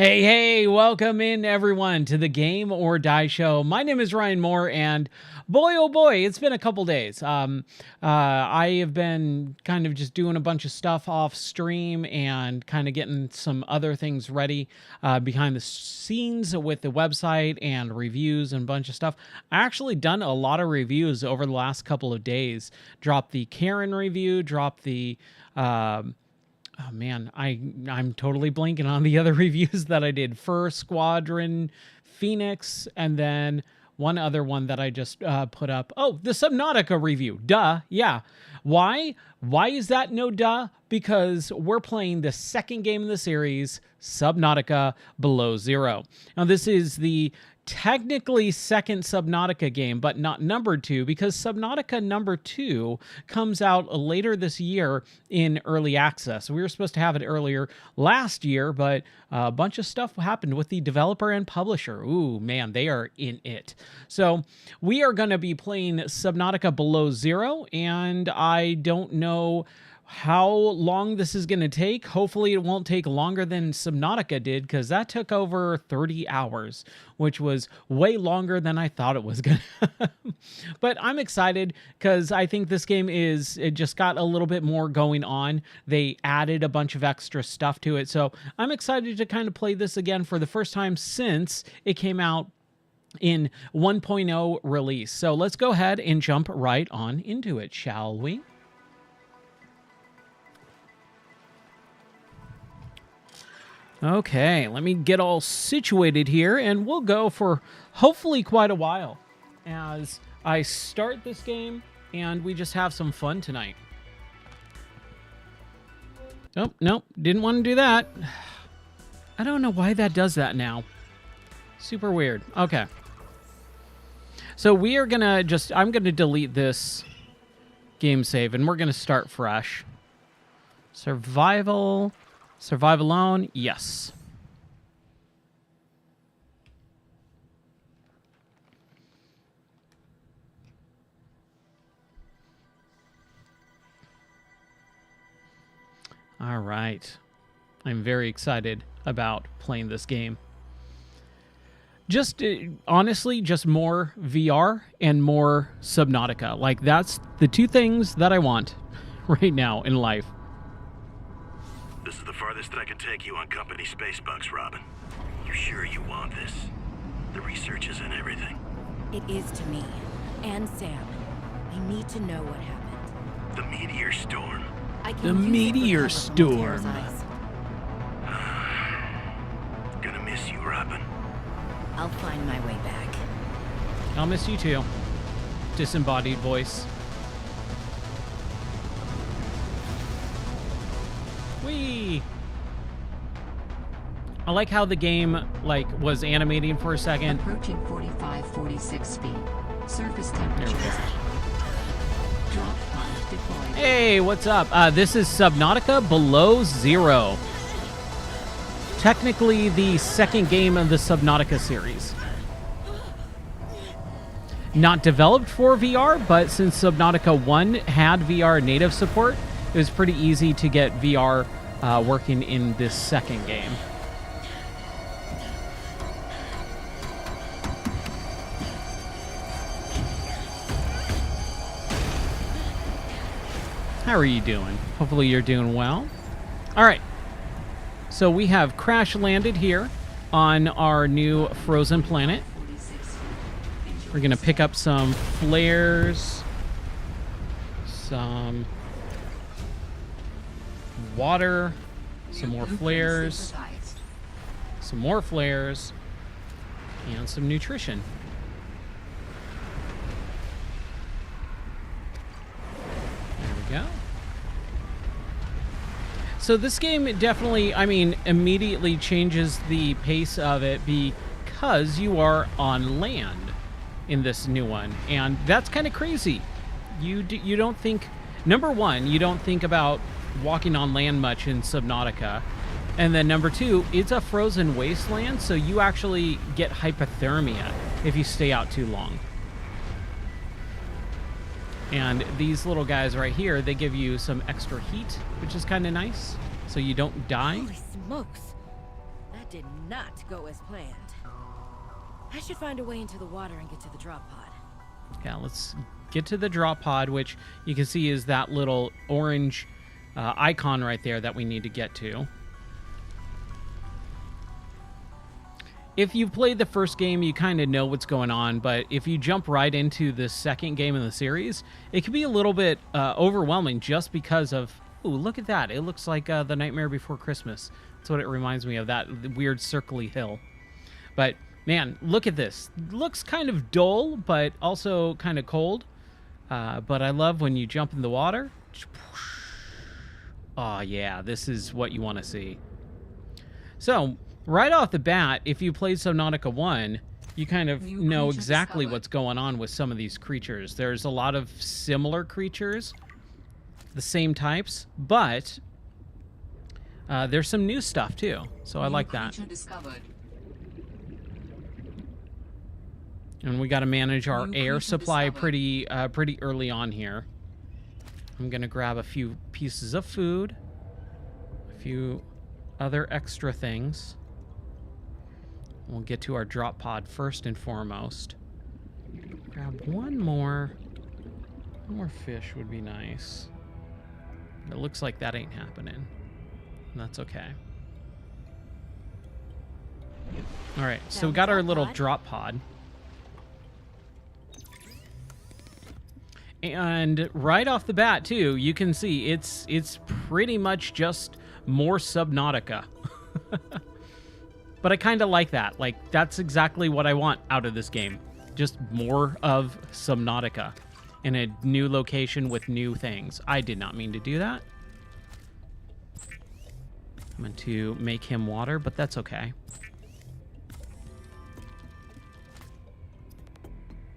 Hey, welcome in everyone to the Game or Die Show. My name is Ryan Moore, and boy, oh boy, it's been a couple days. I have been kind of just doing a bunch of stuff off stream and kind of getting some other things ready behind the scenes with the website and reviews and a bunch of stuff. I actually done a lot of reviews over the last couple of days. Dropped the Karen review, dropped the... Oh man, I'm totally blanking on the other reviews that I did. Fur Squadron, Phoenix, and then one other one that I just put up. Oh, the Subnautica review. Duh. Yeah. Why? Why is that no duh? Because we're playing the second game in the series, Subnautica Below Zero. Now, this is the technically second Subnautica game, but not number 2, because Subnautica number 2 comes out later this year in early access. We were supposed to have it earlier last year, but a bunch of stuff happened with the developer and publisher. Ooh, man, they are in it. So we are going to be playing Subnautica Below Zero, and I don't know how long this is going to take. Hopefully it won't take longer than Subnautica did, because that took over 30 hours, which was way longer than I thought it was going to. But I'm excited because I think this game it just got a little bit more going on. They added a bunch of extra stuff to it. So I'm excited to kind of play this again for the first time since it came out in 1.0 release. So let's go ahead and jump right on into it, shall we? Okay, let me get all situated here, and we'll go for hopefully quite a while as I start this game, and we just have some fun tonight. Oh, nope, didn't want to do that. I don't know why that does that now. Super weird. Okay. So we are going to I'm going to delete this game save, and we're going to start fresh. Survival... Survive alone? Yes. All right. I'm very excited about playing this game. Just honestly, just more VR and more Subnautica. Like, that's the two things that I want right now in life. This is the farthest I can take you on company space bucks, Robin. You sure you want this? The research is in everything. It is to me. And Sam. I need to know what happened. The meteor storm. The meteor storm. Gonna miss you, Robin. I'll find my way back. I'll miss you too. Disembodied voice. Whee! I like how the game was animating for a second. Approaching 46 feet. Surface temperature. Drop pod deployed. Hey, what's up? This is Subnautica Below Zero. Technically the second game of the Subnautica series. Not developed for VR, but since Subnautica 1 had VR native support, it was pretty easy to get VR working in this second game. How are you doing? Hopefully you're doing well. All right. So we have crash landed here on our new frozen planet. We're going to pick up some flares, some water, some more flares, some more flares, and some nutrition. There we go. So this game definitely, immediately changes the pace of it because you are on land in this new one, and that's kind of crazy. You don't think, number one, you don't think about walking on land much in Subnautica, and then number two, it's a frozen wasteland, so you actually get hypothermia if you stay out too long. And these little guys right here, they give you some extra heat, which is kind of nice, so you don't die. Holy smokes. That did not go as planned. I should find a way into the water and get to the drop pod. Yeah, let's get to the drop pod, which you can see is that little orange icon right there that we need to get to. If you've played the first game, you kind of know what's going on, but if you jump right into the second game in the series, it can be a little bit overwhelming just because of... Ooh, look at that. It looks like The Nightmare Before Christmas. That's what it reminds me of, that weird circly hill. But, man, look at this. It looks kind of dull, but also kind of cold. But I love when you jump in the water. Oh, yeah, this is what you want to see. So... right off the bat, if you played Subnautica 1, you kind of know exactly what's going on with some of these creatures. There's a lot of similar creatures, the same types, but there's some new stuff too. So I like that. And we got to manage our air supply pretty early on here. I'm going to grab a few pieces of food, a few other extra things. We'll get to our drop pod first and foremost. Grab one more fish would be nice. It looks like that ain't happening. And that's okay. All right, so we got our little drop pod. And right off the bat, too, you can see it's pretty much just more Subnautica. But I kind of like that. Like, that's exactly what I want out of this game. Just more of Subnautica in a new location with new things. I did not mean to do that. I meant to make him water, but that's okay.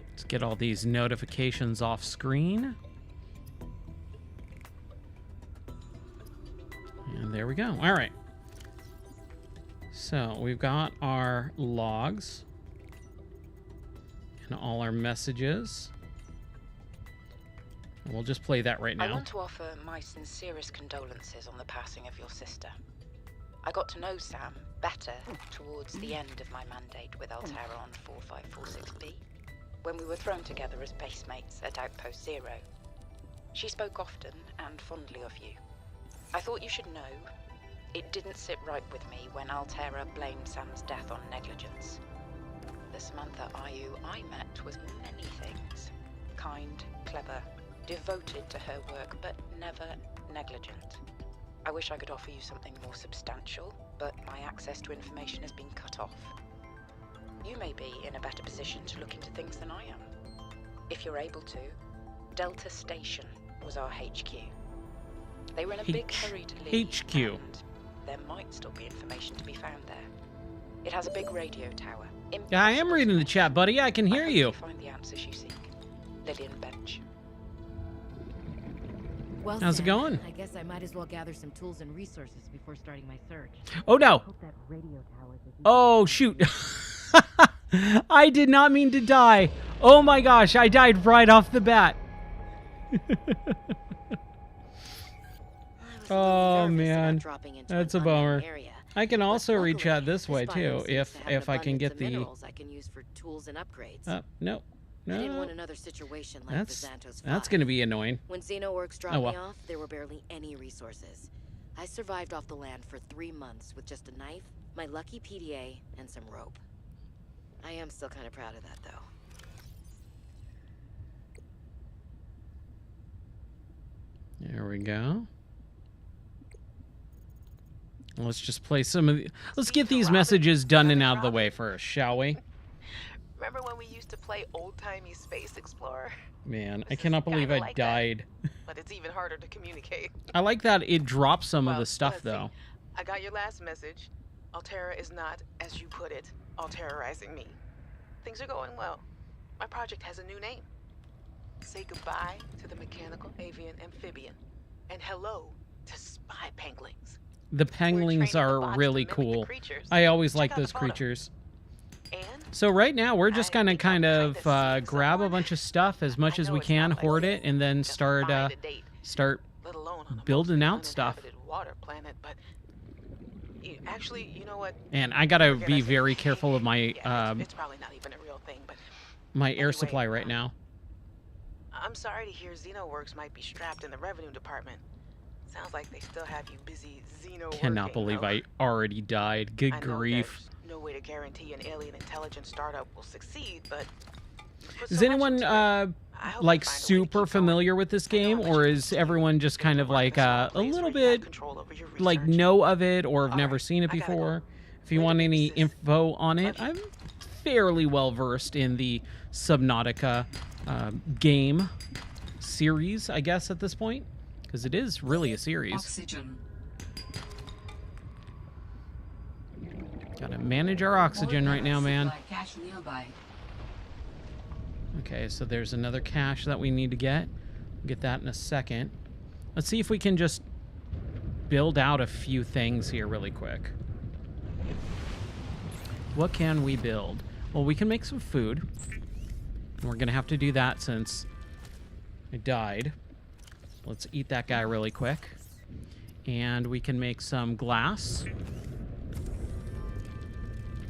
Let's get all these notifications off screen. And there we go. All right. So we've got our logs and all our messages. We'll just play that right now. I want to offer my sincerest condolences on the passing of your sister. I got to know Sam better towards the end of my mandate with Altera on 4546B, when we were thrown together as basemates at Outpost Zero. She spoke often and fondly of you. I thought you should know it didn't sit right with me when Altera blamed Sam's death on negligence. The Samantha Ayu I met was many things. Kind, clever, devoted to her work, but never negligent. I wish I could offer you something more substantial, but my access to information has been cut off. You may be in a better position to look into things than I am. If you're able to, Delta Station was our HQ. They were in a big hurry to leave, HQ. and there might still be information to be found there. It has a big radio tower. Yeah, I am reading the chat, buddy. I can hear you. Find the answers you seek. Lillian Bench. Well, How's it Sam, going? I guess I might as well gather some tools and resources before starting my search. Oh, no. Hope that radio tower doesn't... Oh, shoot. I did not mean to die. Oh, my gosh. I died right off the bat. Oh, man. That's a bummer. I can also reach out this way, too, if I can get the... I can use for tools and upgrades. No. I didn't want another situation like the Xantos 5. That's going to be annoying. When Xenoworks dropped me off, there were barely any resources. I survived off the land for 3 months with just a knife, my lucky PDA, and some rope. I am still kind of proud of that, though. There we go. Let's just play some of the... Let's get these messages done and out of the way first, shall we? Remember when we used to play old-timey Space Explorer? Man, I cannot believe I died. But it's even harder to communicate. I like that it drops some of the stuff, though. I got your last message. Altera is not, as you put it, alterizing me. Things are going well. My project has a new name. Say goodbye to the mechanical avian amphibian. And hello to spy penguins. The penguins are really cool. I always like those creatures. So right now we're just gonna kind of grab a bunch of stuff as much as we can, hoard it, and then start building out stuff. Actually, you know what? And I gotta Forget I be said- very careful of my Yeah, it's probably not even a real thing, but my air anyway, supply right now. I'm sorry to hear Xenoworks might be strapped in the revenue department. Sounds like they still have you busy Xeno Cannot working, believe though. I already died. Good I know grief. there's no way to guarantee an alien intelligence startup will succeed, but you put Is so much anyone into it. I hope like you find a way to super keep going. familiar with this I know game, how much or you is love everyone just kind of like a little bit like know of it or have never seen it I gotta before? go. If you Later, want big any sis. info on it, Love you. I'm fairly well versed in the Subnautica game series, I guess, at this point, because it is really a series. Oxygen. Gotta manage our oxygen right now, man. Supply cache nearby. Okay, so there's another cache that we need to get. We'll get that in a second. Let's see if we can just build out a few things here really quick. What can we build? Well, we can make some food. And we're going to have to do that since I died. Let's eat that guy really quick. And we can make some glass.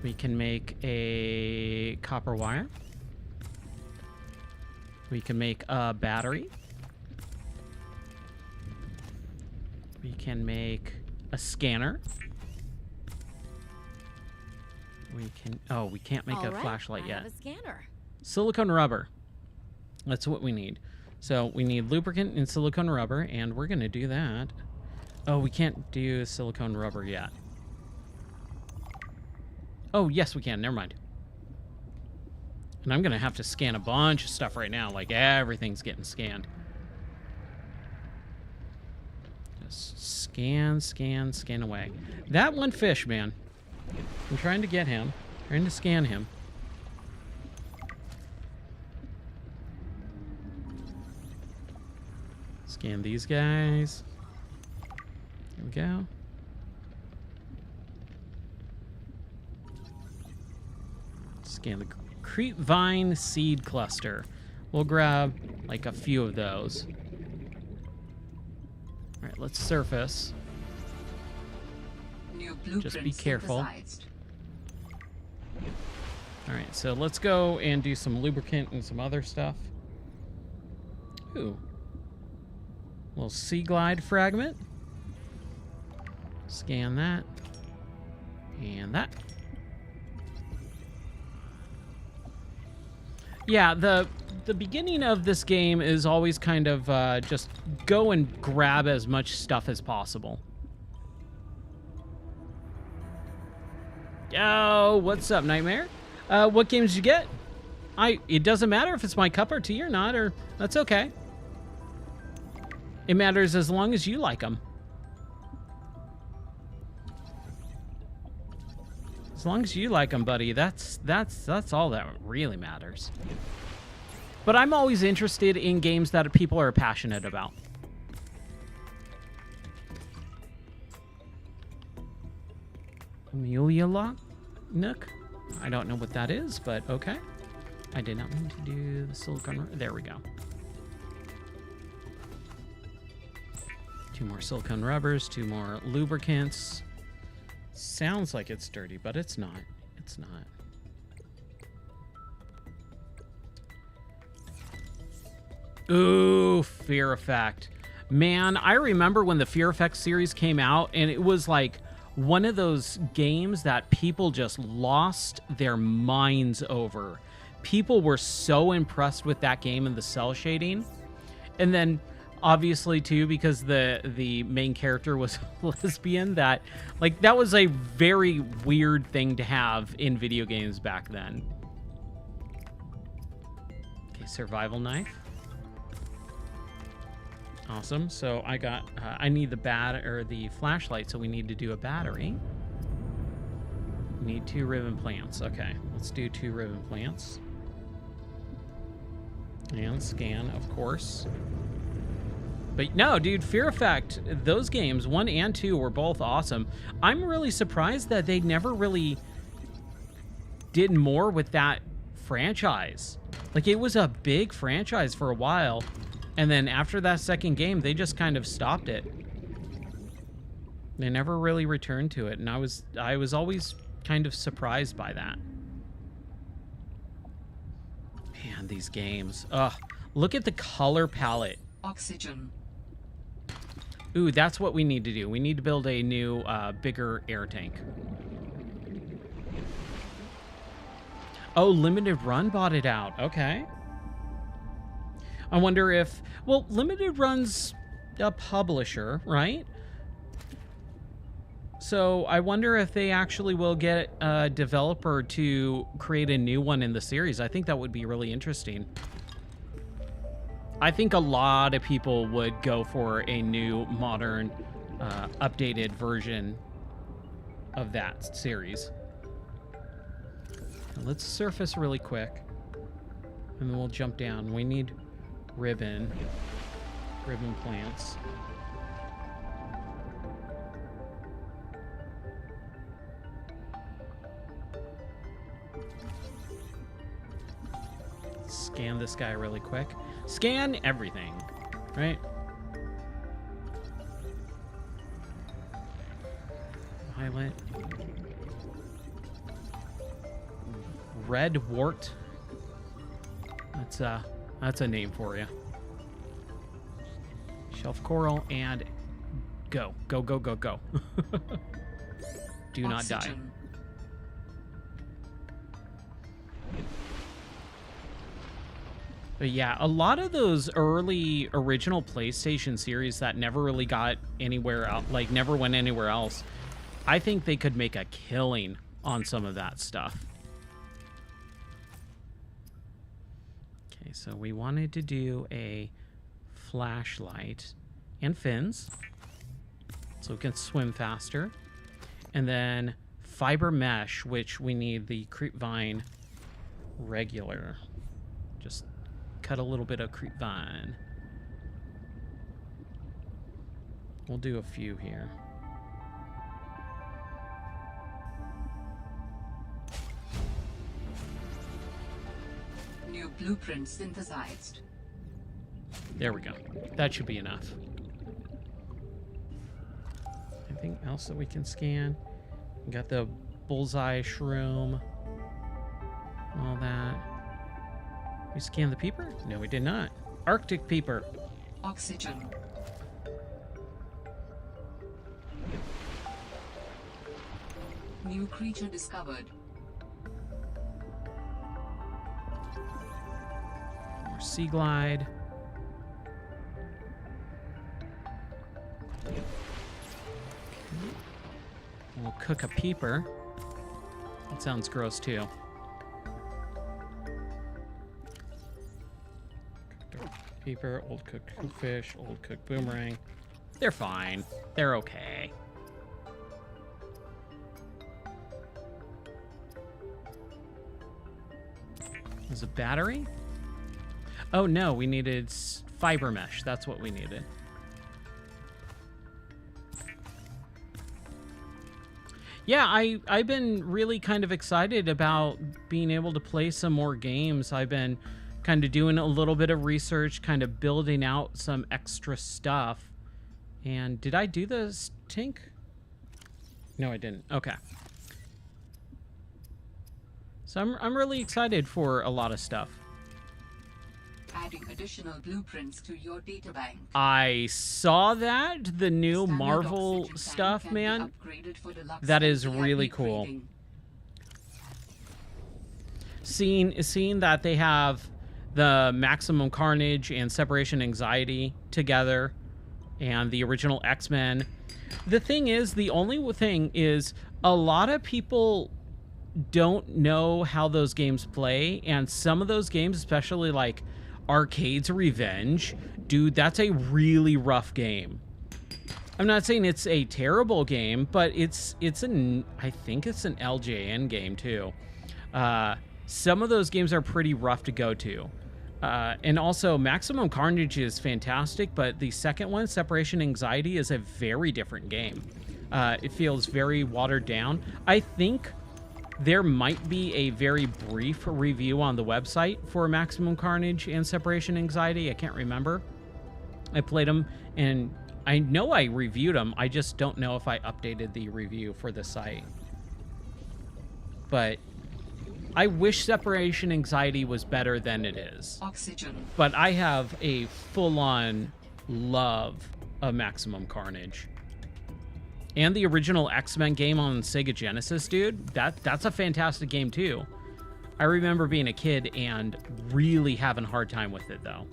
We can make a copper wire. We can make a battery. We can make a scanner. We can... Oh, we can't make All a right, flashlight I yet. have a scanner. Silicone rubber. That's what we need. So we need lubricant and silicone rubber, and we're going to do that. Oh, we can't do silicone rubber yet. Oh, yes, we can. Never mind. And I'm going to have to scan a bunch of stuff right now. Like, everything's getting scanned. Just scan, scan, scan away. That one fish, man. I'm trying to get him. Trying to scan him. Scan these guys. Here we go. Scan the creepvine seed cluster. We'll grab like a few of those. All right, let's surface. New blueprint Just be careful. synthesized. All right, so let's go and do some lubricant and some other stuff. Ooh. Little sea glide fragment. Scan that. And that. Yeah, the beginning of this game is always kind of just go and grab as much stuff as possible. Yo, what's up, Nightmare? What games did you get? It doesn't matter if it's my cup or tea or not, or that's okay. It matters as long as you like them. As long as you like them, buddy, that's all that really matters. But I'm always interested in games that people are passionate about. Amelia Lock? Nook? I don't know what that is, but okay. I did not mean to do the silicone. There we go. 2 more silicone rubbers, 2 more lubricants. Sounds like it's dirty, but it's not. It's not. Ooh, Fear Effect. Man, I remember when the Fear Effect series came out, and it was like one of those games that people just lost their minds over. People were so impressed with that game and the cell shading. And then obviously too, because the main character was lesbian, that was a very weird thing to have in video games back then. Okay, survival knife. Awesome. So I got I need the flashlight, so we need to do a battery. We need 2 ribbon plants. Okay, let's do 2 ribbon plants. And scan, of course. But no, dude, Fear Effect, those games, 1 and 2, were both awesome. I'm really surprised that they never really did more with that franchise. Like, it was a big franchise for a while, and then after that second game, they just kind of stopped it. They never really returned to it, and I was always kind of surprised by that. Man, these games. Ugh. Look at the color palette. Oxygen. Ooh, that's what we need to do. We need to build a new, bigger air tank. Oh, Limited Run bought it out. Okay. I wonder if... Well, Limited Run's a publisher, right? So I wonder if they actually will get a developer to create a new one in the series. I think that would be really interesting. I think a lot of people would go for a new, modern, updated version of that series. Let's surface really quick, and then we'll jump down. We need ribbon plants. Scan this guy really quick. Scan everything, right? Violet. Red wart. That's a name for you. Shelf coral and go. Go, go, go, go. Do not die. But yeah, a lot of those early original PlayStation series that never really got anywhere else, like never went anywhere else, I think they could make a killing on some of that stuff. Okay, so we wanted to do a flashlight and fins so we can swim faster. And then fiber mesh, which we need the creep vine regular. Just cut a little bit of creep vine. We'll do a few here. New blueprint synthesized. There we go. That should be enough. Anything else that we can scan? We got the bullseye shroom. All that. We scanned the peeper? No, we did not. Arctic peeper. Oxygen. New creature discovered. More sea glide. We'll cook a peeper. That sounds gross too. Peeper, old cooked fish, old cooked boomerang. They're fine. They're okay. There's a battery? Oh no, we needed fiber mesh. That's what we needed. Yeah, I've been really kind of excited about being able to play some more games. I've been kind of doing a little bit of research, kind of building out some extra stuff. And did I do this tank? No, I didn't. Okay. So I'm really excited for a lot of stuff. Adding additional blueprints to your databank. I saw that, the new Standard Marvel oxygen stuff, tank can be man. upgraded for deluxe That is VIP really cool. grading. Seeing that they have the Maximum Carnage and Separation Anxiety together and the original X-Men. The thing is, the only thing is a lot of people don't know how those games play, and some of those games, especially like Arcade's Revenge, dude, that's a really rough game. I'm not saying it's a terrible game, but I think it's an LJN game too. Some of those games are pretty rough to go to. And also, Maximum Carnage is fantastic, but the second one, Separation Anxiety, is a very different game. It feels very watered down. I think there might be a very brief review on the website for Maximum Carnage and Separation Anxiety. I can't remember. I played them, and I know I reviewed them. I just don't know if I updated the review for the site. But I wish separation anxiety was better than it is. Oxygen. But I have a full-on love of Maximum Carnage. And the original X-Men game on Sega Genesis, dude, that's a fantastic game too. I remember being a kid and really having a hard time with it, though.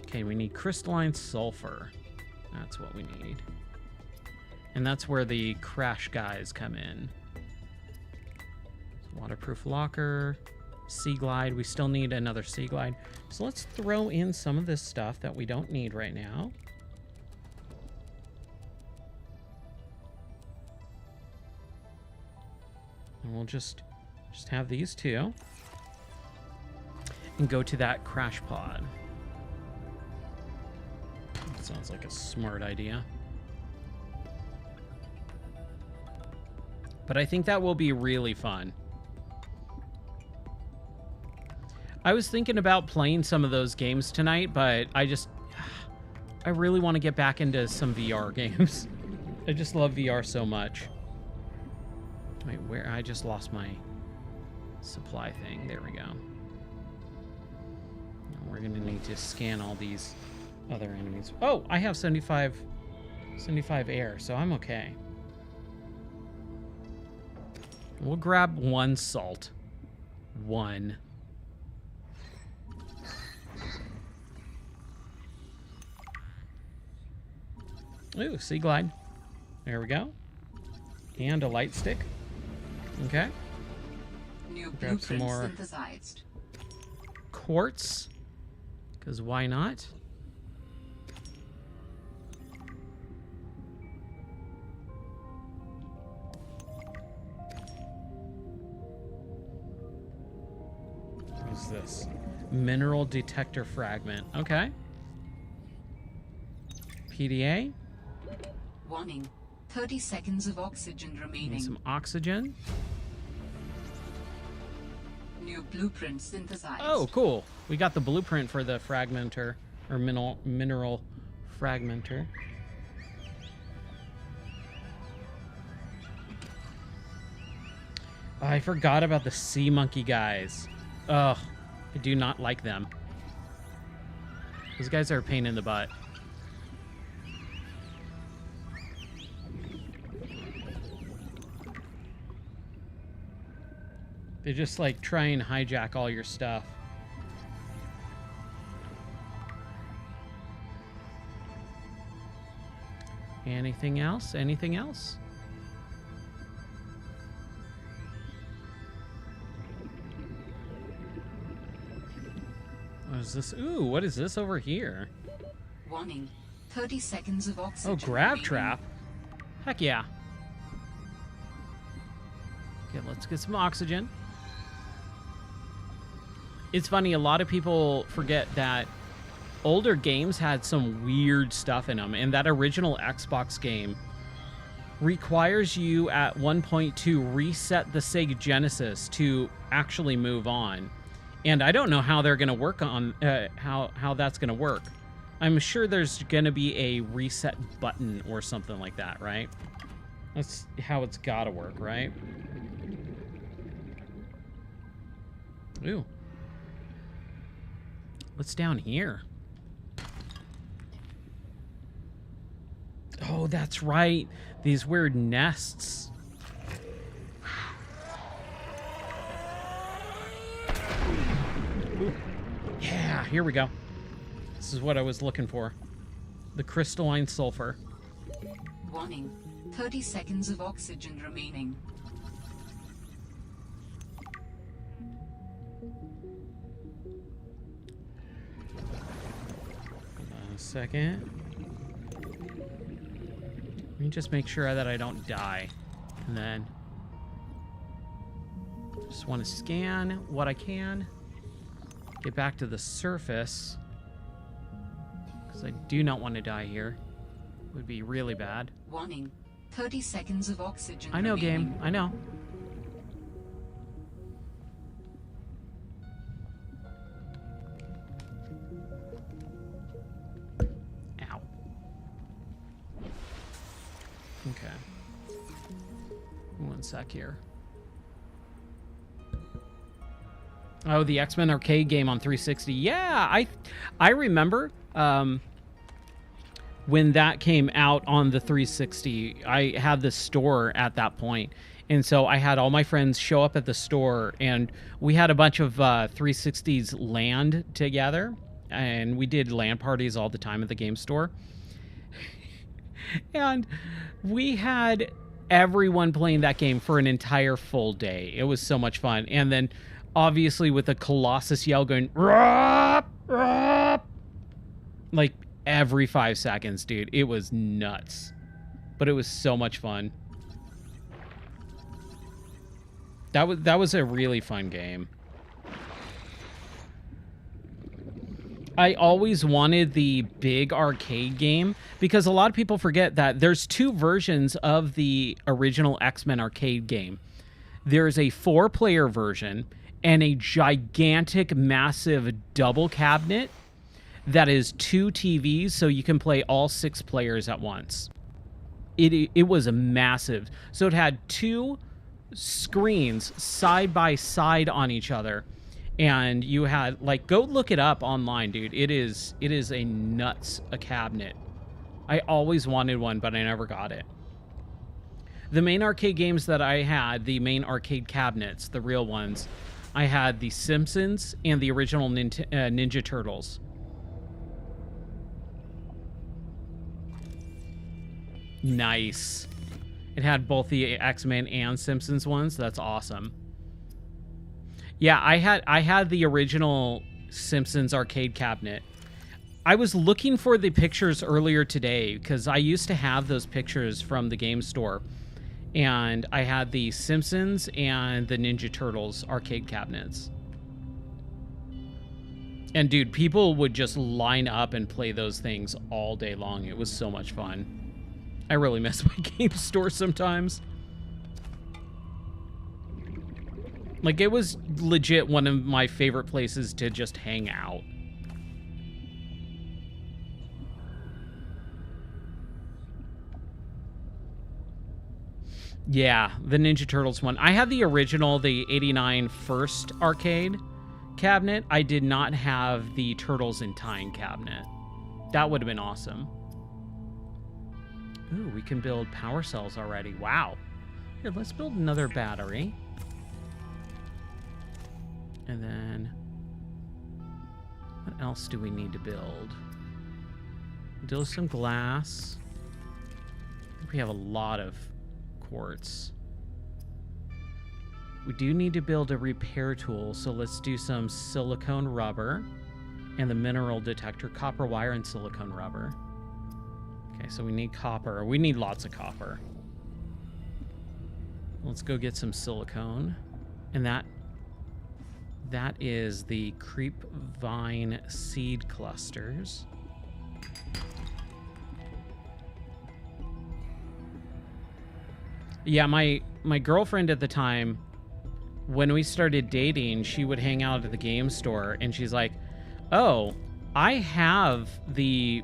Okay, we need crystalline sulfur. That's what we need. And that's where the crash guys come in. Waterproof locker, sea glide. We still need another sea glide. So let's throw in some of this stuff that we don't need right now. And we'll just have these two. And go to that crash pod. That sounds like a smart idea. But I think that will be really fun. I was thinking about playing some of those games tonight, but I really want to get back into some VR games. I just love VR so much. Wait, where? I just lost my supply thing. There we go. We're going to need to scan all these other enemies. Oh, I have 75 air, so I'm okay. We'll grab one salt. One. Ooh, sea glide. There we go. And a light stick. Okay. New Grab some more synthesized. quartz. Because why not? What's this? Mineral detector fragment. Okay. PDA. Warning. 30 seconds of oxygen remaining. Need some oxygen. New blueprint synthesized. Oh, cool. We got the blueprint for the fragmenter, or mineral fragmenter. I forgot about the sea monkey guys. Ugh, I do not like them. Those guys are a pain in the butt. They just like try and hijack all your stuff. Anything else? Anything else? What is this? Ooh, what is this over here? Warning. 30 seconds of oxygen. Oh, grab remaining. trap. Heck yeah. Okay, let's get some oxygen. It's funny, a lot of people forget that older games had some weird stuff in them, and that original Xbox game requires you at one point to reset the Sega Genesis to actually move on. And I don't know how they're going to work on how that's going to work. I'm sure there's going to be a reset button or something like that, right? That's how it's got to work, right? Ooh. What's down here? Oh, that's right. These weird nests. Ooh. Yeah, here we go. This is what I was looking for. The crystalline sulfur. Warning. 30 seconds of oxygen remaining. Second. Let me just make sure that I don't die. And then just want to scan what I can. Get back to the surface. Because I do not want to die here. It would be really bad. Warning. 30 seconds of oxygen I know, remaining. game. I know. Okay. One sec here. Oh, the X-Men arcade game on 360. Yeah, I remember when that came out on the 360. I had the store at that point. And so I had all my friends show up at the store, and we had a bunch of 360s land together, and we did LAN parties all the time at the game store. And we had everyone playing that game for an entire full day. It was so much fun. And then obviously with the Colossus yell going "Rop, rop," like every 5 seconds, dude. It was nuts. But it was so much fun. That was a really fun game. I always wanted the big arcade game because a lot of people forget that there's 2 versions of the original X-Men arcade game. There's a 4-player version and a gigantic, massive double cabinet that is 2 TVs, so you can play all 6 players at once. It was a massive. So it had 2 screens side by side on each other. And you had, like, go look it up online, dude. It is a nuts a cabinet. I always wanted one, but I never got it. The main arcade games that I had, the main arcade cabinets, the real ones, I had The Simpsons and the original Ninja Turtles. Nice. It had both the X-Men and Simpsons ones. That's awesome. Yeah, I had the original Simpsons arcade cabinet. I was looking for the pictures earlier today because I used to have those pictures from the game store. And I had the Simpsons and the Ninja Turtles arcade cabinets. And dude, people would just line up and play those things all day long. It was so much fun. I really miss my game store sometimes. Like, it was legit one of my favorite places to just hang out. Yeah, the Ninja Turtles one. I had the original, the 89 first arcade cabinet. I did not have the Turtles in Time cabinet. That would have been awesome. Ooh, we can build power cells already. Wow. Here, let's build another battery. And then, what else do we need to build? Do some glass. I think we have a lot of quartz. We do need to build a repair tool, so let's do some silicone rubber and the mineral detector, copper wire and silicone rubber. Okay, so we need copper. We need lots of copper. Let's go get some silicone. And that is the creep vine seed clusters. Yeah, my girlfriend at the time, when we started dating, she would hang out at the game store and she's like, "Oh, I have the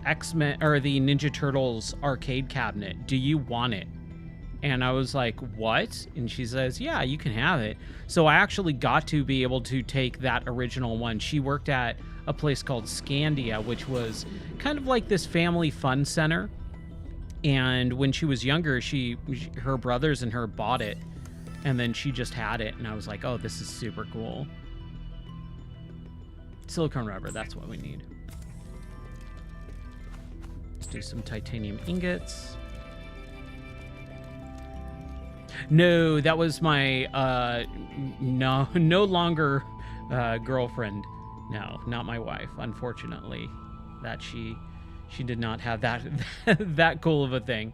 X-Men or the Ninja Turtles arcade cabinet. Do you want it?" And I was like, "What?" And she says, "Yeah, you can have it." So I actually got to be able to take that original one. She worked at a place called Scandia, which was kind of like this family fun center. And when she was younger, her brothers and her bought it. And then she just had it. And I was like, "Oh, this is super cool." Silicone rubber, that's what we need. Let's do some titanium ingots. No, that was my no longer girlfriend. No, not my wife, unfortunately. That she did not have that that cool of a thing.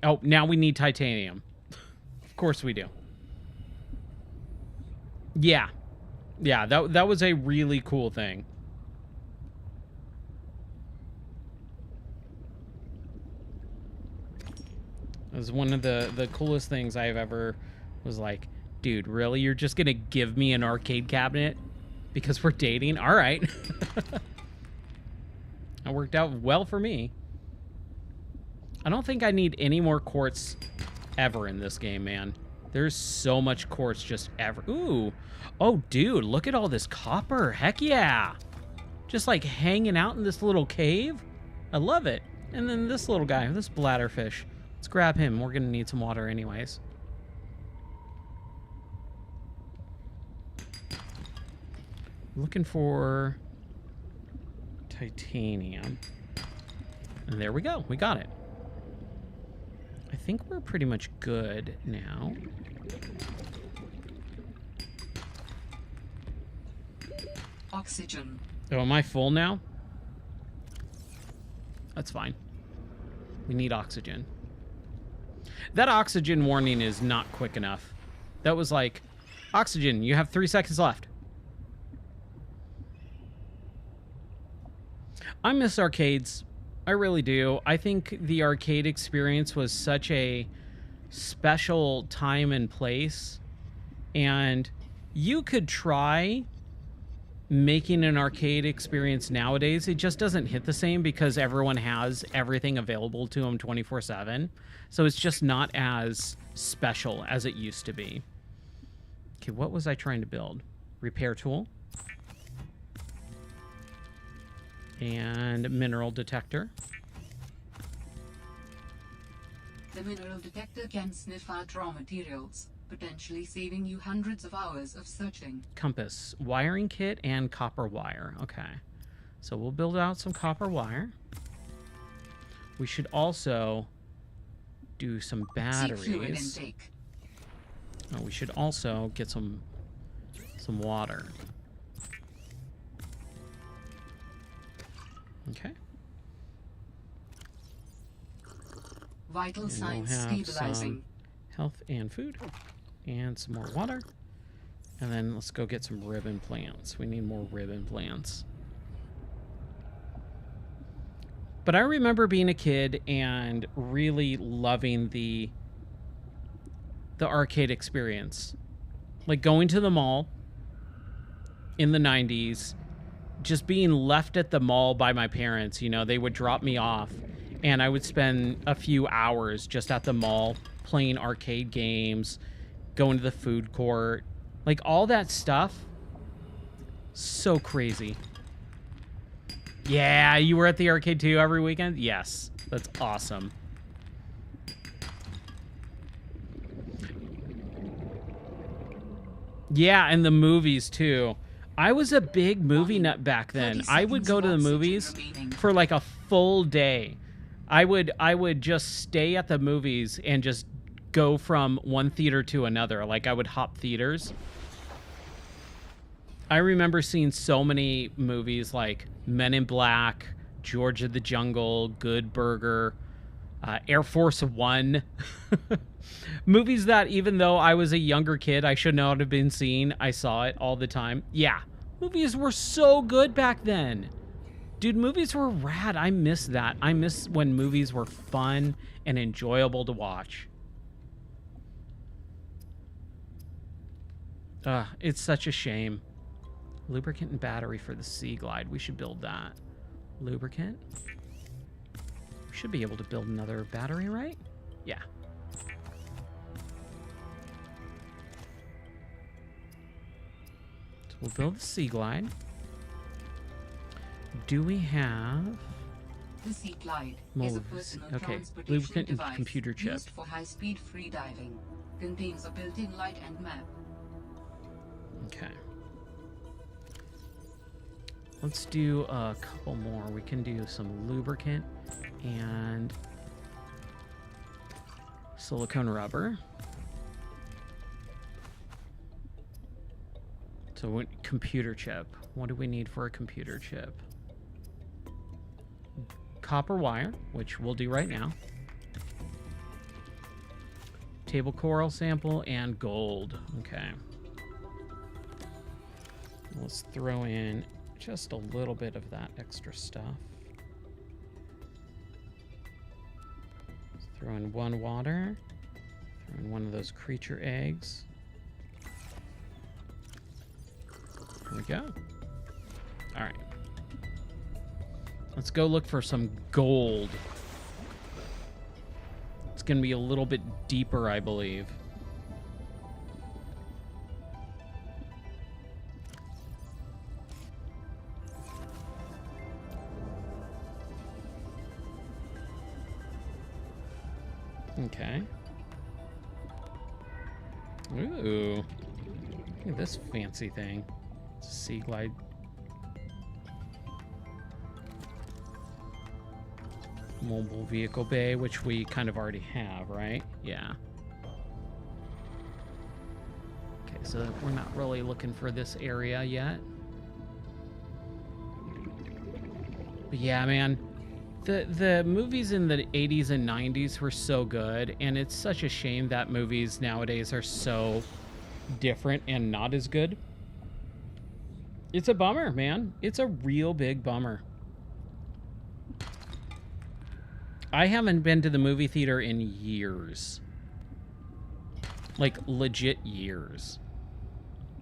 Oh, now we need titanium. Of course we do. Yeah. Yeah, that was a really cool thing. It was one of the coolest things I've ever was like, "Dude, really? You're just gonna give me an arcade cabinet because we're dating? All right." That worked out well for me. I don't think I need any more quartz ever in this game, man. There's so much quartz just ever. Ooh. Oh, dude, look at all this copper. Heck yeah. Just like hanging out in this little cave. I love it. And then this little guy, this bladderfish. Let's grab him. We're going to need some water anyways. Looking for titanium. And there we go. We got it. I think we're pretty much good now. Oxygen. Oh, am I full now? That's fine. We need oxygen. That oxygen warning is not quick enough. That was like, oxygen, you have 3 seconds left. I miss arcades. I really do. I think the arcade experience was such a special time and place. And you could try making an arcade experience nowadays. It just doesn't hit the same because everyone has everything available to them 24/7. So it's just not as special as it used to be. Okay, what was I trying to build? Repair tool. And mineral detector. The mineral detector can sniff out raw materials, potentially saving you hundreds of hours of searching. Compass, wiring kit, and copper wire. Okay. So we'll build out some copper wire. We should also do some batteries. Seek fluid intake. Oh, we should also get some water. Okay. Vital And signs we'll have stabilizing. some health and food. And some more water. And then let's go get some ribbon plants. We need more ribbon plants. But I remember being a kid and really loving the arcade experience. Like going to the mall in the 90s, just being left at the mall by my parents. You know, they would drop me off and I would spend a few hours just at the mall playing arcade games, going to the food court, like all that stuff. So crazy. Yeah, you were at the arcade too every weekend? Yes, that's awesome. Yeah, and the movies too. I was a big movie nut back then. I would go to the movies for like a full day. I would just stay at the movies and just go from one theater to another. Like I would hop theaters. I remember seeing so many movies like Men in Black, George of the Jungle, Good Burger, Air Force One. Movies that even though I was a younger kid, I should not have been seeing. I saw it all the time. Yeah, movies were so good back then. Dude, movies were rad. I miss that. I miss when movies were fun and enjoyable to watch. It's such a shame. Lubricant and battery for the Sea Glide. We should build that. Lubricant. We should be able to build another battery, right? Yeah. So we'll build the Sea Glide. Do we have... The Sea Glide is a personal transportation lubricant and device computer chip. used for high-speed free diving. Contains a built-in light and map. Okay. Let's do a couple more. We can do some lubricant and silicone rubber. So computer chip. What do we need for a computer chip? Copper wire, which we'll do right now. Table coral sample and gold. Okay. Let's throw in just a little bit of that extra stuff. Let's throw in one water. Throw in one of those creature eggs. There we go. All right. Let's go look for some gold. It's going to be a little bit deeper, I believe. Okay. Ooh. Look at this fancy thing. It's a sea glide. Mobile vehicle bay, which we kind of already have, right? Yeah. Okay, so we're not really looking for this area yet. But yeah, man. The movies in the 80s and 90s were so good, and it's such a shame that movies nowadays are so different and not as good. It's a bummer, man. It's a real big bummer. I haven't been to the movie theater in years. Like, legit years.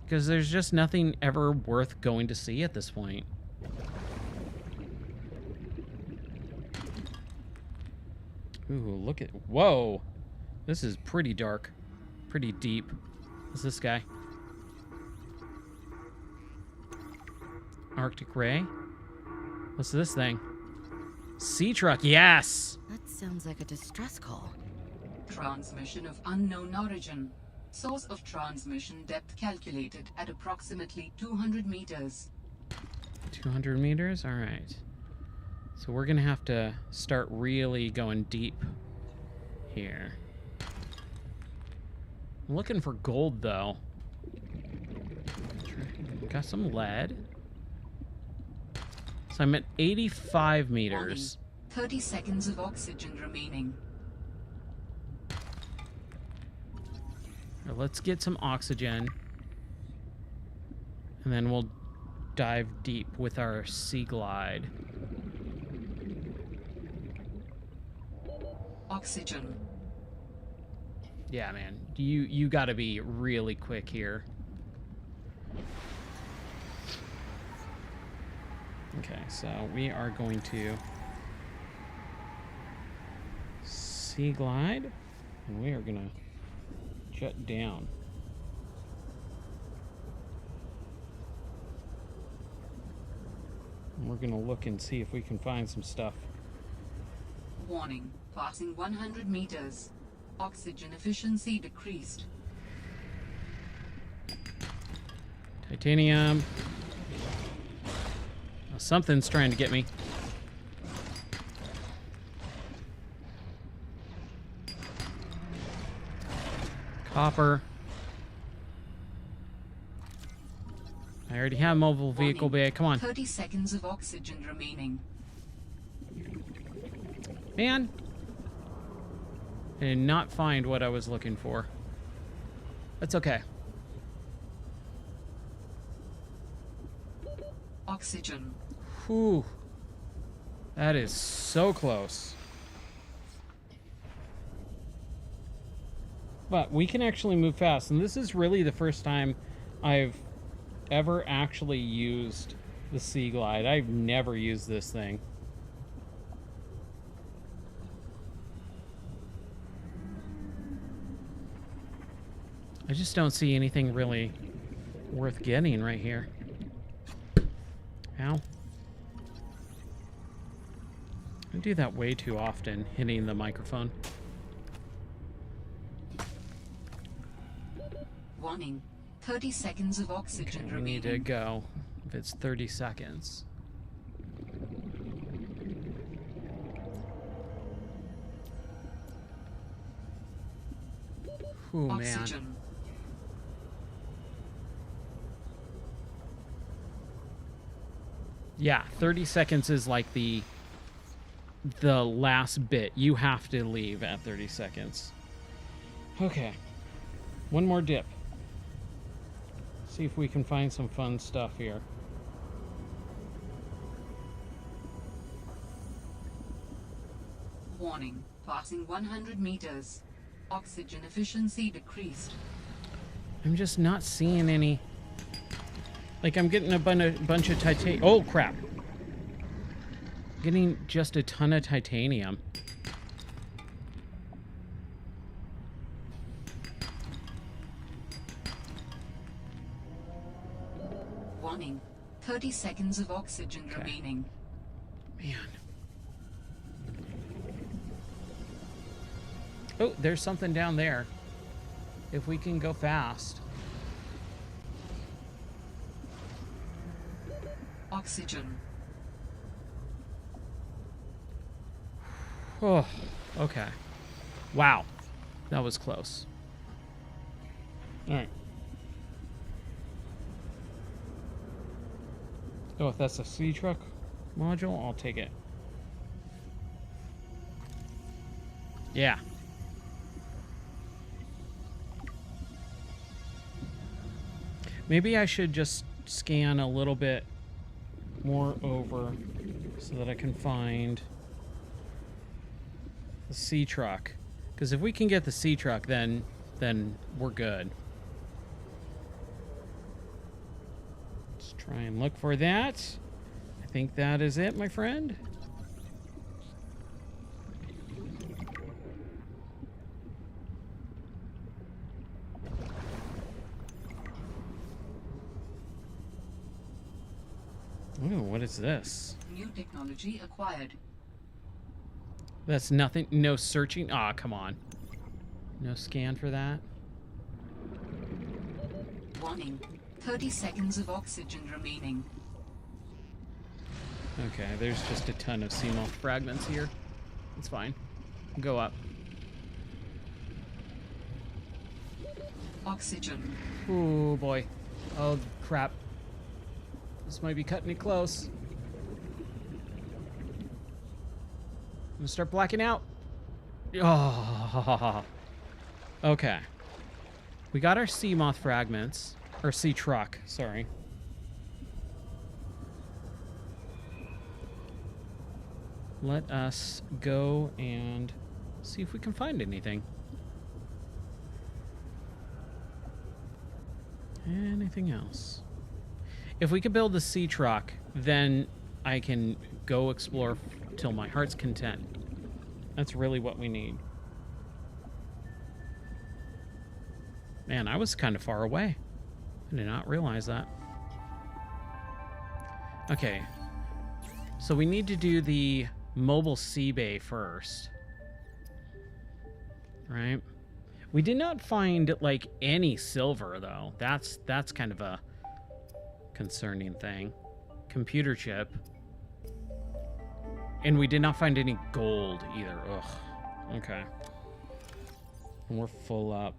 Because there's just nothing ever worth going to see at this point. Ooh, look at... Whoa! This is pretty dark. Pretty deep. What's this guy? Arctic Ray? What's this thing? Sea truck, yes! That sounds like a distress call. Transmission of unknown origin. Source of transmission depth calculated at approximately 200 meters. 200 meters? Alright. So we're gonna have to start really going deep here. I'm looking for gold, though. Got some lead. So I'm at 85 meters. Warning. 30 seconds of oxygen remaining. Let's get some oxygen. And then we'll dive deep with our sea glide. Oxygen. Yeah, man. You gotta be really quick here. Okay, so we are going to sea glide, and we are gonna jet down. And we're gonna look and see if we can find some stuff. Warning. Passing 100 meters. Oxygen efficiency decreased. Titanium. Oh, something's trying to get me. Copper. I already have mobile vehicle bay. Come on. 30 seconds of oxygen remaining. Man. I did not find what I was looking for. That's okay. Oxygen. Whew. That is so close. But we can actually move fast. And this is really the first time I've ever actually used the Sea Glide. I've never used this thing. I just don't see anything really worth getting right here. Ow. I do that way too often, hitting the microphone. Warning. 30 seconds of oxygen Okay, we remaining. need to go. If it's 30 seconds. Ooh, man. Oxygen. Yeah, 30 seconds is like the last bit. You have to leave at 30 seconds. Okay. One more dip. See if we can find some fun stuff here. Warning. Passing 100 meters. Oxygen efficiency decreased. I'm just not seeing any. Like, I'm getting a bunch of titanium. Oh, crap. Getting just a ton of titanium. Warning. 30 seconds of oxygen remaining. Man. Oh, there's something down there. If we can go fast. Oxygen. Oh, okay. Wow. That was close. All right. Oh, if that's a sea truck module, I'll take it. Yeah. Maybe I should just scan a little bit more over so that I can find the sea truck. Because if we can get the sea truck, then we're good. Let's try and look for that. I think that is it, my friend. Ooh, what is this? New technology acquired. That's nothing. No searching. Aw, come on. No scan for that. Warning. 30 seconds of oxygen remaining. Okay, there's just a ton of sea moth fragments here. It's fine. Go up. Oxygen. Oh boy. Oh crap. This might be cutting it close. I'm gonna start blacking out. Oh. Okay. We got our sea moth fragments. Or sea truck, sorry. Let us go and see if we can find anything. Anything else? If we could build the sea truck, then I can go explore till my heart's content. That's really what we need. Man, I was kind of far away. I did not realize that. Okay. So we need to do the mobile sea bay first. Right? We did not find, like, any silver, though. That's kind of a concerning thing. Computer chip. And we did not find any gold, either. Ugh. Okay. And we're full up.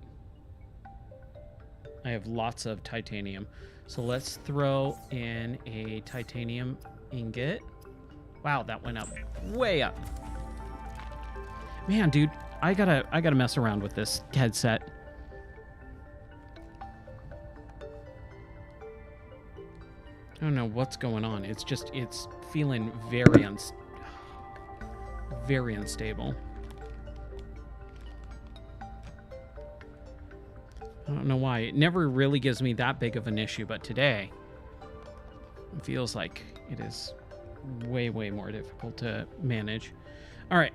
I have lots of titanium. So let's throw in a titanium ingot. Wow, that went up. Way up. Man, dude, I gotta mess around with this headset. I don't know what's going on. It's feeling very unstable. I don't know why. It never really gives me that big of an issue, but today it feels like it is way, way more difficult to manage. All right.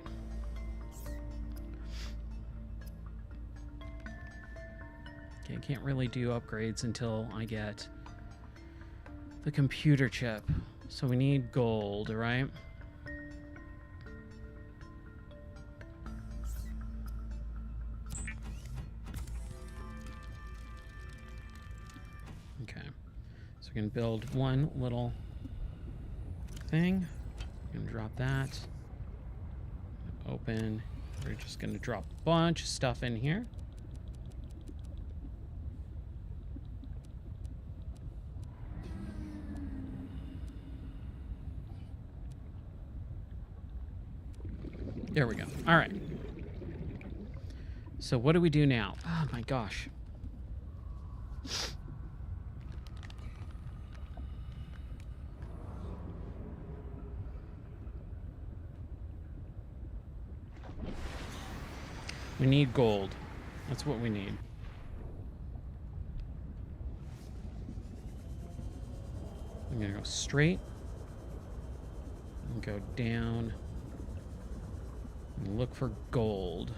Okay, I can't really do upgrades until I get the computer chip. So we need gold, right? Okay. So we can build one little thing. We're gonna drop that. Open. We're just gonna drop a bunch of stuff in here. There we go. All right. So what do we do now? Oh my gosh. We need gold. That's what we need. I'm gonna go straight. And go down and look for gold.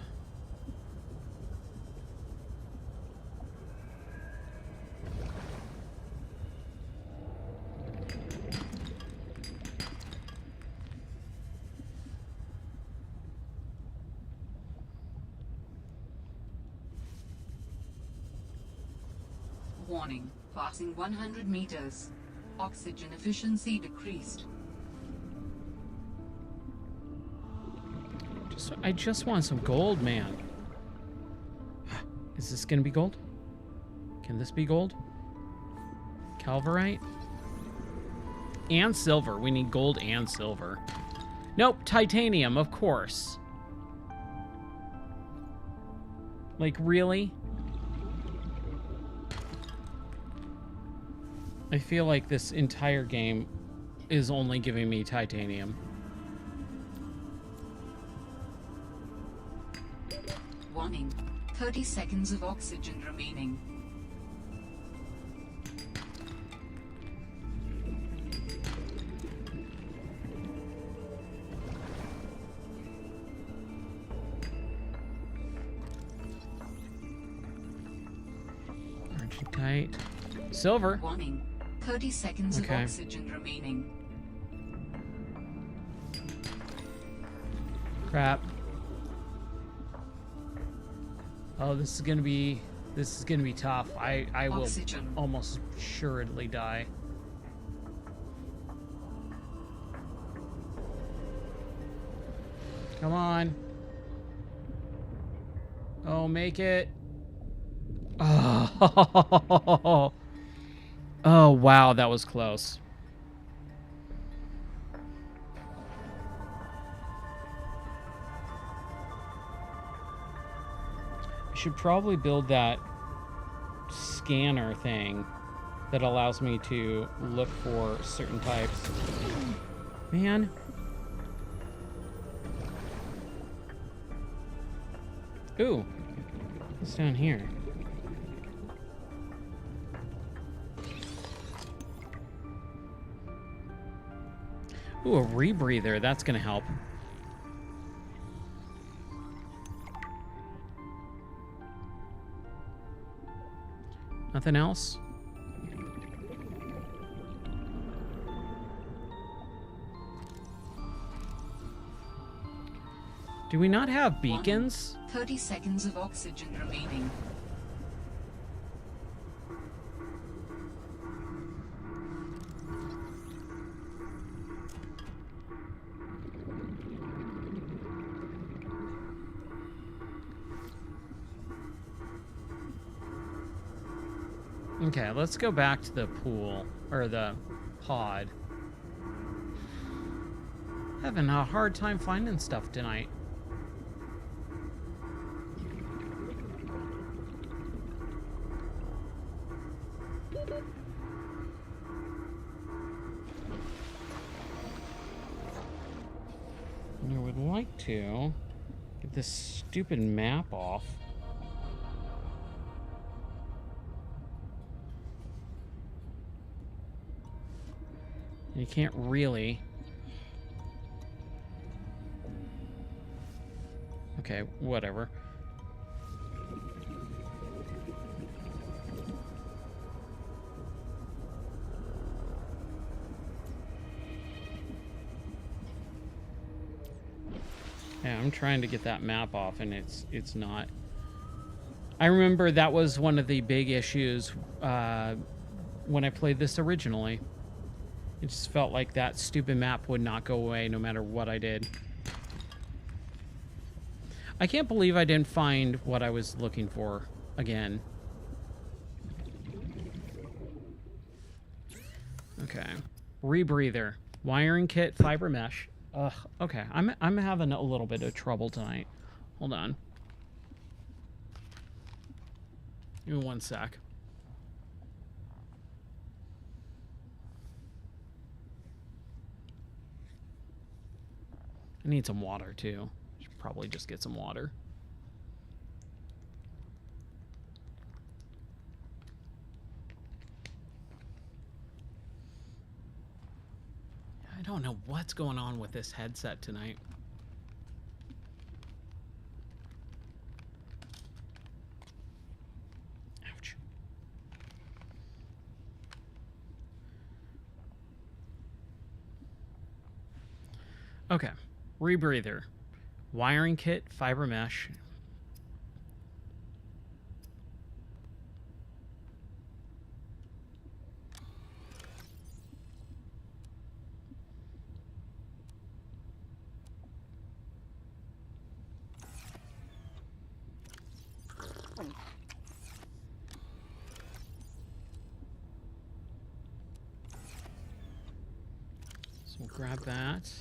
Warning, passing 100 meters. Oxygen efficiency decreased. I just want some gold, man. Is this gonna be gold? Can this be gold? Calverite? And silver. We need gold and silver. Nope, titanium, of course. Like, really? I feel like this entire game is only giving me titanium. Warning, 30 seconds of oxygen remaining. Argentite. Silver. Warning, 30 seconds Okay. of oxygen remaining. Crap. Oh, this is gonna be tough. I will Oxygen. almost assuredly die. Come on. Oh, make it. Oh. Oh, wow, that was close. I should probably build that scanner thing that allows me to look for certain types. Man. Ooh. What's down here? Ooh, a rebreather. That's gonna help. Nothing else? Do we not have beacons? 30 seconds of oxygen remaining. Okay, let's go back to the pool, or the pod. Having a hard time finding stuff tonight. I would like to get this stupid map off. You can't really. Okay, whatever. Yeah, I'm trying to get that map off and it's not. I remember that was one of the big issues when I played this originally. It just felt like that stupid map would not go away no matter what I did. I can't believe I didn't find what I was looking for again. Okay. Rebreather. Wiring kit, fiber mesh. Ugh. Okay. I'm having a little bit of trouble tonight. Hold on. Give me one sec. I need some water too. Should probably just get some water. I don't know what's going on with this headset tonight. Ouch. Okay. Rebreather. Wiring kit, fiber mesh. So we'll grab that.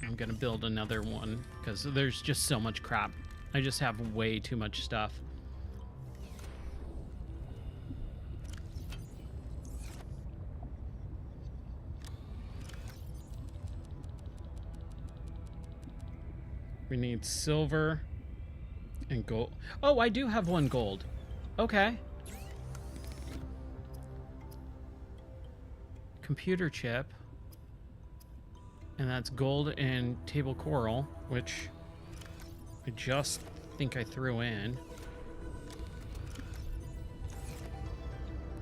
I'm gonna build another one because there's just so much crap. I just have way too much stuff. We need silver and gold. Oh, I do have one gold. Okay. Computer chip. And that's gold and table coral, which I just think I threw in.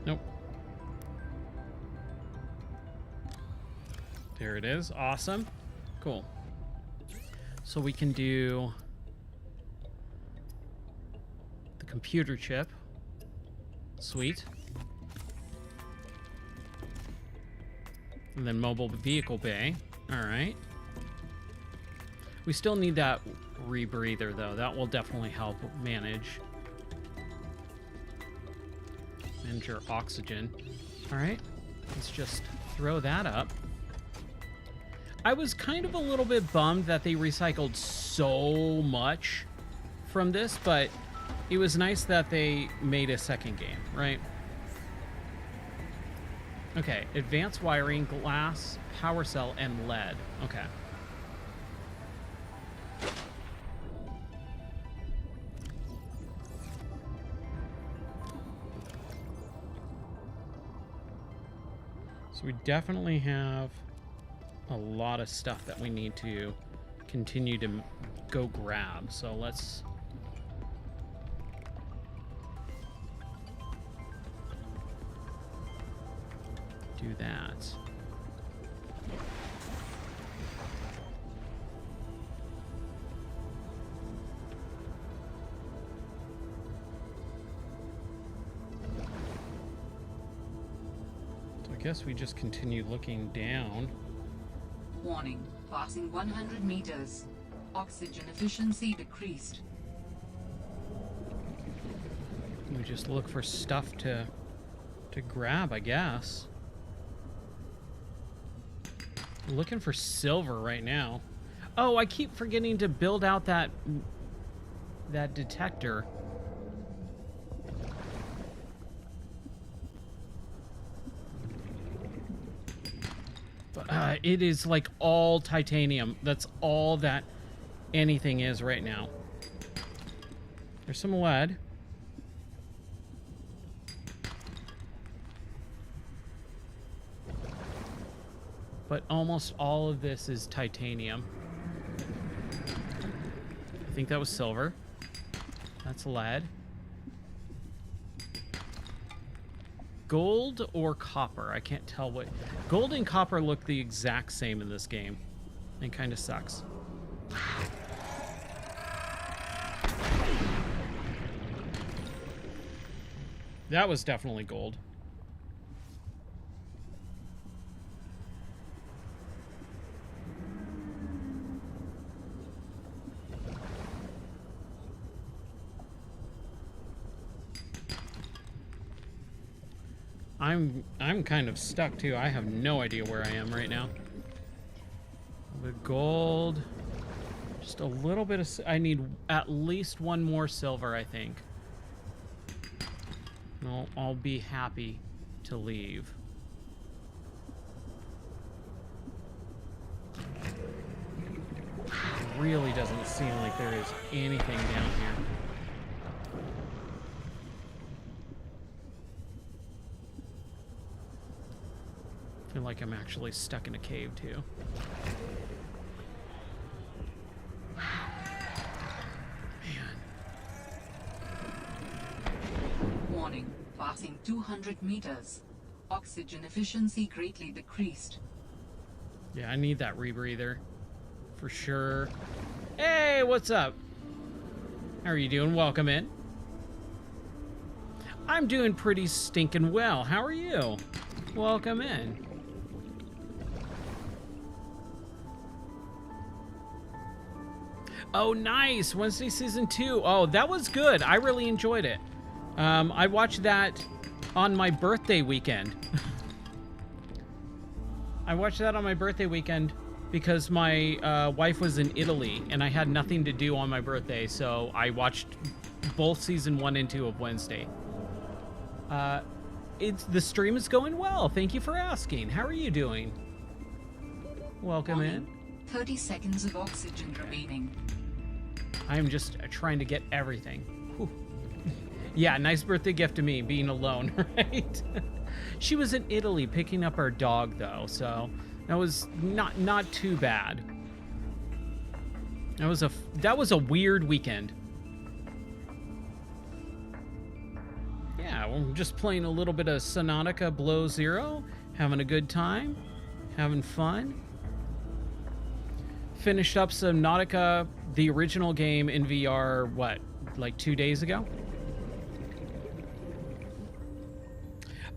Nope. There it is. Awesome. Cool. So we can do the computer chip. Sweet. And then mobile vehicle bay. All right. We still need that rebreather, though. That will definitely help manage your oxygen. All right. Let's just throw that up. I was kind of a little bit bummed that they recycled so much from this, but it was nice that they made a second game, right? Okay, advanced wiring, glass, power cell, and lead. Okay. So we definitely have a lot of stuff that we need to continue to go grab. So let's... do that. So I guess we just continue looking down. Warning, passing 100 meters. Oxygen efficiency decreased. We just look for stuff to grab, I guess. Looking for silver right now. Oh, I keep forgetting to build out that detector. But it is like all titanium. That's all that anything is right now. There's some lead. But almost all of this is titanium. I think that was silver. That's lead. Gold or copper? I can't tell what. Gold and copper look the exact same in this game. It kind of sucks. That was definitely gold. I'm kind of stuck too. I have no idea where I am right now. The gold, just a little bit of. I need at least one more silver, I think. No, I'll be happy to leave. It really doesn't seem like there is anything down here. like I'm actually stuck in a cave too. Man. Warning, passing 200 meters. Oxygen efficiency greatly decreased. Yeah, I need that rebreather. For sure. Hey, what's up? How are you doing? Welcome in. I'm doing pretty stinking well. How are you? Welcome in. Oh, nice. Wednesday season 2. Oh, that was good. I really enjoyed it. I watched that on my birthday weekend. I watched that on my birthday weekend because my wife was in Italy and I had nothing to do on my birthday, so I watched both season 1 and 2 of Wednesday. The stream is going well. Thank you for asking. How are you doing? Welcome in. 30 seconds of oxygen remaining. I'm just trying to get everything. Whew. Yeah, nice birthday gift to me, being alone, right? She was in Italy picking up our dog, though, so that was not too bad. That was a weird weekend. Yeah, we're just playing a little bit of Subnautica Below Zero, having a good time, having fun. Finished up Subnautica, the original game in VR, what, like 2 days ago?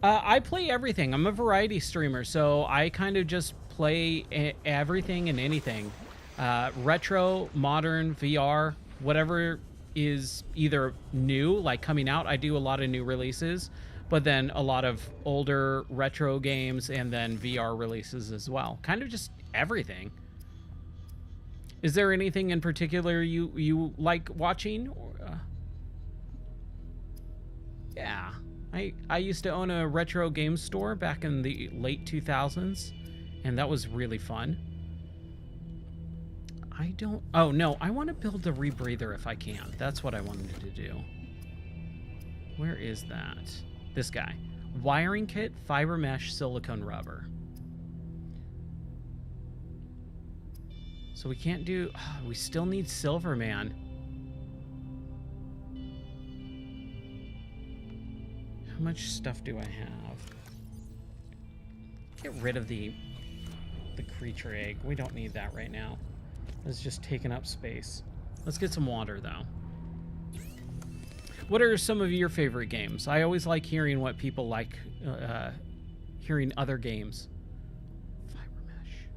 I play everything. I'm a variety streamer, so I kind of just play everything and anything. Retro, modern, VR, whatever is either new, like coming out. I do a lot of new releases, but then a lot of older retro games and then VR releases as well. Kind of just everything. Is there anything in particular you like watching? Or, yeah. I used to own a retro game store back in the late 2000s, and that was really fun. Oh no, I want to build the rebreather if I can. That's what I wanted to do. Where is that? This guy. Wiring kit, fiber mesh, silicone rubber. So we can't do, we still need silver, man. How much stuff do I have? Get rid of the creature egg. We don't need that right now. It's just taking up space. Let's get some water, though. What are some of your favorite games? I always like hearing what people like, hearing other games. Fiber mesh.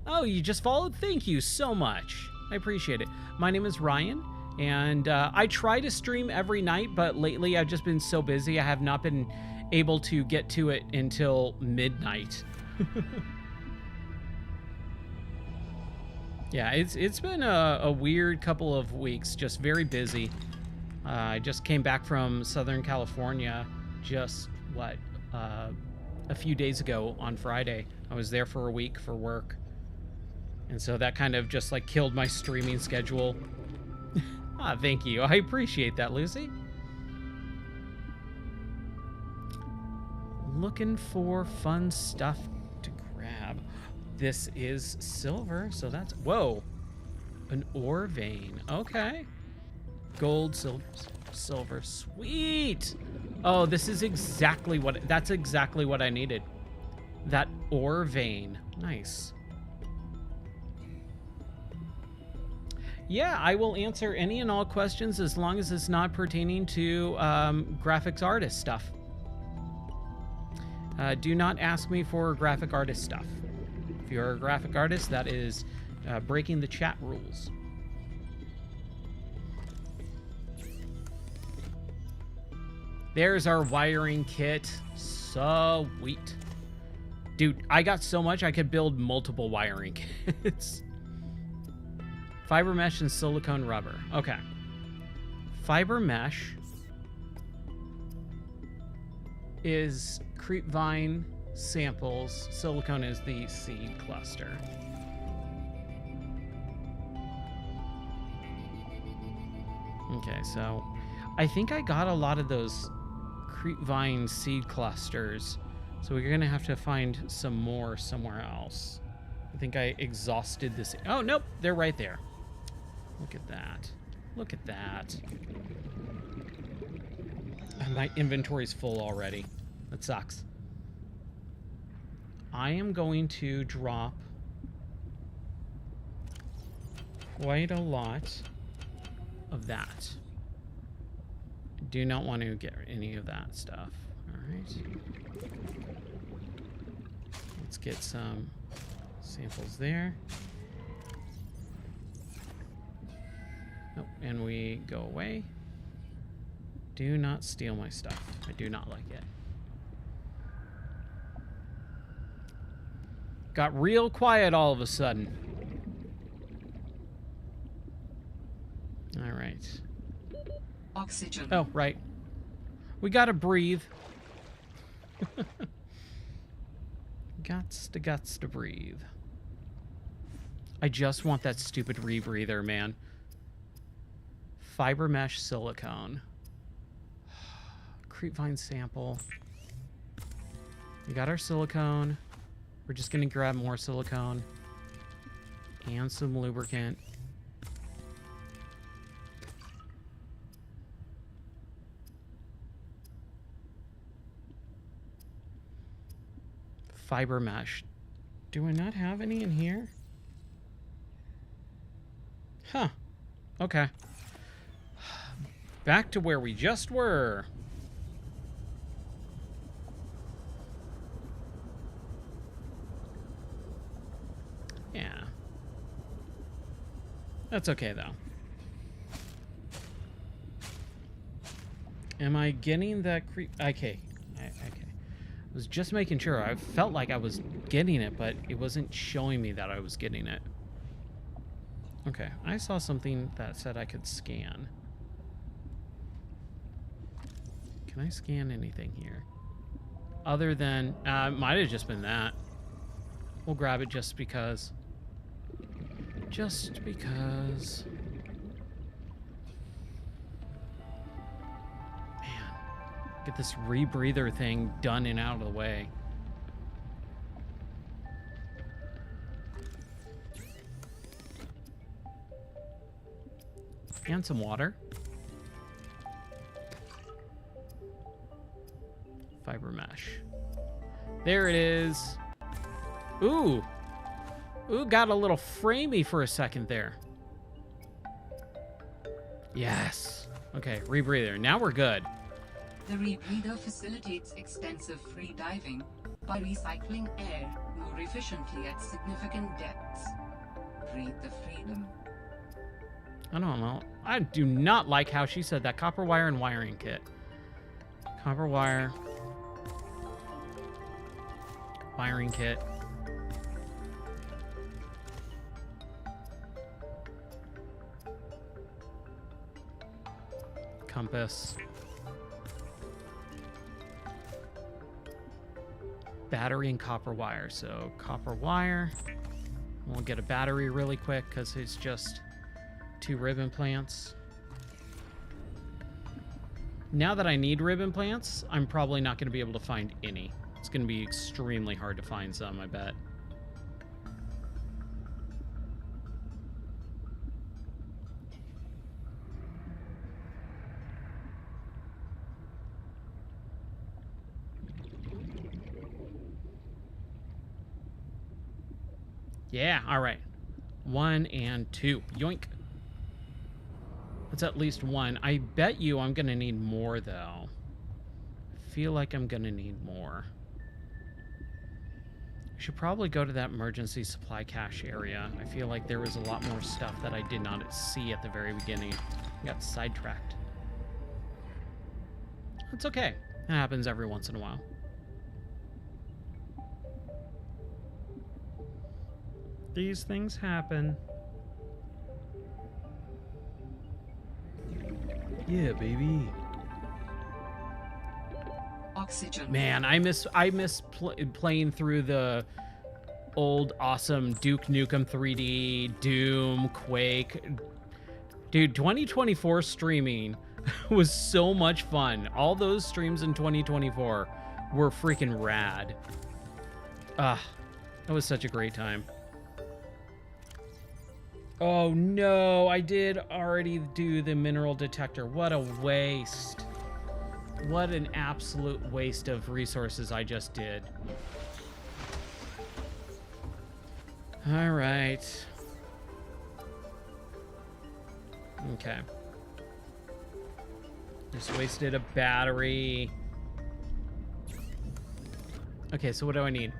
Oh, you just followed? Thank you so much. I appreciate it. My name is Ryan, and I try to stream every night, but lately I've just been so busy I have not been able to get to it until midnight. Yeah, it's been a weird couple of weeks, just very busy. I just came back from Southern California just, a few days ago on Friday. I was there for a week for work. And so that kind of just like killed my streaming schedule. Thank you. I appreciate that, Lucy. Looking for fun stuff to grab. This is silver, so that's... Whoa. An ore vein. Okay. Gold, silver. Sweet! Oh, this is exactly what... That's exactly what I needed. That ore vein. Nice. Yeah, I will answer any and all questions as long as it's not pertaining to graphics artist stuff. Do not ask me for graphic artist stuff. If you're a graphic artist, that is breaking the chat rules. There's our wiring kit. Sweet. Dude, I got so much I could build multiple wiring kits. Fiber mesh and silicone rubber. Okay. Fiber mesh is creepvine samples. Silicone is the seed cluster. Okay, so I think I got a lot of those creepvine seed clusters So we're gonna have to find some more somewhere else. I think I exhausted this. Oh, nope, they're right there. Look at that. Look at that. My inventory's full already. That sucks. I am going to drop quite a lot of that. I do not want to get any of that stuff. All right. Let's get some samples there. Oh, and we go away. Do not steal my stuff. I do not like it. Got real quiet all of a sudden. All right. Oxygen. Oh, right. We gotta breathe. Guts to breathe. I just want that stupid rebreather, man. Fiber mesh silicone. Creepvine sample. We got our silicone. We're just gonna grab more silicone and some lubricant. Fiber mesh. Do I not have any in here? Huh. Okay. Back to where we just were. Yeah. That's okay, though. Am I getting that creep? Okay. Okay. I was just making sure. I felt like I was getting it, but it wasn't showing me that I was getting it. Okay. I saw something that said I could scan. Can I scan anything here? Other than... might have just been that. We'll grab it just because. Just because. Man. Get this rebreather thing done and out of the way. And some water. Fiber mesh. There it is. Ooh. Ooh, got a little framey for a second there. Yes. Okay, rebreather. Now we're good. The rebreather facilitates extensive free diving by recycling air more efficiently at significant depths. Breathe the freedom. I don't know. I do not like how she said that. Copper wire and wiring kit. Copper wire. Wiring kit. Compass. Battery and copper wire. So copper wire. We'll get a battery really quick because it's just 2 ribbon plants. Now that I need ribbon plants, I'm probably not going to be able to find any. It's going to be extremely hard to find some, I bet. Yeah, all right. 1 and 2. Yoink. That's at least 1. I bet you I'm going to need more, though. I feel like I'm going to need more. I should probably go to that emergency supply cache area. I feel like there was a lot more stuff that I did not see at the very beginning. I got sidetracked. It's okay. It happens every once in a while. These things happen. Yeah, baby. Oxygen. Man, I miss playing through the old awesome Duke Nukem 3D, Doom, Quake. Dude, 2024 streaming was so much fun. All those streams in 2024 were freaking rad. Ah, that was such a great time. Oh no, I did already do the mineral detector. What a waste. What an absolute waste of resources I just did. All right. Okay. Just wasted a battery. Okay, so what do I need?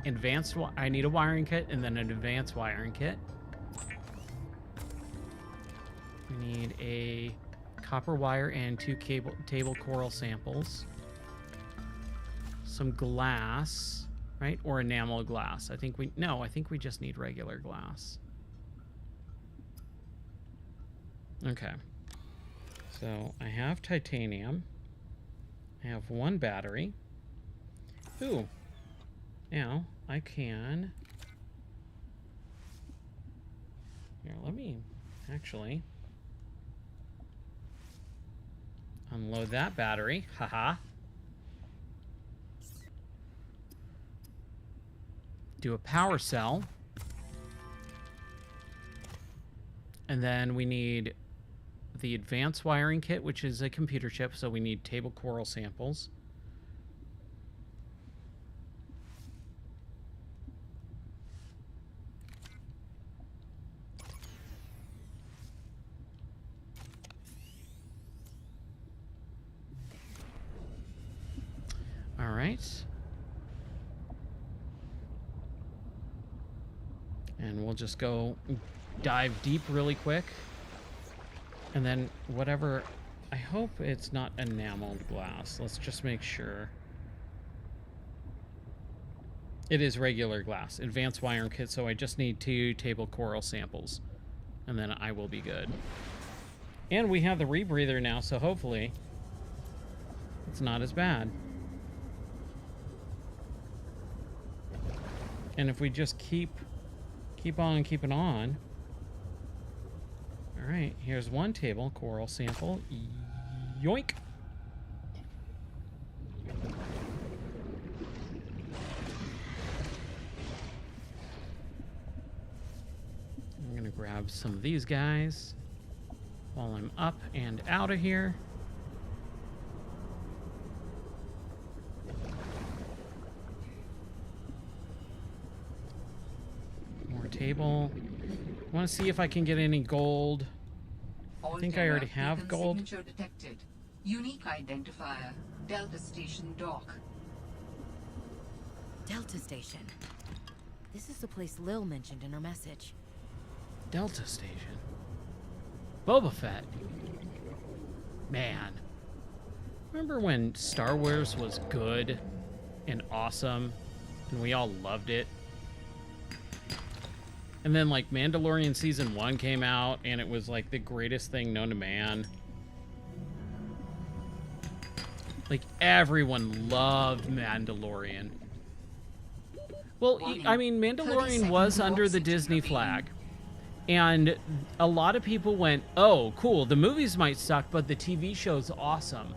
I need a wiring kit and then an advanced wiring kit. We need a copper wire and 2 table coral samples. Some glass, right? Or enamel glass. I think we just need regular glass. Okay. So I have titanium. I have 1 battery. Ooh. Now I can... Here, let me actually unload that battery. Haha. Do a power cell. And then we need the advanced wiring kit, which is a computer chip, so we need table coral samples. All right. And we'll just go dive deep really quick. And then whatever, I hope it's not enameled glass. Let's just make sure. It is regular glass. Advanced wiring kit, so I just need 2 table coral samples. And then I will be good. And we have the rebreather now, so hopefully it's not as bad. And if we just keep on keeping on. All right, here's 1 table coral sample. Yoink. I'm gonna grab some of these guys while I'm up and out of here. Table. I want to see if I can get any gold. I think I already have gold. Signature detected. Unique identifier. Delta Station dock. Delta Station. This is the place Lil mentioned in her message. Delta Station. Boba Fett. Man. Remember when Star Wars was good and awesome and we all loved it? And then, like, Mandalorian Season 1 came out, and it was, like, the greatest thing known to man. Like, everyone loved Mandalorian. Well, I mean, Mandalorian was under the Disney flag. And a lot of people went, oh, cool, the movies might suck, but the TV show's awesome.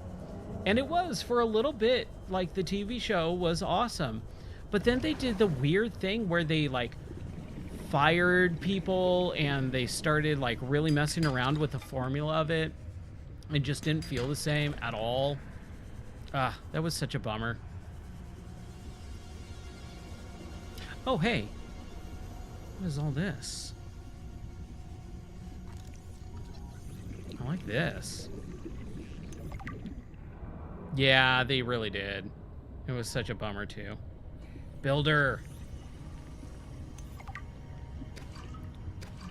And it was, for a little bit, like, the TV show was awesome. But then they did the weird thing where they, like, fired people and they started like really messing around with the formula of it. It just didn't feel the same at all. That was such a bummer. Oh, hey. What is all this? I like this. Yeah, they really did. It was such a bummer too. Builder.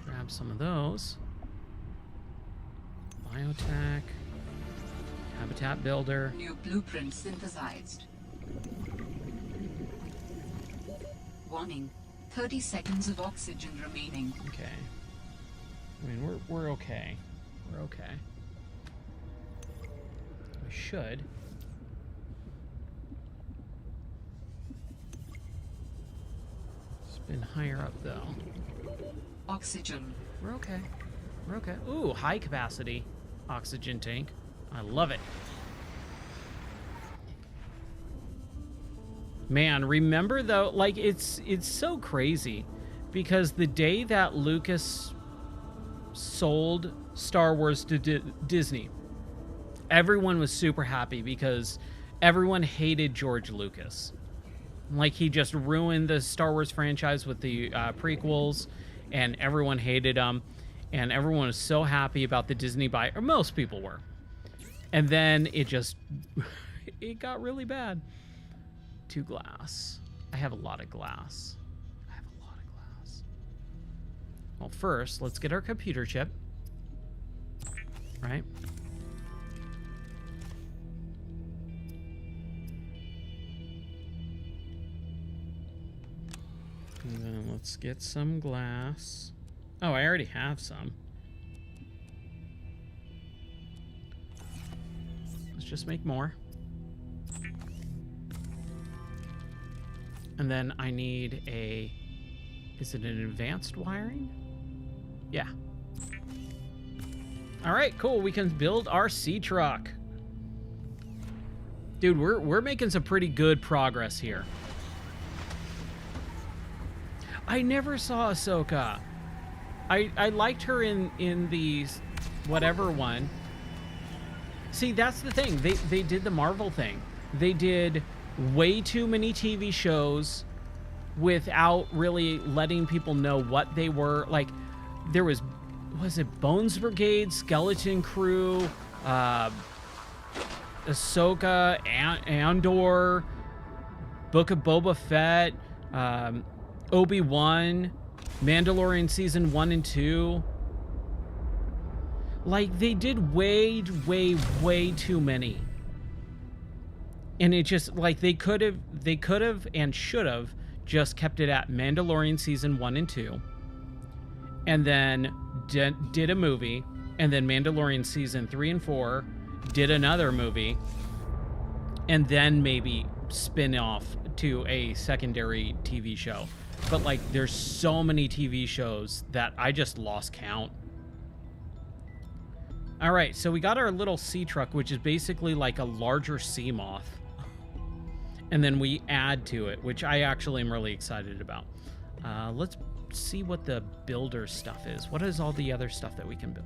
Grab some of those. Biotech. Habitat builder. New blueprint synthesized. Warning. 30 seconds of oxygen remaining. Okay. I mean, we're okay. We're okay. We should. It's been higher up though. Oxygen. We're okay. We're okay. Ooh, high capacity oxygen tank. I love it. Man, remember though, like it's so crazy because the day that Lucas sold Star Wars to Disney, everyone was super happy because everyone hated George Lucas. Like, he just ruined the Star Wars franchise with the prequels, and everyone hated him, and everyone was so happy about the Disney buy, or most people were. And then it just, it got really bad. 2 glass. I have a lot of glass. Well, first, let's get our computer chip. Right? And then let's get some glass. Oh, I already have some. Let's just make more. And then I need a... Is it an advanced wiring? Yeah. All right, cool. We can build our sea truck. Dude, we're making some pretty good progress here. I never saw Ahsoka. I liked her in the whatever one. See, that's the thing. They did the Marvel thing. They did way too many TV shows without really letting people know what they were. Like, there was it Bones Brigade, Skeleton Crew, Ahsoka, Andor, Book of Boba Fett, Obi-Wan, Mandalorian Season 1 and 2. Like, they did way too many. And it just, like, they could have and should have just kept it at Mandalorian Season 1 and 2. And then did a movie. And then Mandalorian Season 3 and 4 did another movie. And then maybe spin off to a secondary TV show. But, like, there's so many TV shows that I just lost count. All right, so we got our little sea truck, which is basically like a larger sea moth. And then we add to it, which I actually am really excited about. Let's see what the builder stuff is. What is all the other stuff that we can build?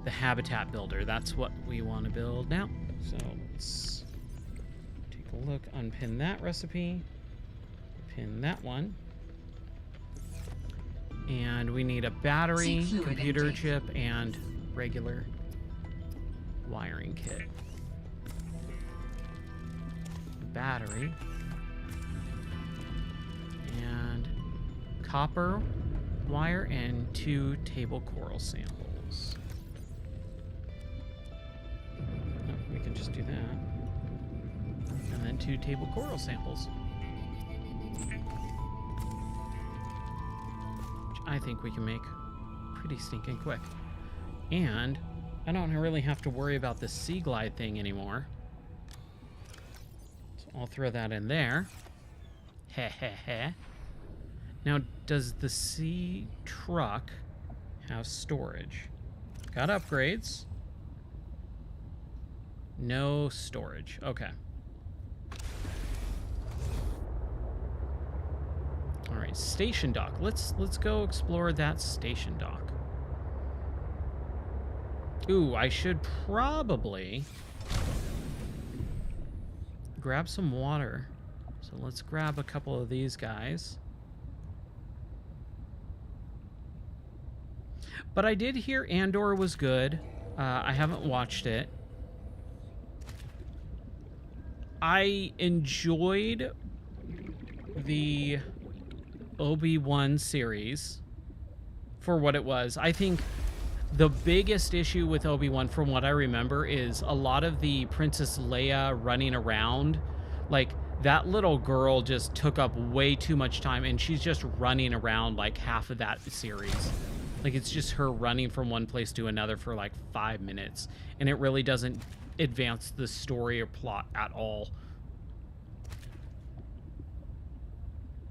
The habitat builder, that's what we want to build now. So let's take a look, unpin that recipe, pin that one. And we need a battery, computer chip, and regular wiring kit. Battery. And copper wire and 2 table coral samples. Oh, we can just do that. And then 2 table coral samples. I think we can make pretty stinking quick. And I don't really have to worry about the sea glide thing anymore. So I'll throw that in there. Heh heh heh. Now, does the sea truck have storage? Got upgrades. No storage. Okay. All right, station dock. Let's go explore that station dock. Ooh, I should probably grab some water. So let's grab a couple of these guys. But I did hear Andor was good. I haven't watched it. I enjoyed the Obi-Wan series for what it was. I think the biggest issue with Obi-Wan, from what I remember, is a lot of the Princess Leia running around. Like, that little girl just took up way too much time, and she's just running around like half of that series. Like, it's just her running from one place to another for like 5 minutes, and it really doesn't advance the story or plot at all.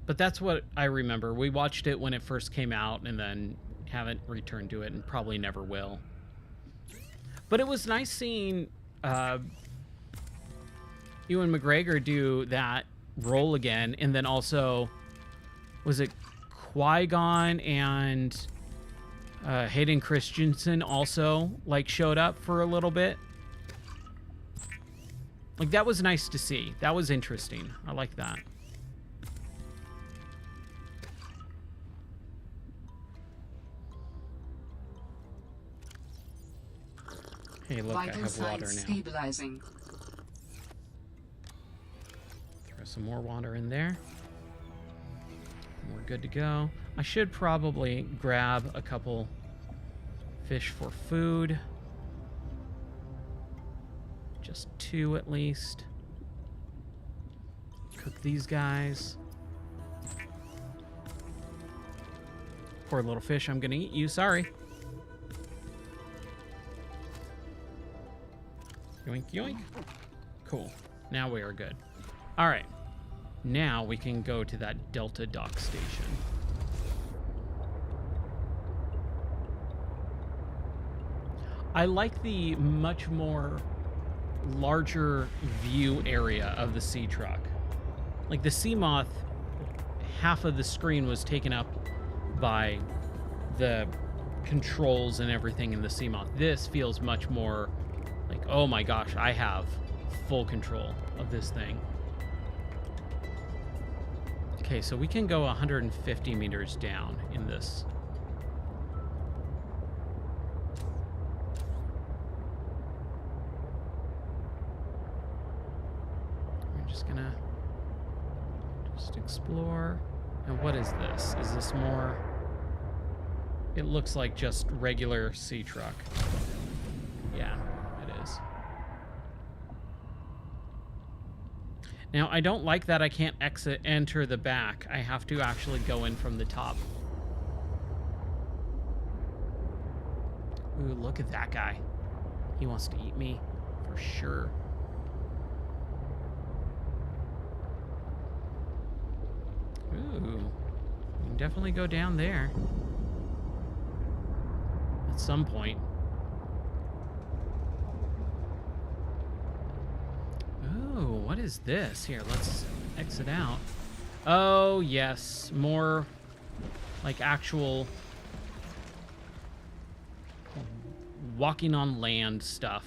But that's what I remember. We watched it when it first came out and then haven't returned to it and probably never will. But it was nice seeing Ewan McGregor do that role again, and then also, was it Qui-Gon and Hayden Christensen also like showed up for a little bit? Like, that was nice to see. That was interesting. I like that. Hey, look, I have water now. Stabilizing. Throw some more water in there. We're good to go. I should probably grab a couple fish for food. Just 2 at least. Cook these guys. Poor little fish, I'm gonna eat you, sorry. Yoink, yoink. Cool. Now we are good. All right. Now we can go to that Delta dock station. I like the much more larger view area of the sea truck. Like the Seamoth, half of the screen was taken up by the controls and everything in the Seamoth. This feels much more like, oh my gosh, I have full control of this thing. Okay, so we can go 150 meters down in this. We're just gonna explore. And what is this? Is this more? It looks like just regular sea truck. Yeah. Now, I don't like that I can't enter the back. I have to actually go in from the top. Ooh, look at that guy. He wants to eat me, for sure. Ooh, we can definitely go down there. At some point. Oh, what is this? Here, let's exit out. Oh, yes. More, like, actual walking on land stuff.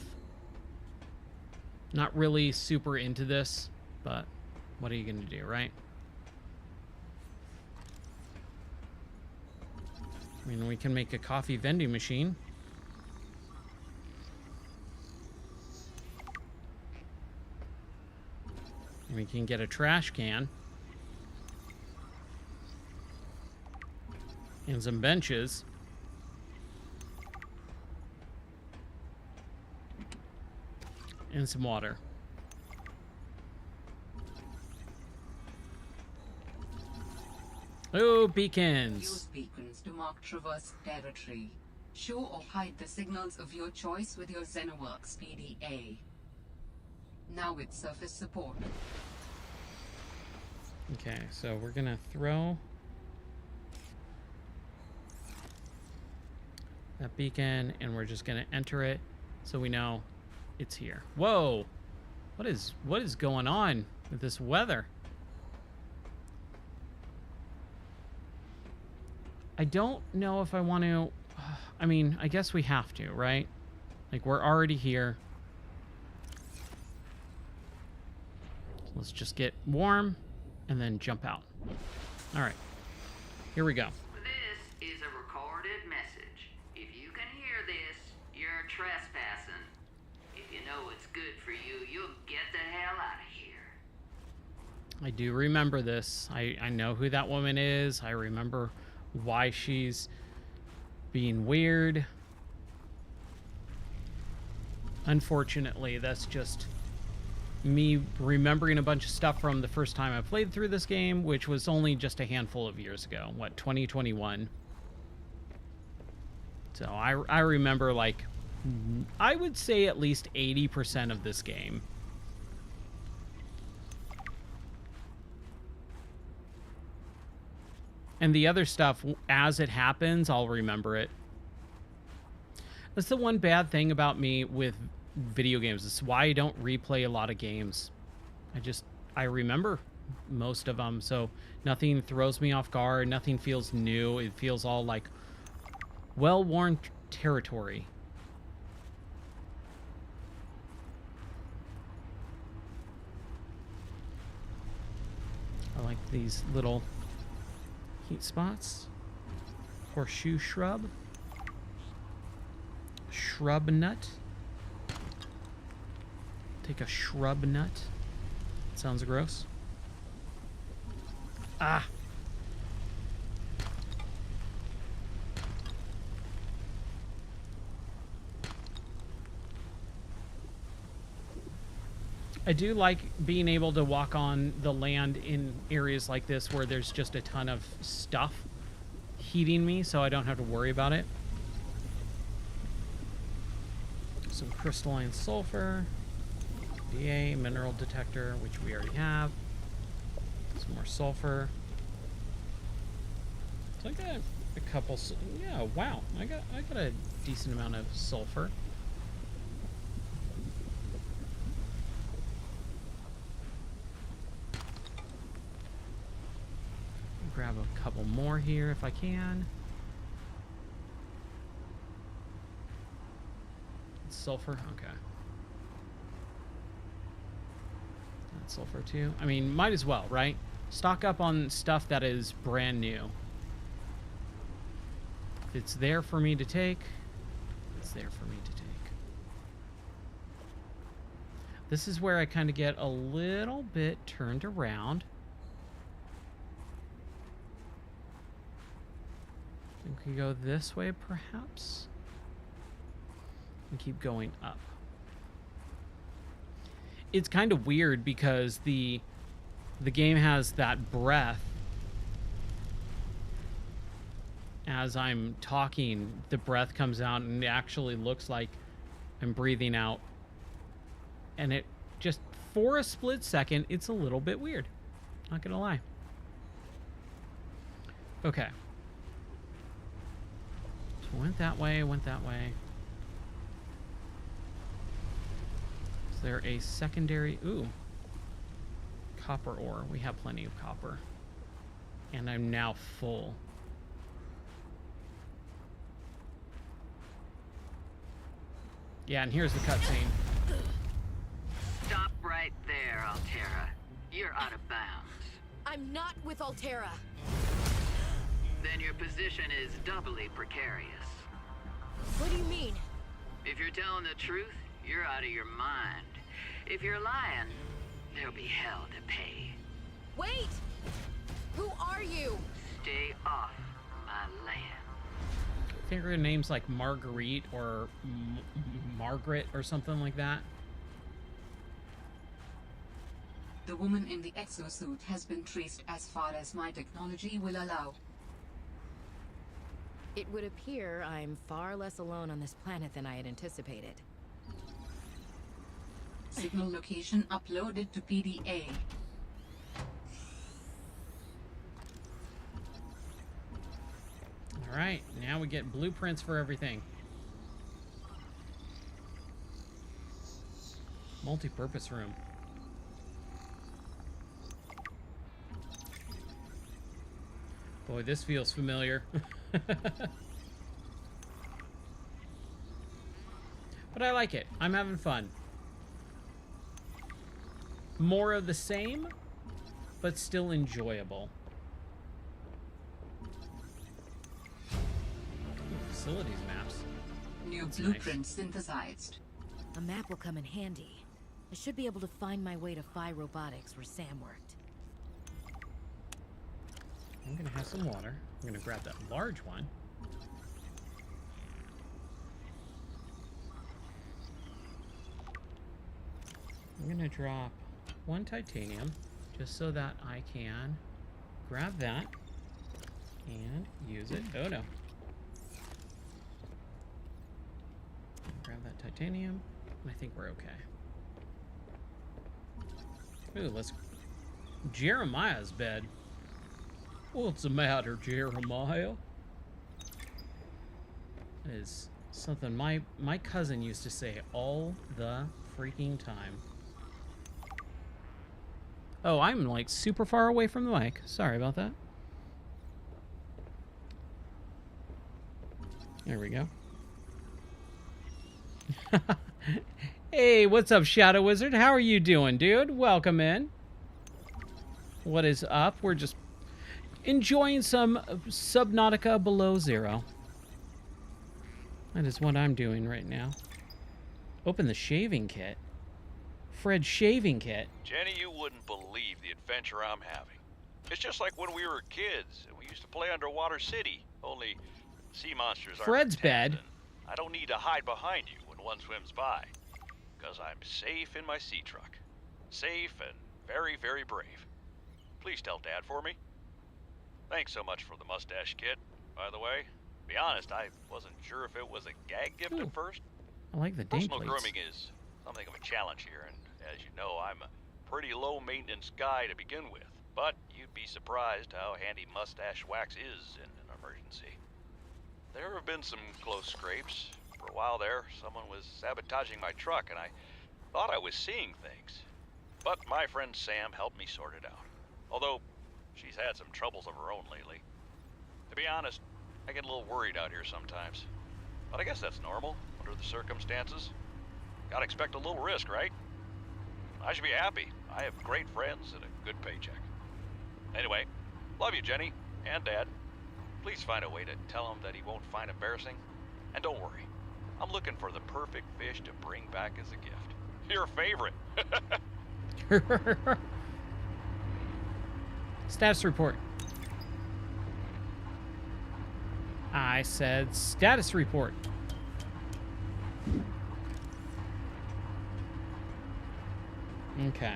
Not really super into this, but what are you going to do, right? I mean, we can make a coffee vending machine. We can get a trash can. And some benches. And some water. Oh, beacons. Use beacons to mark traverse territory. Show or hide the signals of your choice with your Xenoworks PDA. Now with surface support. Okay, so we're gonna throw that beacon and we're just gonna enter it so we know it's here. Whoa! What is going on with this weather? I don't know if I want to. I mean, I guess we have to, right? Like, we're already here. Let's just get warm and then jump out. All right, here we go. This is a recorded message. If you can hear this, you're trespassing. If you know what's good for you, you'll get the hell out of here. I do remember this. I know who that woman is. I remember why she's being weird. Unfortunately, that's just me remembering a bunch of stuff from the first time I played through this game, which was only just a handful of years ago. What, 2021? So I remember, like, I would say at least 80% of this game. And the other stuff, as it happens, I'll remember it. That's the one bad thing about me with video games. It's why I don't replay a lot of games. I remember most of them, so nothing throws me off guard. Nothing feels new. It feels all like well-worn territory. I like these little heat spots. Horseshoe shrub. Shrub nut. Take a shrub nut. Sounds gross. Ah. I do like being able to walk on the land in areas like this where there's just a ton of stuff heating me, so I don't have to worry about it. Some crystalline sulfur. DA, mineral detector, which we already have. Some more sulfur. So I got a couple, yeah, wow. I got a decent amount of sulfur. Grab a couple more here if I can. Sulfur, okay. That's sulfur too. I mean, might as well, right? Stock up on stuff that is brand new. If it's there for me to take, it's there for me to take. This is where I kind of get a little bit turned around. I think we go this way, perhaps. And keep going up. It's kind of weird because the game has that breath. As I'm talking, the breath comes out and it actually looks like I'm breathing out. And it just, for a split second, it's a little bit weird. Not gonna lie. Okay. So went that way, went that way. Is there a secondary? Ooh. Copper ore. We have plenty of copper. And I'm now full. Yeah, and here's the cutscene. Stop right there, Altera. You're out of bounds. I'm not with Altera. Then your position is doubly precarious. What do you mean? If you're telling the truth, you're out of your mind. If you're lying, there'll be hell to pay. Wait! Who are you? Stay off my land. I think her name's like Marguerite or Margaret or something like that. The woman in the exosuit has been traced as far as my technology will allow. It would appear I'm far less alone on this planet than I had anticipated. Signal location uploaded to PDA. All right, now we get blueprints for everything. Multi-purpose room. Boy, this feels familiar. But I like it. I'm having fun. More of the same, but still enjoyable. Ooh, facilities maps. New That's blueprint nice. synthesized. A map will come in handy. I should be able to find my way to Phi Robotics where Sam worked. I'm gonna have some water. I'm gonna grab that large one. I'm gonna drop one titanium just so that I can grab that and use it. Oh no. Grab that titanium, and I think we're okay. Ooh, let's... Jeremiah's bed. What's the matter, Jeremiah? That is Something my cousin used to say all the freaking time. Oh, I'm like super far away from the mic. Sorry about that. There we go. Hey, what's up, Shadow Wizard? How are you doing, dude? Welcome in. What is up? We're just enjoying some Subnautica Below Zero. That is what I'm doing right now. Open the shaving kit. Fred's shaving kit. Jenny, you wouldn't believe the adventure I'm having. It's just like when we were kids and we used to play Underwater City, only sea monsters aren't Fred's pretend, bed. and I don't need to hide behind you when one swims by. Because I'm safe in my sea truck. Safe and very, very brave. Please tell Dad for me. Thanks so much for the mustache kit, by the way. To be honest, I wasn't sure if it was a gag gift at first. I like the date Personal plates. grooming is something of a challenge here, and as you know, I'm a pretty low-maintenance guy to begin with. But you'd be surprised how handy mustache wax is in an emergency. There have been some close scrapes. For a while there, someone was sabotaging my truck, and I thought I was seeing things. But my friend Sam helped me sort it out. Although, she's had some troubles of her own lately. To be honest, I get a little worried out here sometimes. But I guess that's normal, under the circumstances. Gotta expect a little risk, right? I should be happy. I have great friends and a good paycheck. Anyway, love you, Jenny, and Dad. Please find a way to tell him that he won't find embarrassing. And don't worry, I'm looking for the perfect fish to bring back as a gift. Your favorite. Status report. I said status report. Okay.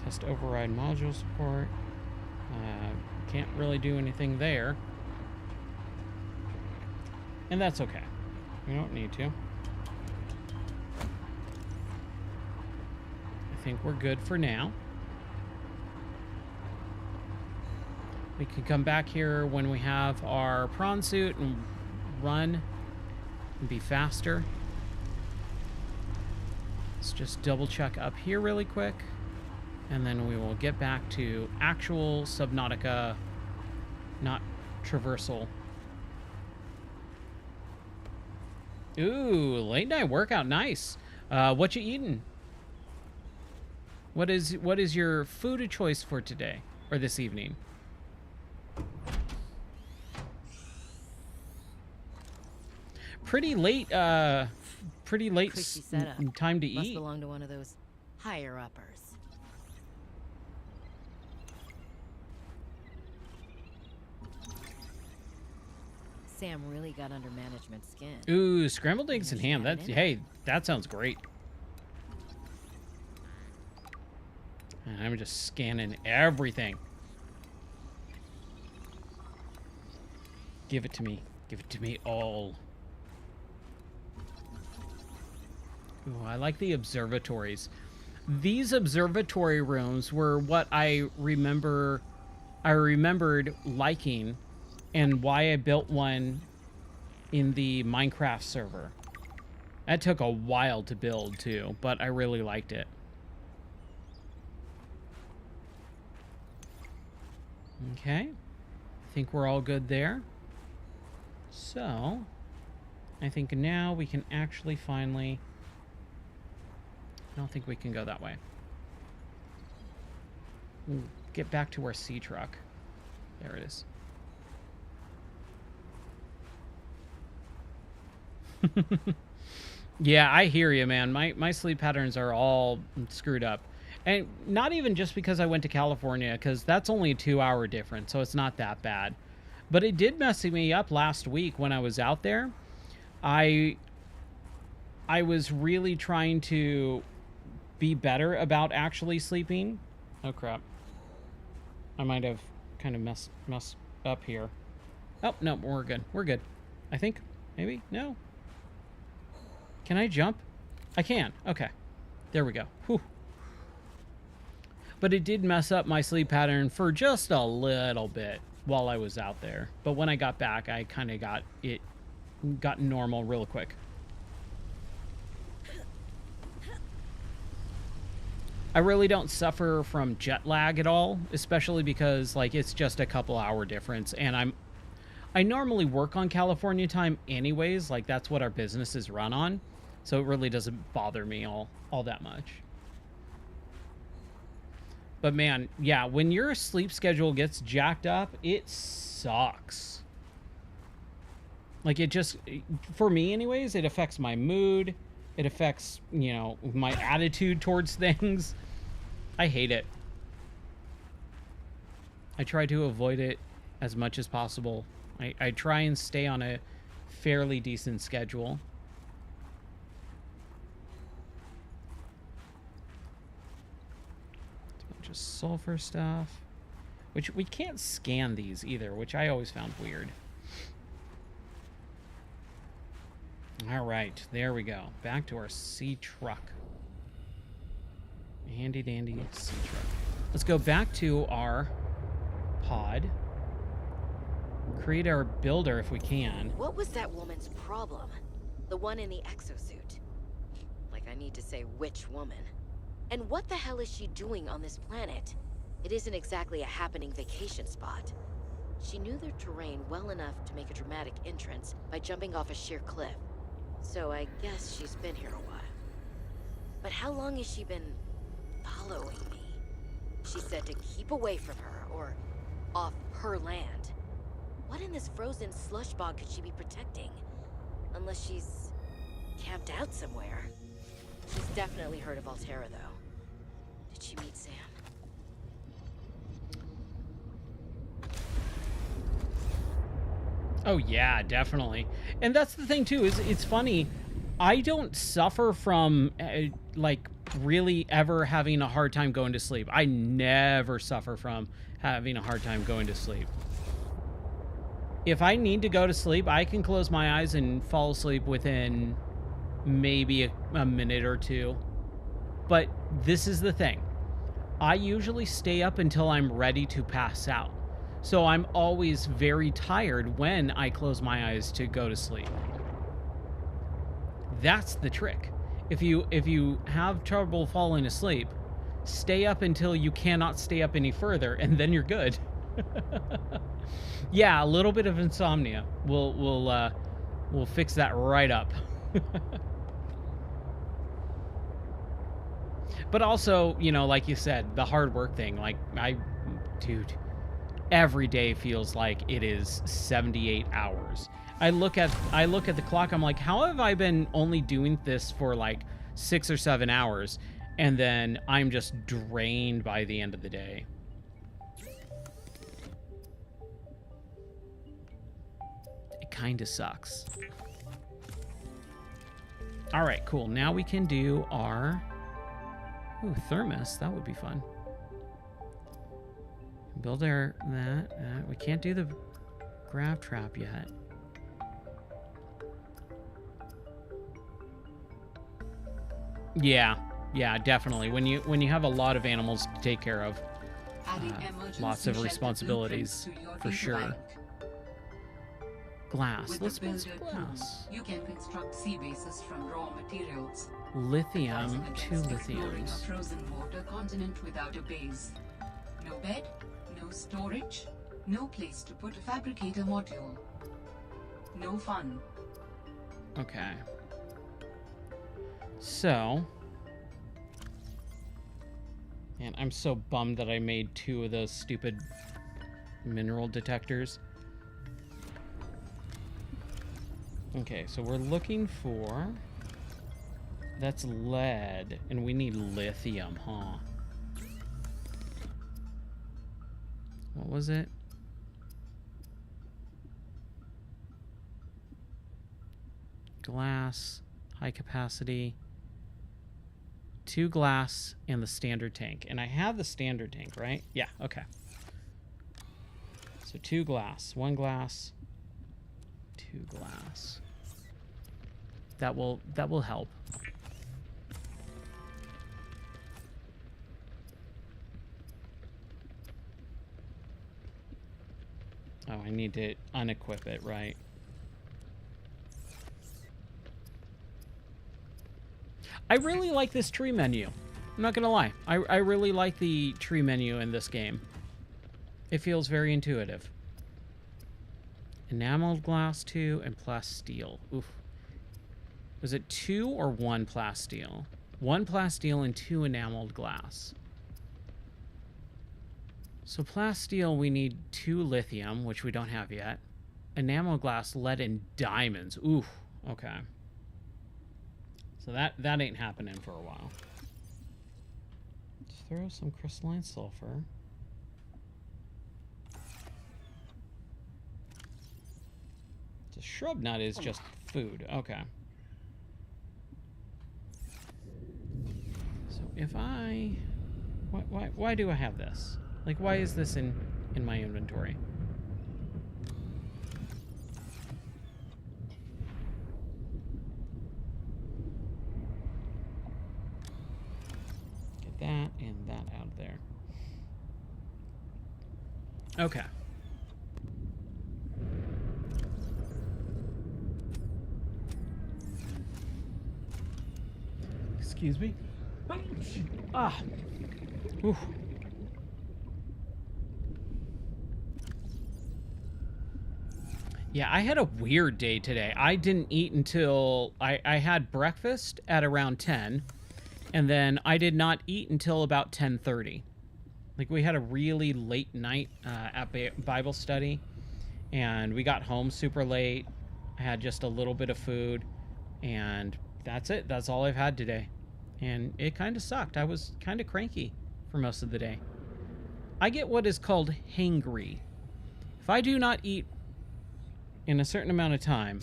Test override module support. Can't really do anything there. And that's okay. We don't need to. I think we're good for now. We can come back here when we have our prawn suit and run and be faster. Let's just double check up here really quick. And then we will get back to actual Subnautica, not traversal. Ooh, late night workout, nice. What you eating? What is your food of choice for today or this evening? Pretty late Cushy setup. time to Must eat. belong to one of those higher uppers. Sam really got under management's skin. Ooh, scrambled eggs and There's ham. that That's in it. hey, that sounds great. And I'm just scanning everything. Give it to me. Give it to me all. Ooh, I like the observatories. These observatory rooms were what I remembered liking and why I built one in the Minecraft server. That took a while to build too, but I really liked it. Okay. I think we're all good there. So, I think now we can actually finally... I don't think we can go that way. We'll get back to our sea truck. There it is. Yeah, I hear you, man. My sleep patterns are all screwed up. And not even just because I went to California, because that's only a 2-hour difference, so it's not that bad. But it did mess me up last week when I was out there. I was really trying to be better about actually sleeping. Oh, crap. I might have kind of messed up here. Oh, no, we're good. We're good. I think. Maybe? No. Can I jump? I can. Okay. There we go. Whew. But it did mess up my sleep pattern for just a little bit while I was out there. But when I got back, I kind of got normal real quick. I really don't suffer from jet lag at all, especially because like it's just a couple hour difference, and I normally work on California time anyways, like that's what our business is run on. So it really doesn't bother me all that much. But man, yeah, when your sleep schedule gets jacked up, it sucks. Like it just, for me anyways, it affects my mood. It affects, you know, my attitude towards things. I hate it. I try to avoid it as much as possible. I try and stay on a fairly decent schedule. Just sulfur stuff, which we can't scan these either, which I always found weird. All right, there we go. Back to our sea truck. Handy dandy sea truck. Let's go back to our pod. Create our builder if we can. What was that woman's problem? The one in the exosuit. Like I need to say which woman. And what the hell is she doing on this planet? It isn't exactly a happening vacation spot. She knew their terrain well enough to make a dramatic entrance by jumping off a sheer cliff. So I guess she's been here a while. But how long has she been following me? She said to keep away from her, or off her land. What in this frozen slush bog could she be protecting? Unless she's camped out somewhere. She's definitely heard of Altera, though. Did she meet Sam? Oh yeah, definitely. And that's the thing too, is it's funny. I don't suffer from like really ever having a hard time going to sleep. I never suffer from having a hard time going to sleep. If I need to go to sleep, I can close my eyes and fall asleep within maybe a minute or two. But this is the thing. I usually stay up until I'm ready to pass out. So I'm always very tired when I close my eyes to go to sleep. That's the trick. If you have trouble falling asleep, stay up until you cannot stay up any further, and then you're good. Yeah, a little bit of insomnia. We'll fix that right up. But also, you know, like you said, the hard work thing, like dude, every day feels like it is 78 hours. I look at the clock, I'm like, how have I been only doing this for like 6 or 7 hours? And then I'm just drained by the end of the day. It kind of sucks. All right, cool. Now we can do our thermos. That would be fun. Build our that. We can't do the grav trap yet. Yeah, definitely. When you have a lot of animals to take care of, lots of responsibilities for sure. Glass. Let's build some glass. You can construct sea bases from raw materials. Lithium, 2 Exploring a lithiums. frozen water continent without a base. No bed, no storage, no place to put a fabricator module. No fun. Okay. So, man, I'm so bummed that I made 2 of those stupid mineral detectors. Okay, so we're looking for... That's lead, and we need lithium, huh? What was it? Glass, high capacity, 2 glass, and the standard tank. And I have the standard tank, right? Yeah, okay. So 2 glass, 1 glass, 2 glass. That will help. Oh, I need to unequip it, right? I really like this tree menu. I'm not gonna lie. I really like the tree menu in this game. It feels very intuitive. Enameled glass 2 and plasteel. Oof. Was it 2 or 1 plasteel? 1 plasteel and 2 enameled glass. So plasteel, we need 2 lithium, which we don't have yet. Enamel glass, lead, and diamonds. Oof. Okay. So that ain't happening for a while. Let's throw some crystalline sulfur. The shrub nut is just food. Okay. So if I... Why do I have this? Like, why is this in my inventory? Get that and that out of there. Okay. Excuse me. Ah. Ooh. Yeah, I had a weird day today. I didn't eat until I had breakfast at around 10, and then I did not eat until about 10:30. Like, we had a really late night at Bible study, and we got home super late. I had just a little bit of food, and that's it. That's all I've had today. And it kind of sucked. I was kind of cranky for most of the day. I get what is called hangry. If I do not eat in a certain amount of time,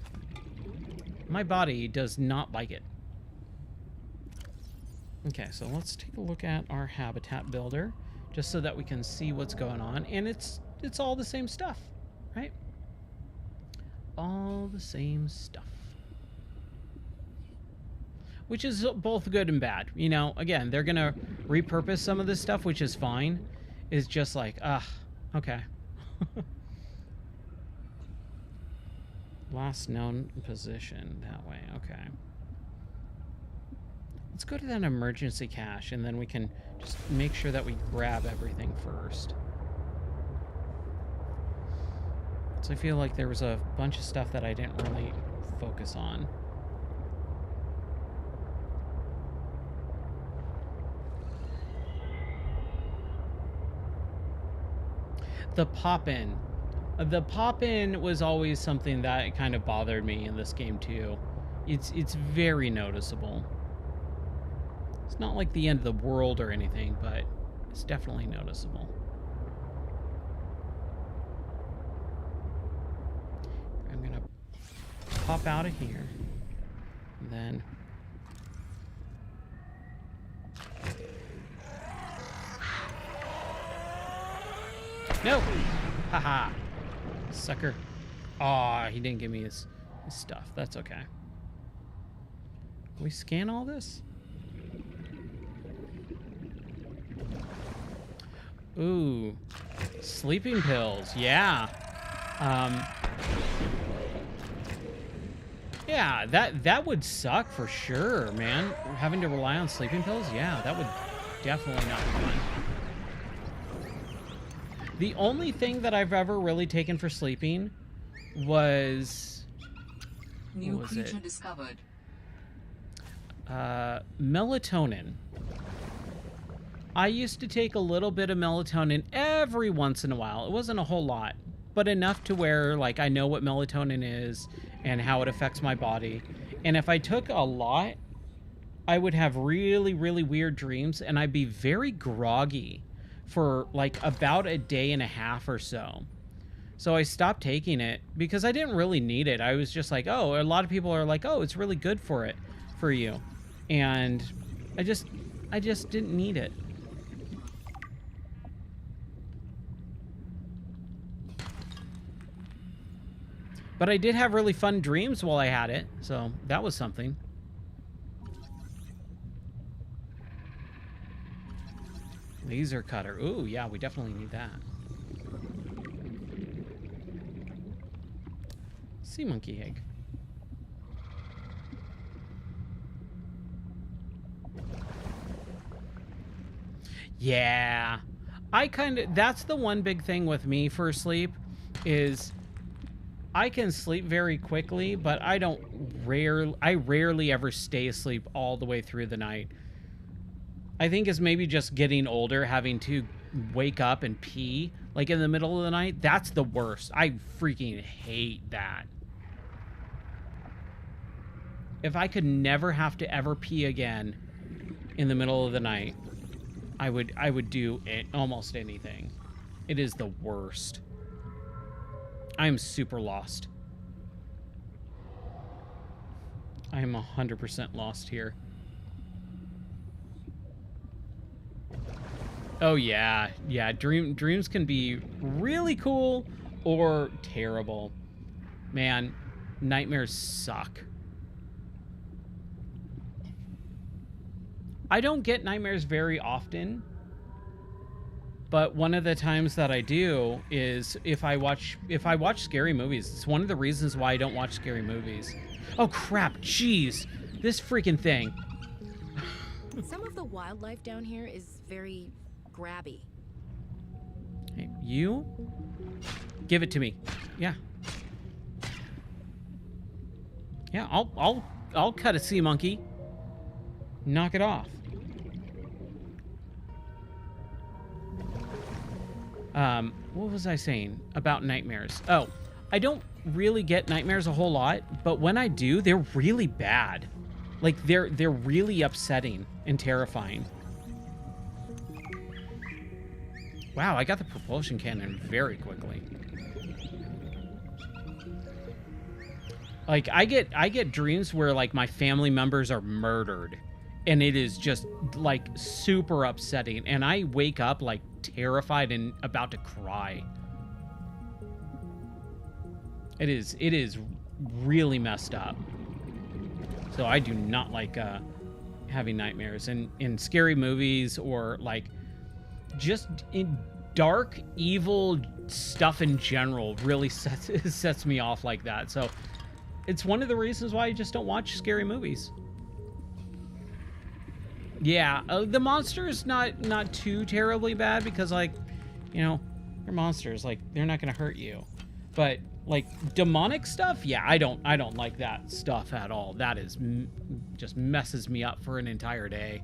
my body does not like it. Okay, so let's take a look at our habitat builder, just so that we can see what's going on. And it's all the same stuff, right? All the same stuff. Which is both good and bad. You know, again, they're gonna repurpose some of this stuff, which is fine. It's just like, okay. Last known position that way, okay. Let's go to that emergency cache, and then we can just make sure that we grab everything first. So I feel like there was a bunch of stuff that I didn't really focus on. The pop-in. The pop-in was always something that kind of bothered me in this game too. It's very noticeable. It's not like the end of the world or anything, but it's definitely noticeable. I'm gonna pop out of here, and then no! Haha! Sucker. Aw, he didn't give me his stuff. That's okay. Can we scan all this? Ooh. Sleeping pills. Yeah. Yeah, that would suck for sure, man. Having to rely on sleeping pills? Yeah, that would definitely not be fun. The only thing that I've ever really taken for sleeping was... New creature discovered. Melatonin. I used to take a little bit of melatonin every once in a while. It wasn't a whole lot, but enough to where, like, I know what melatonin is and how it affects my body. And if I took a lot, I would have really, really weird dreams, and I'd be very groggy for like about a day and a half or so. So I stopped taking it because I didn't really need it. I was just like, oh, a lot of people are like, oh, it's really good for you. And I just didn't need it. But I did have really fun dreams while I had it, so that was something. Laser cutter. Ooh, yeah, we definitely need that. Sea monkey egg. Yeah. That's the one big thing with me for sleep is I can sleep very quickly, but I rarely ever stay asleep all the way through the night. I think it's maybe just getting older, having to wake up and pee like in the middle of the night. That's the worst. I freaking hate that. If I could never have to ever pee again in the middle of the night, I would do almost anything. It is the worst. I'm super lost. I am 100% lost here. Oh yeah, yeah. Dreams can be really cool or terrible. Man, nightmares suck. I don't get nightmares very often, but one of the times that I do is if I watch scary movies. It's one of the reasons why I don't watch scary movies. Oh crap, jeez. This freaking thing. Some of the wildlife down here is very grabby. Hey, you? Give it to me. Yeah. Yeah, I'll cut a sea monkey. Knock it off. What was I saying about nightmares? Oh, I don't really get nightmares a whole lot, but when I do, they're really bad. Like they're really upsetting and terrifying. Wow, I got the propulsion cannon very quickly. Like I get dreams where like my family members are murdered, and it is just like super upsetting, and I wake up like terrified and about to cry. It is really messed up. So I do not like having nightmares, and in scary movies or like just in dark evil stuff in general really sets me off like that. So it's one of the reasons why I just don't watch scary movies. Yeah, the monsters not too terribly bad because, like, you know, they're monsters. Like, they're not gonna hurt you. But like demonic stuff, yeah, I don't like that stuff at all. That is just messes me up for an entire day.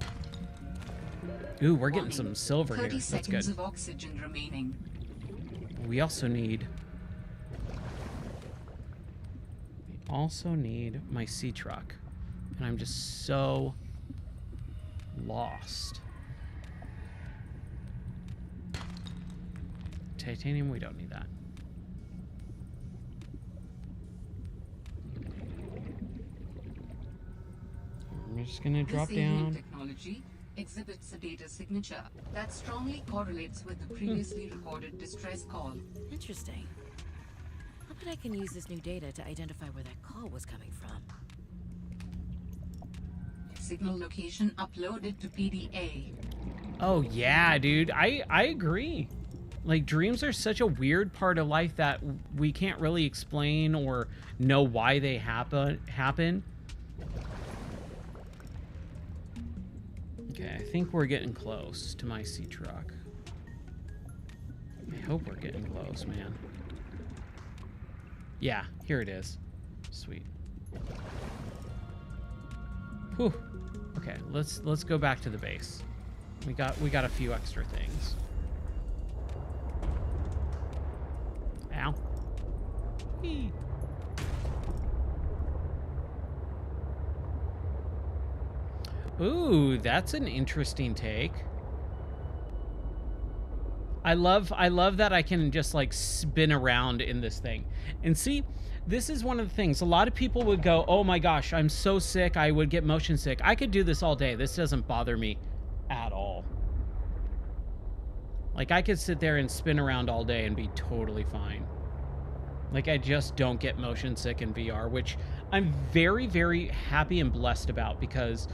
Ooh, we're getting some silver here. 30 That's seconds good. of oxygen remaining. We also need my sea truck, and I'm just so lost. Titanium, we don't need that. I'm just gonna drop This alien down. technology exhibits a data signature that strongly correlates with the previously recorded distress call. Interesting. I'll bet I can use this new data to identify where that call was coming from. Signal location uploaded to PDA. Oh yeah, dude. I agree. Like, dreams are such a weird part of life that we can't really explain or know why they happen. Okay, I think we're getting close to my sea truck. I hope we're getting close, man. Yeah, here it is. Sweet. Whew. Okay, let's go back to the base. We got a few extra things. Ow. Whee. Ooh, that's an interesting take. I love that I can just like spin around in this thing. And see, this is one of the things. A lot of people would go, "Oh my gosh, I'm so sick, I would get motion sick." I could do this all day. This doesn't bother me at all. Like, I could sit there and spin around all day and be totally fine. Like, I just don't get motion sick in VR, which I'm very, very happy and blessed about, because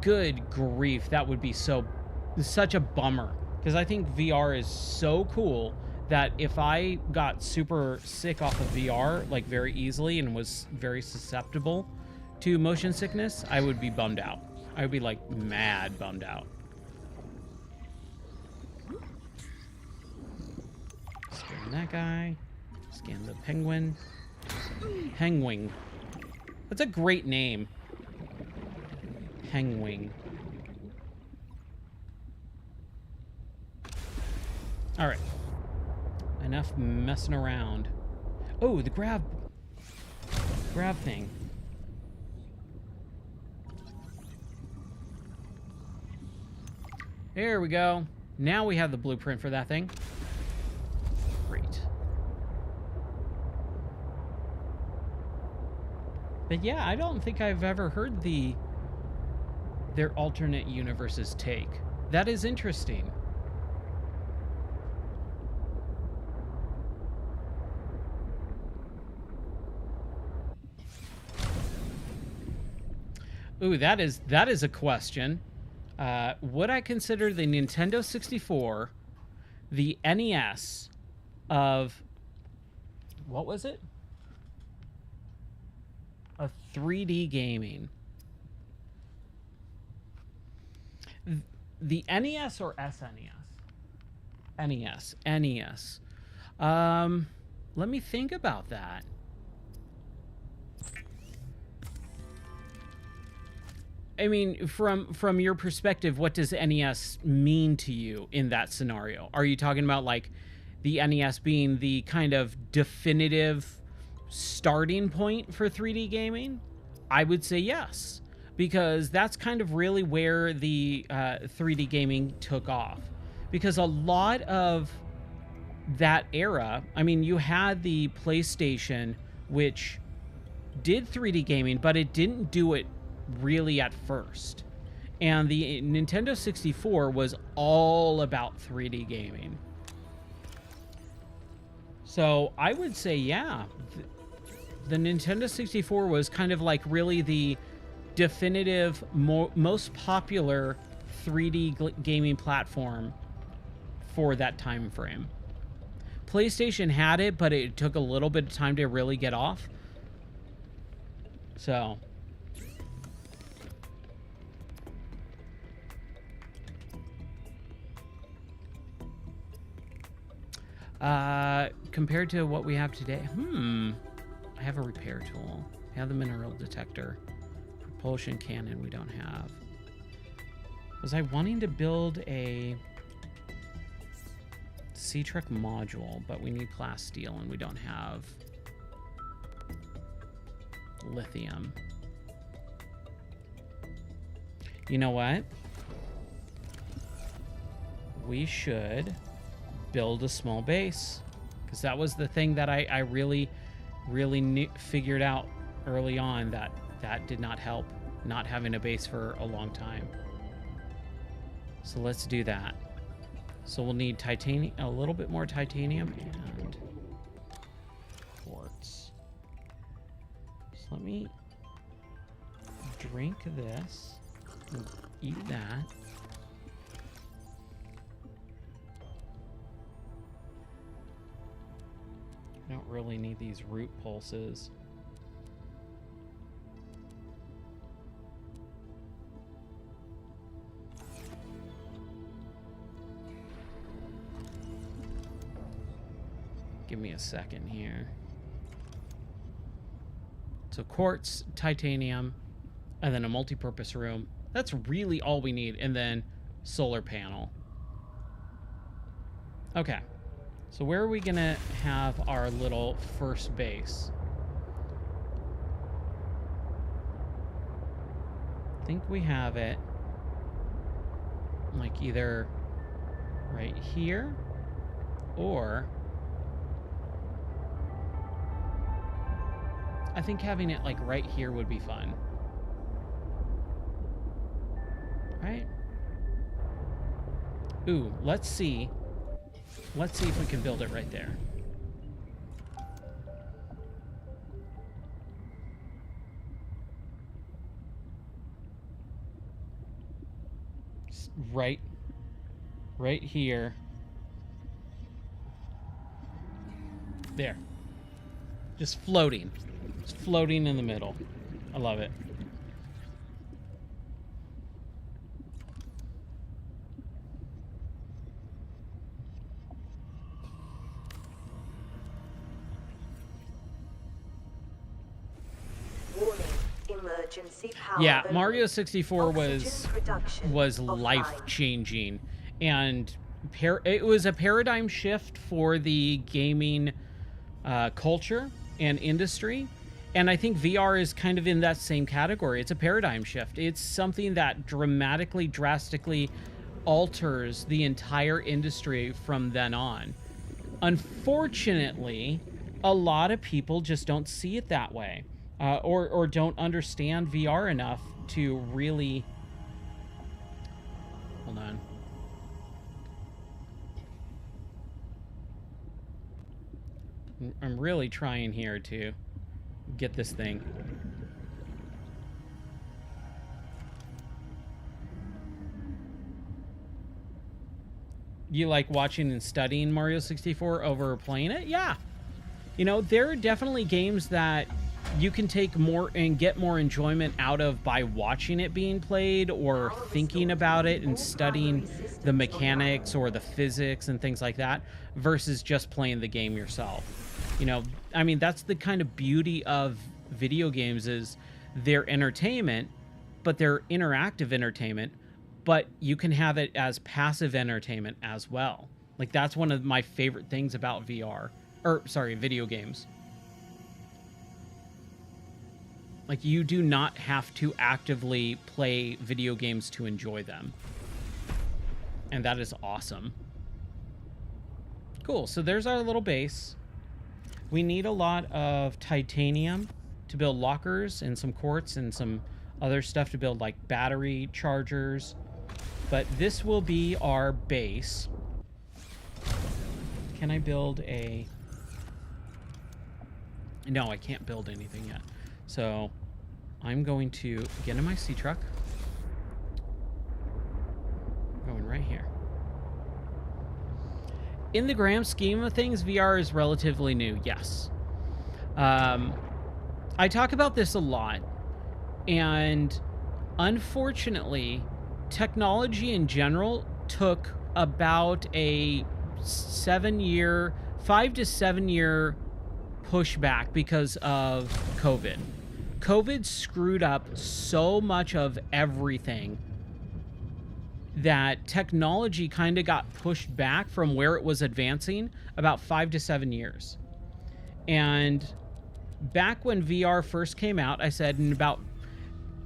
good grief, that would be such a bummer. Because I think VR is so cool that if I got super sick off of VR, like very easily, and was very susceptible to motion sickness, I would be bummed out. I would be like mad bummed out. Scan that guy. Scan the penguin. Penguin. That's a great name. Penguin. All right. Enough messing around. Oh, the grab thing. There we go. Now we have the blueprint for that thing. Great. But yeah, I don't think I've ever heard their alternate universes take. That is interesting. Ooh, that is a question. Would I consider the Nintendo 64, the NES of, what was it? Of 3D gaming. The NES or SNES? NES. NES. Let me think about that. I mean, from your perspective, what does NES mean to you in that scenario? Are you talking about like the NES being the kind of definitive starting point for 3D gaming? I would say yes, because that's kind of really where the 3D gaming took off. Because a lot of that era, I mean, you had the PlayStation, which did 3D gaming, but it didn't do it really at first. And the Nintendo 64 was all about 3D gaming. So I would say, yeah, the Nintendo 64 was kind of like really the definitive, most popular 3D gaming platform for that time frame. PlayStation had it, but it took a little bit of time to really get off. So compared to what we have today, I have a repair tool. I have the mineral detector. Propulsion cannon we don't have. Was I wanting to build a C-Truck module, but we need plasteel and we don't have lithium. You know what? We should build a small base, because that was the thing that I really figured out early on, that did not help, not having a base for a long time. So let's do that. So we'll need titanium, a little bit more titanium, and quartz. So let me drink this and eat that. I don't really need these root pulses. Give me a second here. So quartz, titanium, and then a multi-purpose room. That's really all we need. And then solar panel. Okay. So where are we gonna have our little first base? I think we have it like either right here, or I think having it like right here would be fun. Right? Ooh, let's see. Let's see if we can build it right there. Right here. There. Just floating. Just floating in the middle. I love it. Yeah, Mario 64 was life-changing, and it was a paradigm shift for the gaming culture and industry, and I think VR is kind of in that same category. It's a paradigm shift. It's something that drastically alters the entire industry from then on. Unfortunately, a lot of people just don't see it that way. Or don't understand VR enough to really... Hold on. I'm really trying here to get this thing. You like watching and studying Mario 64 over playing it? Yeah. You know, there are definitely games that you can take more and get more enjoyment out of by watching it being played or thinking about it and studying the mechanics or the physics and things like that versus just playing the game yourself. You know, I mean, that's the kind of beauty of video games is they're entertainment, but they're interactive entertainment, but you can have it as passive entertainment as well. Like, that's one of my favorite things about video games. Like, you do not have to actively play video games to enjoy them. And that is awesome. Cool, so there's our little base. We need a lot of titanium to build lockers and some quartz and some other stuff to build, like, battery chargers. But this will be our base. Can I build a... No, I can't build anything yet. So I'm going to get in my sea truck. Going right here. In the grand scheme of things, VR is relatively new, yes. I talk about this a lot, and unfortunately, technology in general took about a 5 to 7 year pushback because of COVID. COVID screwed up so much of everything that technology kind of got pushed back from where it was advancing about 5 to 7 years. And back when VR first came out, I said in about,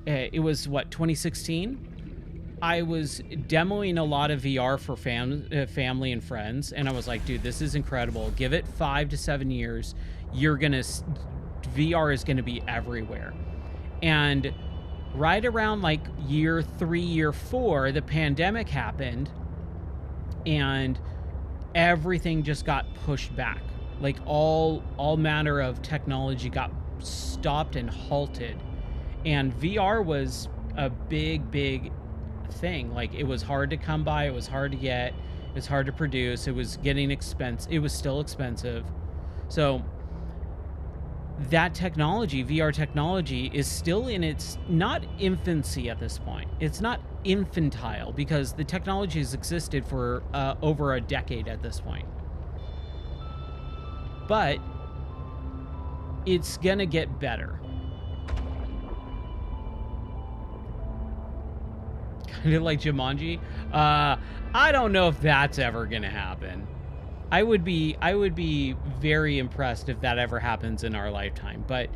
it was what, 2016? I was demoing a lot of VR for family and friends, and I was like, dude, this is incredible. Give it 5 to 7 years. VR is gonna be everywhere. And right around like year 3, year 4, the pandemic happened, and everything just got pushed back. Like all manner of technology got stopped and halted, and VR was a big thing. Like, it was hard to come by, it was hard to get, it was hard to produce, it was getting expensive, it was still expensive. So that technology, VR technology, is still in its not infancy at this point. It's not infantile because the technology has existed for over a decade at this point. But it's gonna get better. Kind of like Jumanji. I don't know if that's ever gonna happen. I would be very impressed if that ever happens in our lifetime. But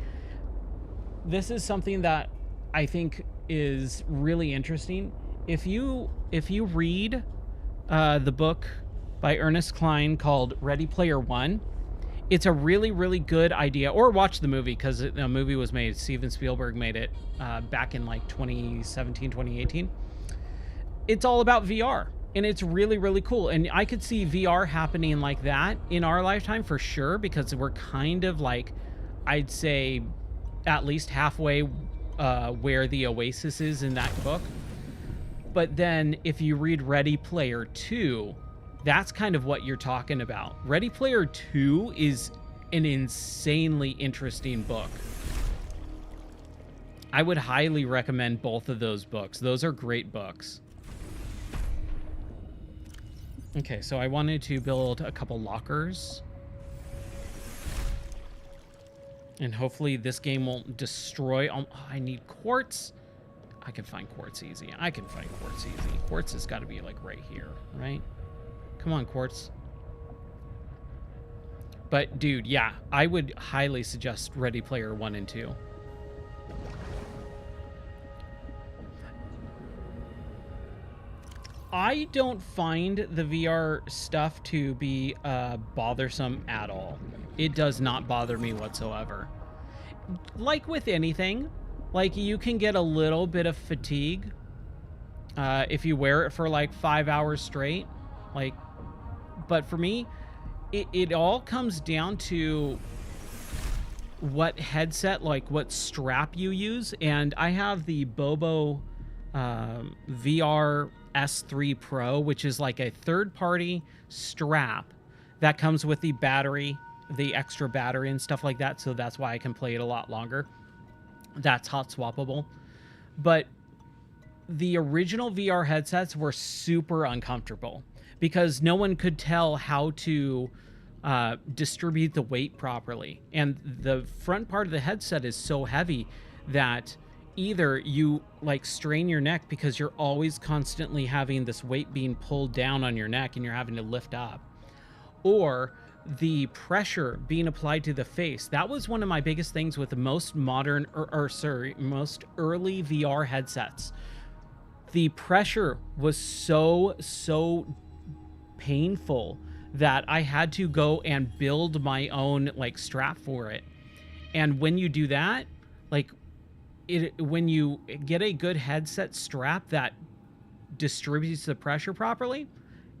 this is something that I think is really interesting. If you read the book by Ernest Cline called Ready Player One, it's a really good idea. Or watch the movie, because a movie was made. Steven Spielberg made it back in like 2017, 2018. It's all about VR. And it's really cool. And I could see VR happening like that in our lifetime for sure, because we're kind of like, I'd say, at least halfway where the Oasis is in that book. But then if you read Ready Player 2, that's kind of what you're talking about. Ready Player 2 is an insanely interesting book. I would highly recommend both of those books. Those are great books. Okay, so I wanted to build a couple lockers. And hopefully this game won't destroy... I need quartz. I can find quartz easy. I can find quartz easy. Quartz has got to be, like, right here, right? Come on, quartz. But, dude, yeah, I would highly suggest Ready Player 1 and 2. I don't find the VR stuff to be bothersome at all. It does not bother me whatsoever. Like with anything, like you can get a little bit of fatigue if you wear it for like 5 hours straight. Like, but for me, it all comes down to what headset, like what strap you use. And I have the Bobo VR S3 Pro, which is like a third-party strap that comes with the battery, the extra battery and stuff like that, so that's why I can play it a lot longer. That's hot swappable. But the original VR headsets were super uncomfortable because no one could tell how to distribute the weight properly. And the front part of the headset is so heavy that either you like strain your neck because you're always constantly having this weight being pulled down on your neck and you're having to lift up, or the pressure being applied to the face. That was one of my biggest things with the most modern most early VR headsets. The pressure was so painful that I had to go and build my own like strap for it. And when you do that, like when you get a good headset strap that distributes the pressure properly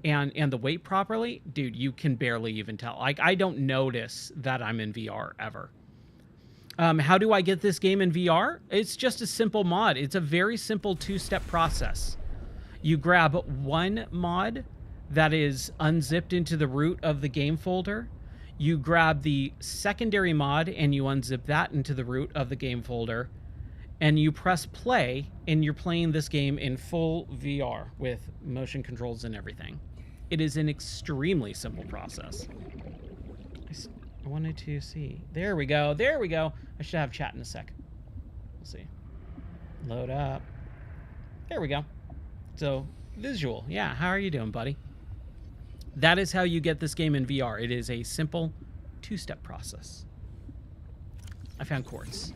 and the weight properly, dude, you can barely even tell. Like, I don't notice that I'm in VR ever. How do I get this game in VR? It's just a simple mod. It's a very simple 2-step process. You grab one mod that is unzipped into the root of the game folder. You grab the secondary mod and you unzip that into the root of the game folder. And you press play, and you're playing this game in full VR with motion controls and everything. It is an extremely simple process. I wanted to see. There we go. There we go. I should have chat in a sec. We'll see. Load up. There we go. So, visual. Yeah, how are you doing, buddy? That is how you get this game in VR. It is a simple 2-step process. I found quartz.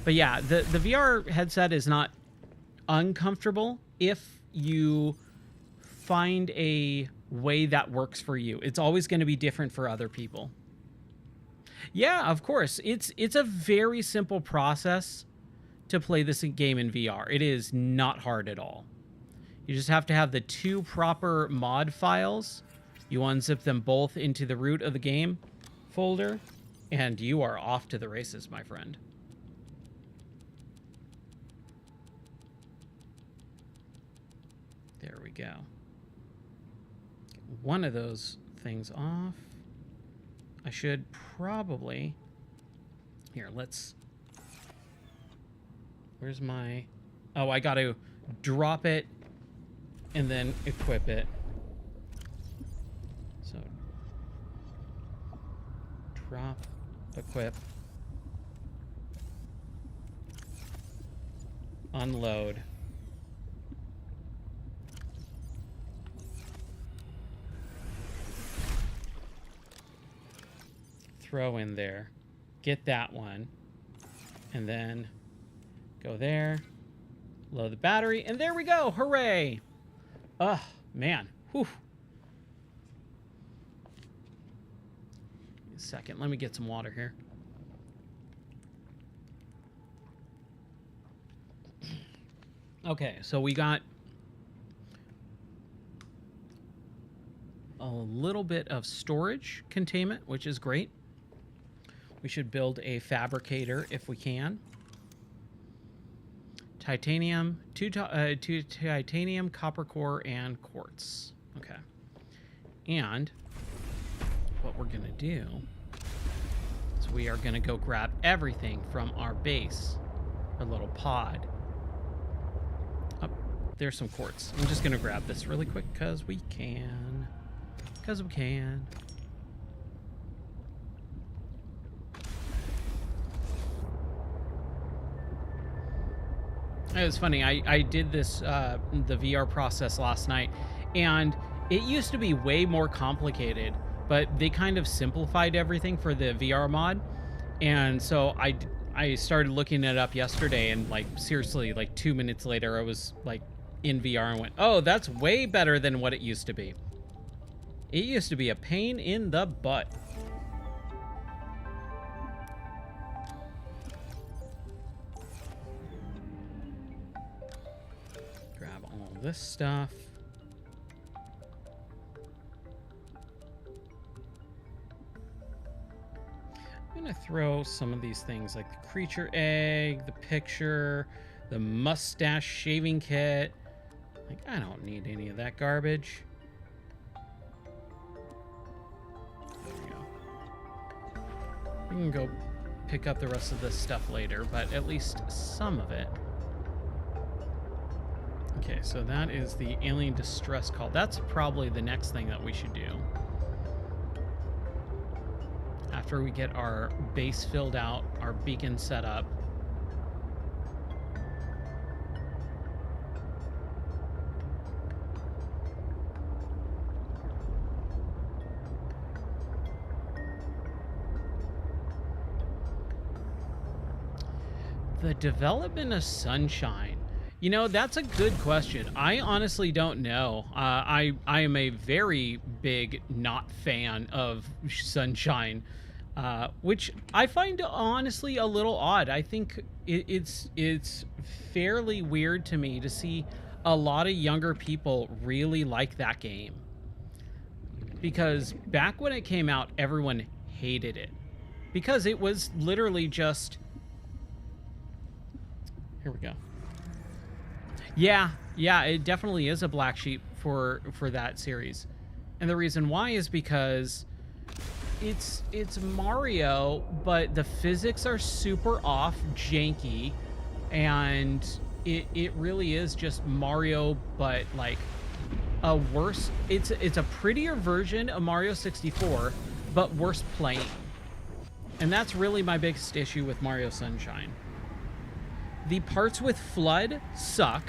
But yeah, the VR headset is not uncomfortable if you find a way that works for you. It's always going to be different for other people. Yeah, of course. It's a very simple process to play this game in VR. It is not hard at all. You just have to have the 2 proper mod files. You unzip them both into the root of the game folder, and you are off to the races, my friend. There we go. Get one of those things off. I should probably... Here, let's... Where's my... Oh, I got to drop it and then equip it. So... Drop, equip. Unload. Throw in there, get that one, and then go there, load the battery, and there we go. Hooray! Oh, man. Whew. A second, let me get some water here. Okay, so we got a little bit of storage containment, which is great. We should build a fabricator if we can. Titanium, two titanium, copper core, and quartz. Okay. And what we're gonna do is we are gonna go grab everything from our base, our little pod. Oh, there's some quartz. I'm just gonna grab this really quick because we can. Because we can. It was funny. I did this the VR process last night, and it used to be way more complicated, but they kind of simplified everything for the VR mod. And so I started looking it up yesterday, and like seriously, like 2 minutes later, I was like in VR and went, "Oh, that's way better than what it used to be." It used to be a pain in the butt. Grab all this stuff. I'm gonna throw some of these things like the creature egg, the picture, the mustache shaving kit. Like, I don't need any of that garbage. There we go. We can go pick up the rest of this stuff later, but at least some of it. Okay, so that is the alien distress call. That's probably the next thing that we should do. After we get our base filled out, our beacon set up. The development of Sunshine. You know, that's a good question. I honestly don't know. I am a very big not fan of Sunshine, which I find honestly a little odd. I think it's fairly weird to me to see a lot of younger people really like that game. Because back when it came out, everyone hated it. Because it was literally just... Here we go. Yeah, it definitely is a black sheep for that series. And the reason why is because it's Mario, but the physics are super off, janky, and it really is just Mario, but like a worse, it's a prettier version of Mario 64, but worse playing. And that's really my biggest issue with Mario Sunshine. The parts with FLUDD suck.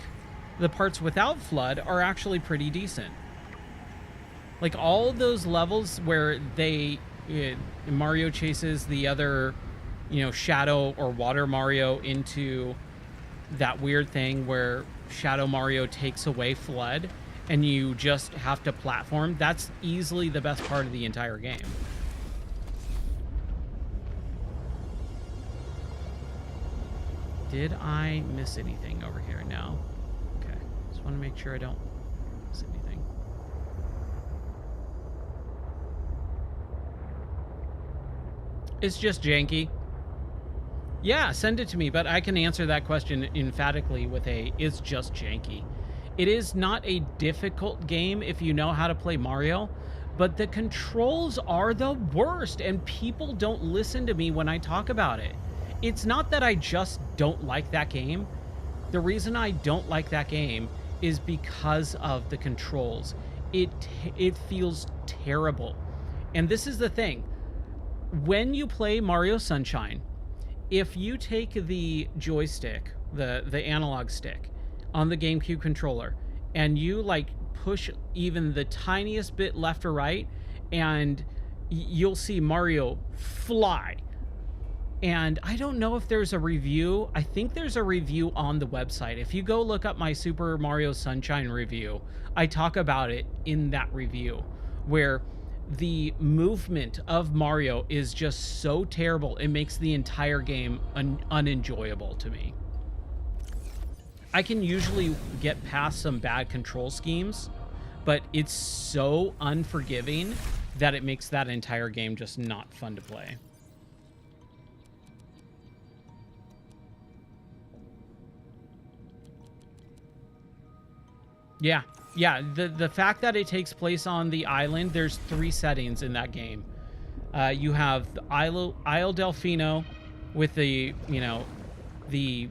The parts without FLUDD are actually pretty decent. Like all of those levels where Mario chases the other, Shadow or Water Mario into that weird thing where Shadow Mario takes away FLUDD and you just have to platform. That's easily the best part of the entire game. Did I miss anything over here? No. Okay. Just want to make sure I don't miss anything. It's just janky. Yeah, send it to me, but I can answer that question emphatically with it's just janky. It is not a difficult game if you know how to play Mario, but the controls are the worst, and people don't listen to me when I talk about it. It's not that I just don't like that game. The reason I don't like that game is because of the controls. It feels terrible. And this is the thing. When you play Mario Sunshine, if you take the joystick, the analog stick on the GameCube controller, and you like push even the tiniest bit left or right, and you'll see Mario fly. And I don't know if there's a review. I think there's a review on the website. If you go look up my Super Mario Sunshine review, I talk about it in that review, where the movement of Mario is just so terrible, it makes the entire game unenjoyable to me. I can usually get past some bad control schemes, but it's so unforgiving that it makes that entire game just not fun to play. Yeah, the fact that it takes place on the island, there's 3 settings in that game. You have the Isle Delfino with the, you know, the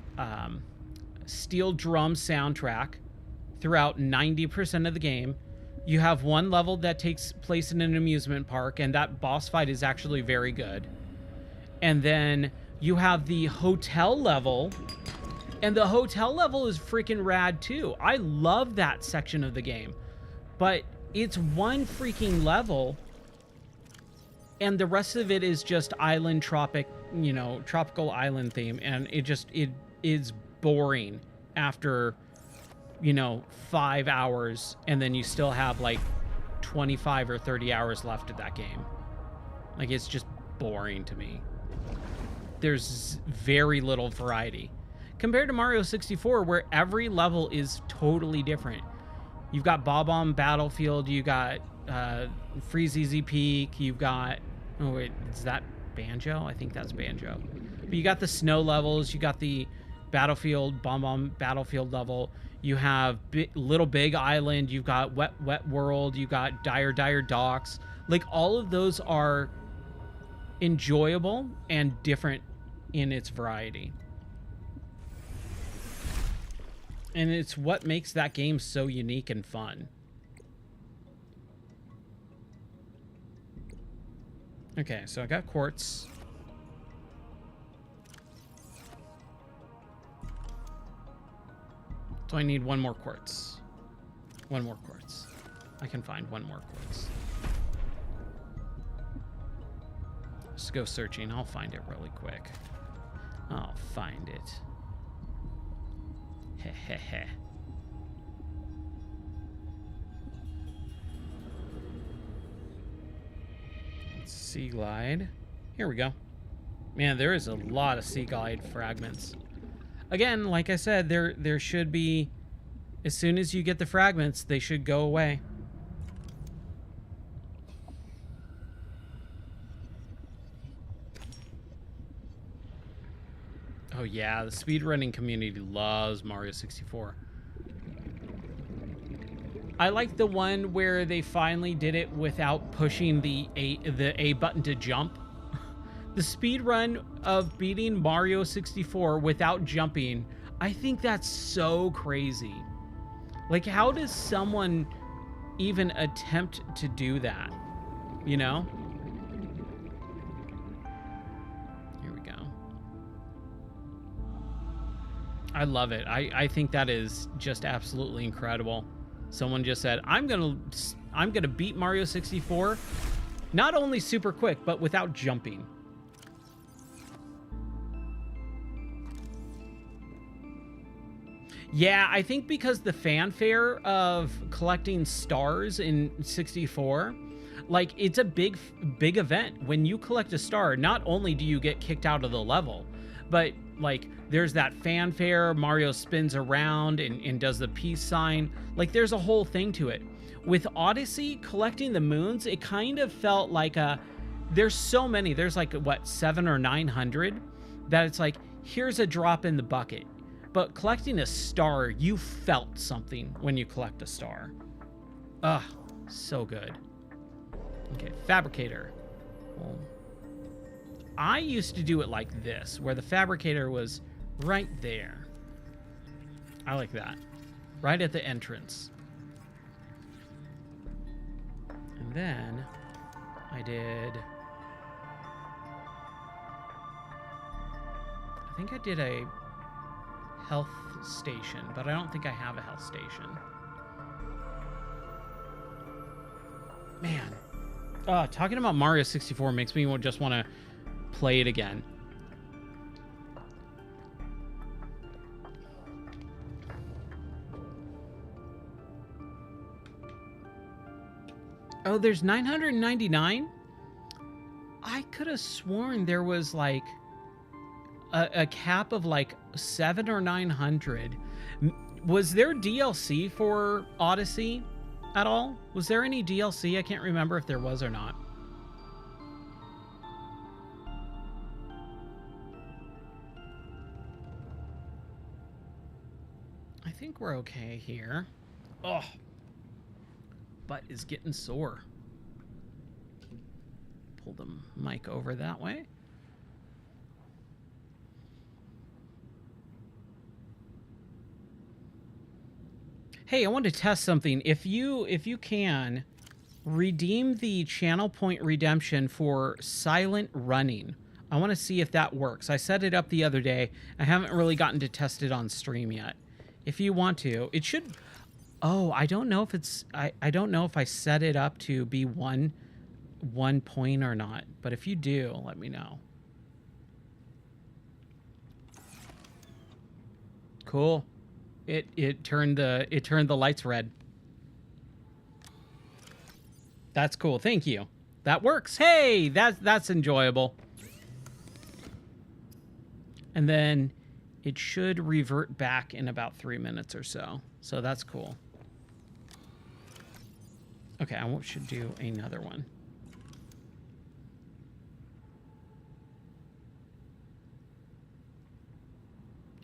steel drum soundtrack throughout 90% of the game. You have one level that takes place in an amusement park, and that boss fight is actually very good. And then you have the hotel level, and the hotel level is freaking rad too. I love that section of the game, but it's one freaking level, and the rest of it is just island tropical island theme, and it is boring after 5 hours, and then you still have like 25 or 30 hours left of that game. Like, it's just boring to me. There's very little variety compared to Mario 64, where every level is totally different. You've got Bob-omb Battlefield, you got Freeze Easy Peak, you've got, oh wait, is that Banjo? I think that's Banjo. But you got the snow levels, you got the Battlefield, Bomb Battlefield level, you have Little Big Island, you've got Wet World, you got Dire Docks. Like, all of those are enjoyable and different in its variety. And it's what makes that game so unique and fun. Okay, so I got quartz. So I need one more quartz. One more quartz. I can find one more quartz. Let's go searching. I'll find it really quick. I'll find it. Heh heh heh. Sea glide. Here we go. Man, there is a lot of sea glide fragments. Again, like I said, there should be, as soon as you get the fragments, they should go away. Oh yeah, the speedrunning community loves Mario 64. I like the one where they finally did it without pushing the A button to jump. The speedrun of beating Mario 64 without jumping, I think that's so crazy. Like, how does someone even attempt to do that? You know? Here we go. I love it. I think that is just absolutely incredible. Someone just said, I'm gonna beat Mario 64, not only super quick, but without jumping. Yeah, I think because the fanfare of collecting stars in 64, like, it's a big event. When you collect a star, not only do you get kicked out of the level, but like, there's that fanfare, Mario spins around and does the peace sign. Like, there's a whole thing to it. With Odyssey, collecting the moons, it kind of felt like there's so many, there's like, what, 700 or 900, that it's like, here's a drop in the bucket. But collecting a star, you felt something when you collect a star. Ugh, so good. Okay, fabricator. Well, I used to do it like this, where the fabricator was right there. I like that. Right at the entrance. And then I think I did a health station, but I don't think I have a health station. Man. Talking about Mario 64 makes me just want to play it again. Oh, there's 999? I could have sworn there was like a cap of like 700 or 900. Was there DLC for Odyssey at all? Was there any DLC? I can't remember if there was or not. I think we're okay here. Oh, butt is getting sore. pull the mic over that way. Hey, I want to test something. If you can redeem the channel point redemption for silent running. I want to see if that works. I set it up the other day. I haven't really gotten to test it on stream yet. If you want to, it should. Oh, I don't know if it's. I don't know if I set it up to be one point or not. But if you do, let me know. Cool. It turned the lights red. That's cool. Thank you. That works. Hey, that's enjoyable. And then it should revert back in about 3 minutes or so. So that's cool. Okay, I should do another one.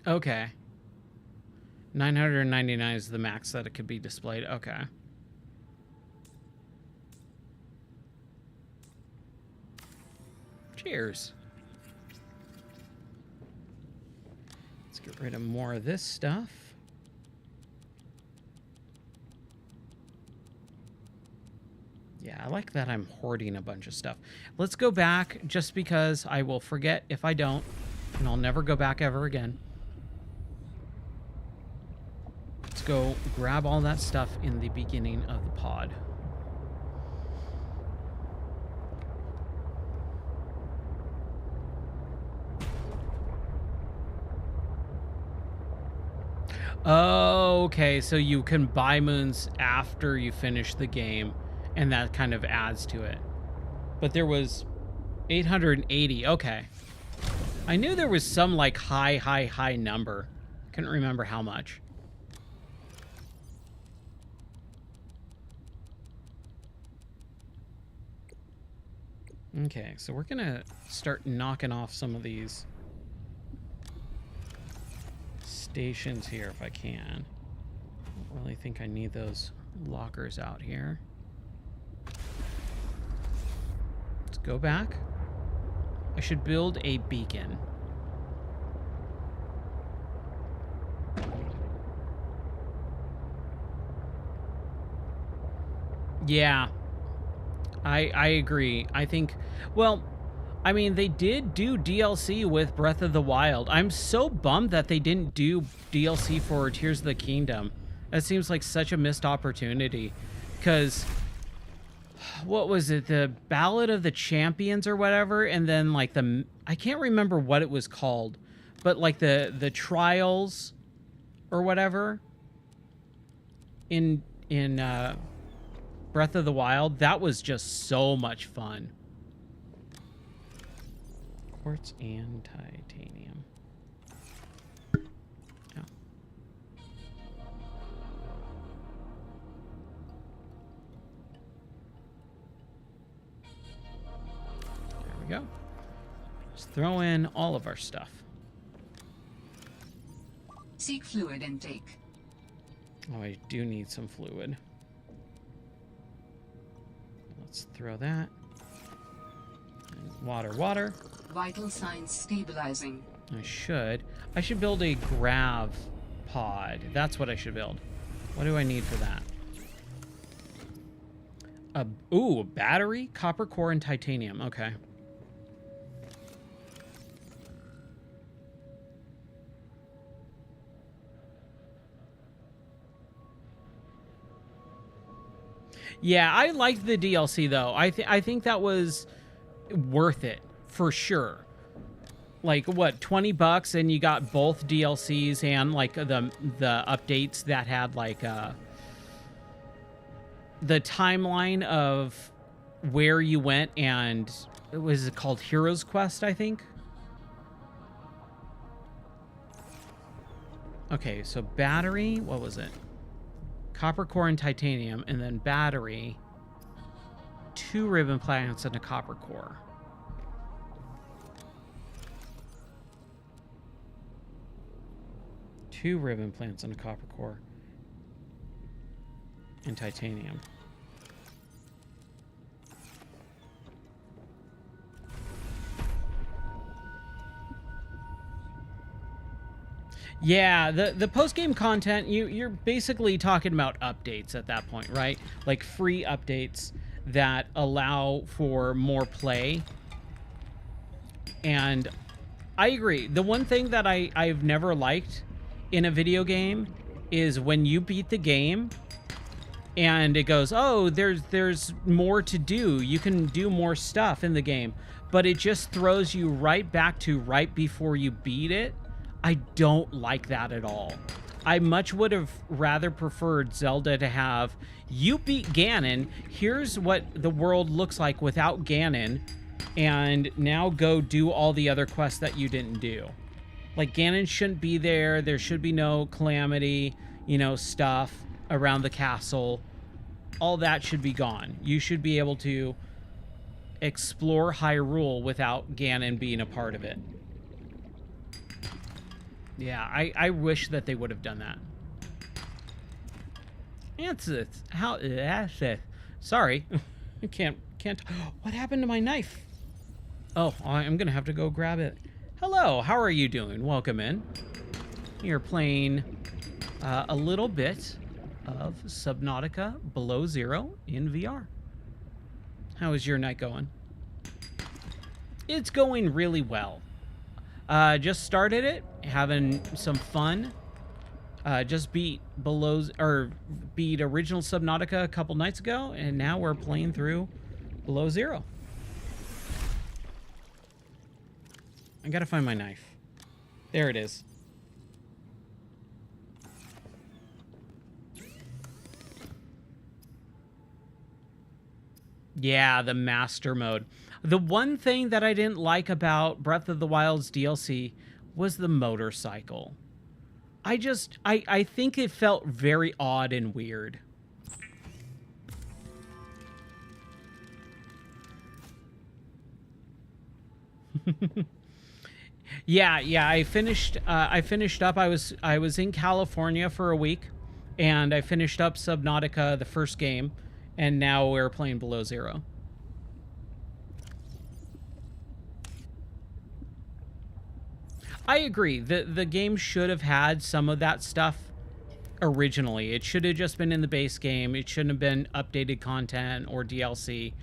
Okay. 999 is the max that it could be displayed. Okay. Cheers. Let's get rid of more of this stuff. Yeah, I like that I'm hoarding a bunch of stuff. Let's go back just because I will forget if I don't, and I'll never go back ever again. Let's go grab all that stuff in the beginning of the pod. Oh, okay, so you can buy moons after you finish the game, and that kind of adds to it. But there was 880. Okay. I knew there was some, like, high number. Couldn't remember how much. Okay, so we're gonna start knocking off some of these stations here if I can. I don't really think I need those lockers out here. Let's go back. I should build a beacon. Yeah, I agree. I think, well, I mean, they did do DLC with Breath of the Wild. I'm so bummed that they didn't do DLC for Tears of the Kingdom. That seems like such a missed opportunity. Because, what was it? The Ballad of the Champions or whatever? And then, like, I can't remember what it was called. But, like, the Trials or whatever in Breath of the Wild. That was just so much fun. Quartz and titanium. Oh. There we go. Just throw in all of our stuff. Seek fluid intake. Oh, I do need some fluid. Let's throw that. And water. Vital signs stabilizing. I should build a grav pod. That's what I should build. What do I need for that? A battery, copper core, and titanium. Okay. Yeah, I liked the DLC though. I think that was worth it for sure. Like what, $20 and you got both DLCs and like the updates that had like the timeline of where you went, and it was called Heroes Quest, I think. Okay, so battery, what was it? Copper core and titanium, and then battery, 2 ribbon plants and a copper core. Two ribbon plants and a copper core. And titanium. Yeah, the post-game content, you're basically talking about updates at that point, right? Like free updates that allow for more play. And I agree. The one thing that I've never liked in a video game is when you beat the game and it goes, oh, there's more to do. You can do more stuff in the game. But it just throws you right back to right before you beat it. I don't like that at all. I much would have rather preferred Zelda to have, you beat Ganon, here's what the world looks like without Ganon, and now go do all the other quests that you didn't do. Like, Ganon shouldn't be there. There should be no calamity, you know, stuff around the castle. All that should be gone. You should be able to explore Hyrule without Ganon being a part of it. Yeah, I wish that they would have done that. Sorry. can't. What happened to my knife? Oh, I'm gonna have to go grab it. Hello, how are you doing? Welcome in. You're playing a little bit of Subnautica Below Zero in VR. How is your night going? It's going really well. Just started it, having some fun. Just beat original Subnautica a couple nights ago, and now we're playing through Below Zero. I gotta find my knife. There it is. Yeah, the master mode. The one thing that I didn't like about Breath of the Wild's DLC was the motorcycle. I think it felt very odd and weird. Yeah, I finished up. I was in California for a week, and I finished up Subnautica, the first game, and now we're playing Below Zero. I agree. The game should have had some of that stuff originally. It should have just been in the base game. It shouldn't have been updated content or DLC.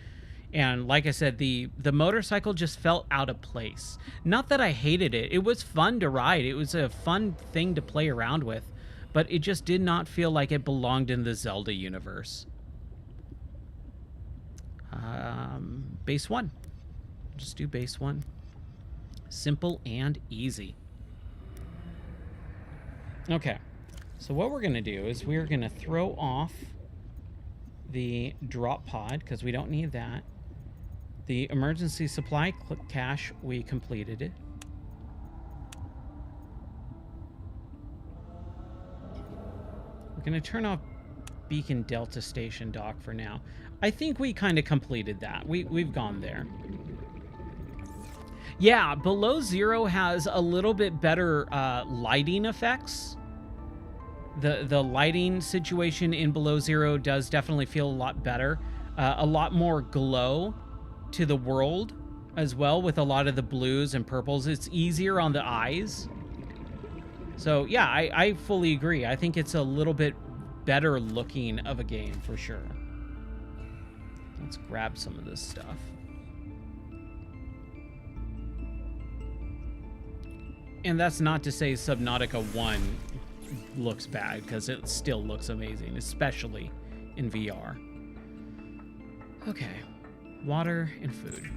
And like I said, the motorcycle just felt out of place. Not that I hated it. It was fun to ride. It was a fun thing to play around with. But it just did not feel like it belonged in the Zelda universe. Base 1. Just do base 1. Simple and easy. Okay. So what we're going to do is we're going to throw off the drop pod because we don't need that. The emergency supply cache, we completed it. We're going to turn off Beacon Delta Station dock for now. I think we kind of completed that. We've gone there. Yeah, Below Zero has a little bit better lighting effects. The lighting situation in Below Zero does definitely feel a lot better. A lot more glow to the world as well with a lot of the blues and purples. It's easier on the eyes. So yeah, I fully agree. I think it's a little bit better looking of a game for sure. Let's grab some of this stuff. And that's not to say Subnautica 1 looks bad, because it still looks amazing, especially in VR. Okay, water and food.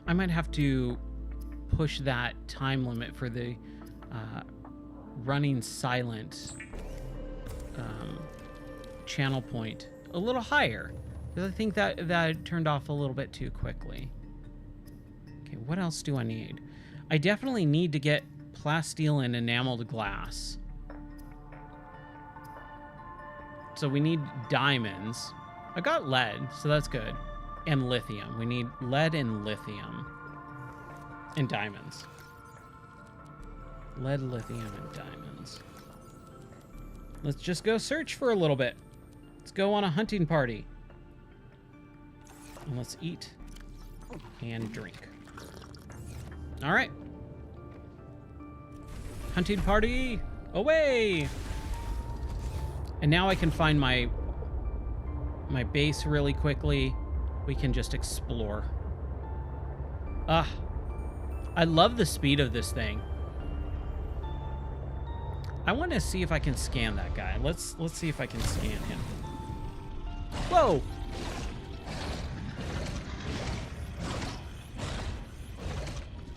I might have to push that time limit for the running silent channel point a little higher, because I think that turned off a little bit too quickly. Okay, what else do I need? I definitely need to get plasteel and enameled glass. So we need diamonds. I got lead, so that's good. And lithium. We need lead and lithium. And diamonds. Lead, lithium, and diamonds. Let's just go search for a little bit. Let's go on a hunting party. And let's eat and drink. All right. Hunting party, away! And now I can find my base really quickly. We can just explore. Ah, I love the speed of this thing. I want to see if I can scan that guy. Let's see if I can scan him. Whoa!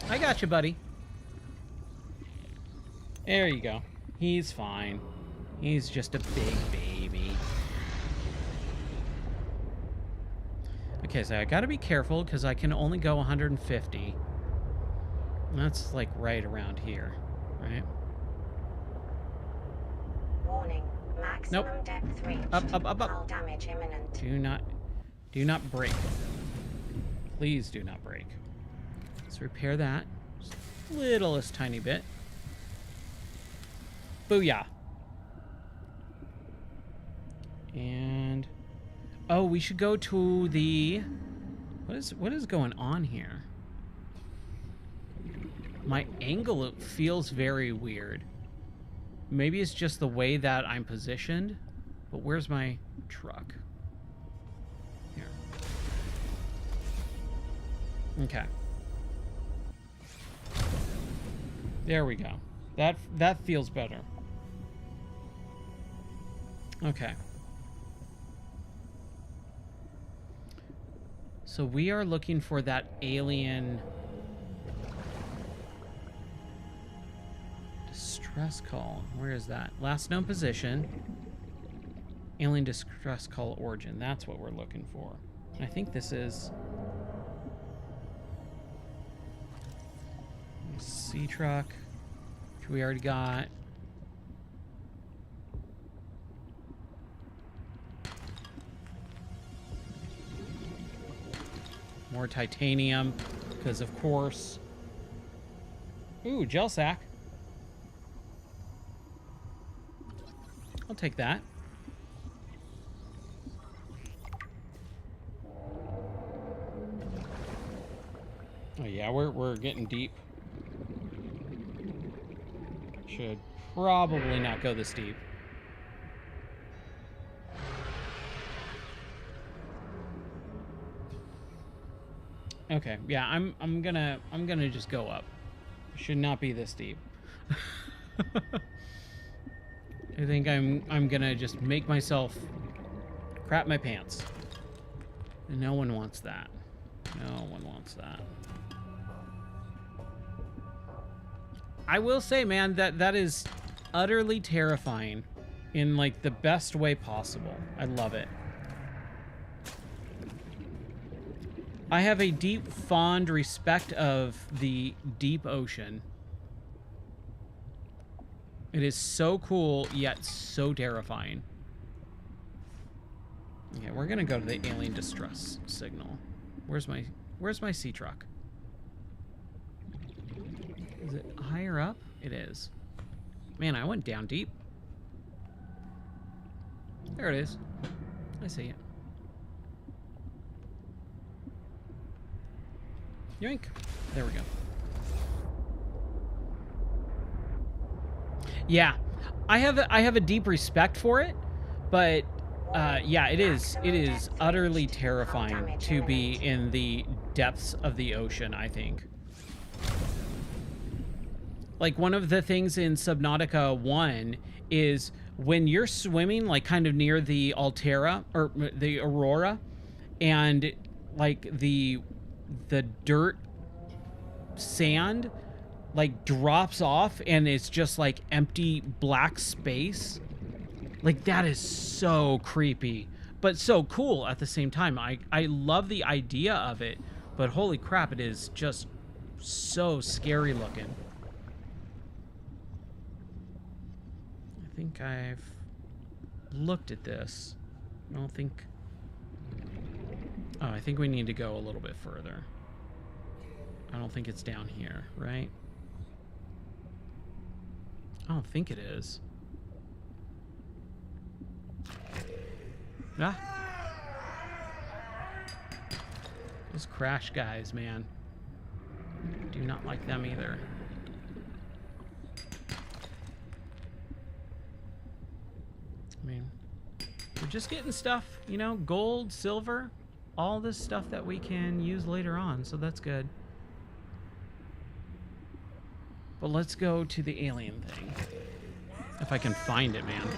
I got you, buddy. There you go. He's fine. He's just a big baby. Okay, so I gotta be careful because I can only go 150. That's like right around here, right? Warning. Maximum depth reached. Up. Hull damage imminent. Do not break. Please do not break. Let's repair that. Just littlest tiny bit. Booyah. And oh, we should go to the what is going on here? My angle feels very weird. Maybe it's just the way that I'm positioned, but where's my truck? Here. Okay. There we go. That feels better. Okay. So we are looking for that alien distress call. Where is that? Last known position. Alien distress call origin. That's what we're looking for. And I think this is sea truck, which we already got. More titanium, because of course. Ooh, gel sack. I'll take that. Oh yeah, we're getting deep. Should probably not go this deep. Okay, yeah, I'm gonna just go up. Should not be this deep. I think I'm gonna just make myself crap my pants. And no one wants that. No one wants that. I will say, man, that is utterly terrifying in like the best way possible. I love it. I have a deep, fond respect of the deep ocean. It is so cool, yet so terrifying. Okay, we're gonna go to the alien distress signal. Where's my sea truck? Is it higher up? It is. Man, I went down deep. There it is. I see it. Yoink. There we go. Yeah, I have a deep respect for it, but yeah, it is utterly terrifying to be in the depths of the ocean, I think. Like, one of the things in Subnautica 1 is when you're swimming, like, kind of near the Altera, or the Aurora, and, like, the dirt sand, like, drops off, and it's just, like, empty black space. Like, that is so creepy, but so cool at the same time. I love the idea of it, but holy crap, it is just so scary looking. I think I've looked at this. I don't think... Oh, I think we need to go a little bit further. I don't think it's down here, right? I don't think it is. Ah. Those crash guys, man. Do not like them either. I mean, we're just getting stuff, you know, gold, silver, all this stuff that we can use later on, so that's good. But let's go to the alien thing. If I can find it, man.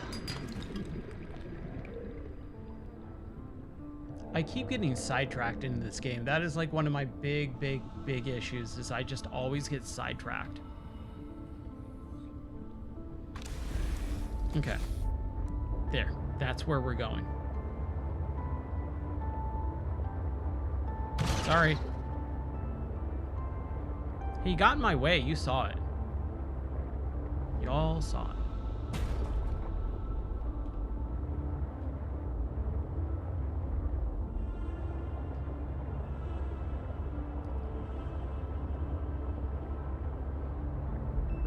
I keep getting sidetracked in this game. That is like one of my big issues, is I just always get sidetracked. Okay. There. That's where we're going. Sorry. He got in my way. You saw it. Y'all saw it.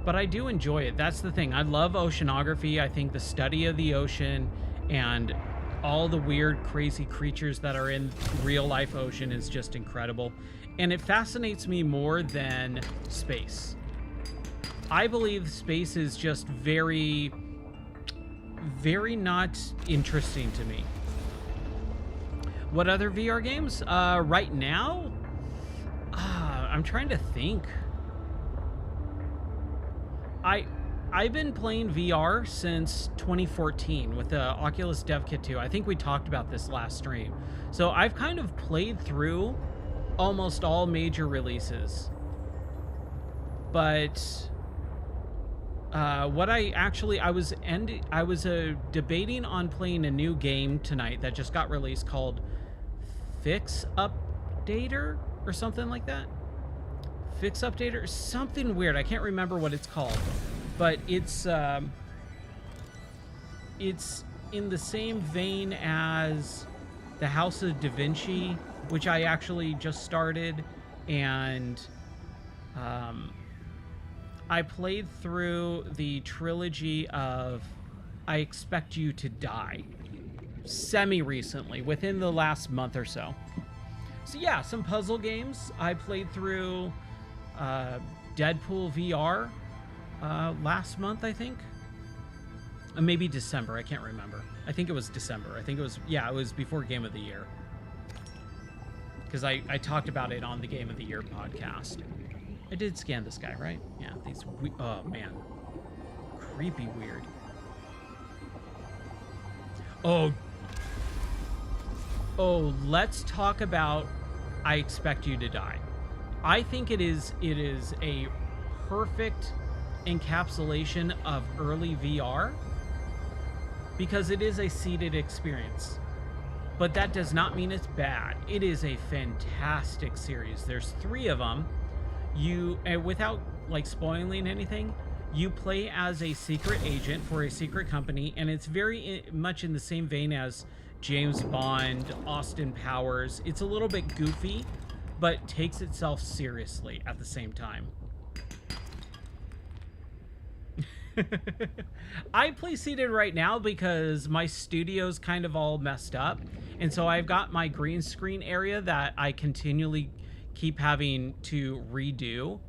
But I do enjoy it. That's the thing. I love oceanography. I think the study of the ocean and all the weird, crazy creatures that are in real life ocean is just incredible. And it fascinates me more than space. I believe space is just very, very not interesting to me. What other VR games? Right now? I'm trying to think. I've been playing VR since 2014 with the Oculus Dev Kit 2. I think we talked about this last stream. So I've kind of played through almost all major releases. But what I was debating on playing a new game tonight that just got released called Fix Updater or something like that. Fix Updater, something weird. I can't remember what it's called, but it's in the same vein as the House of Da Vinci, which I actually just started, and I played through the trilogy of I Expect You to Die semi-recently, within the last month or so. So yeah, some puzzle games. I played through Deadpool VR last month, I think. Maybe December, I can't remember. I think it was December. I think it was, yeah, it was before Game of the Year. Because I talked about it on the Game of the Year podcast. I did scan this guy, right? Yeah, these, oh man. Creepy weird. Oh, let's talk about I Expect You to Die. I think it is a perfect encapsulation of early VR because it is a seated experience. But that does not mean it's bad. It is a fantastic series. There's 3 of them. You, without like spoiling anything, you play as a secret agent for a secret company, and it's very much in the same vein as James Bond, Austin Powers. It's a little bit goofy, but takes itself seriously at the same time. I play seated right now because my studio's kind of all messed up, and so I've got my green screen area that I continually keep having to redo,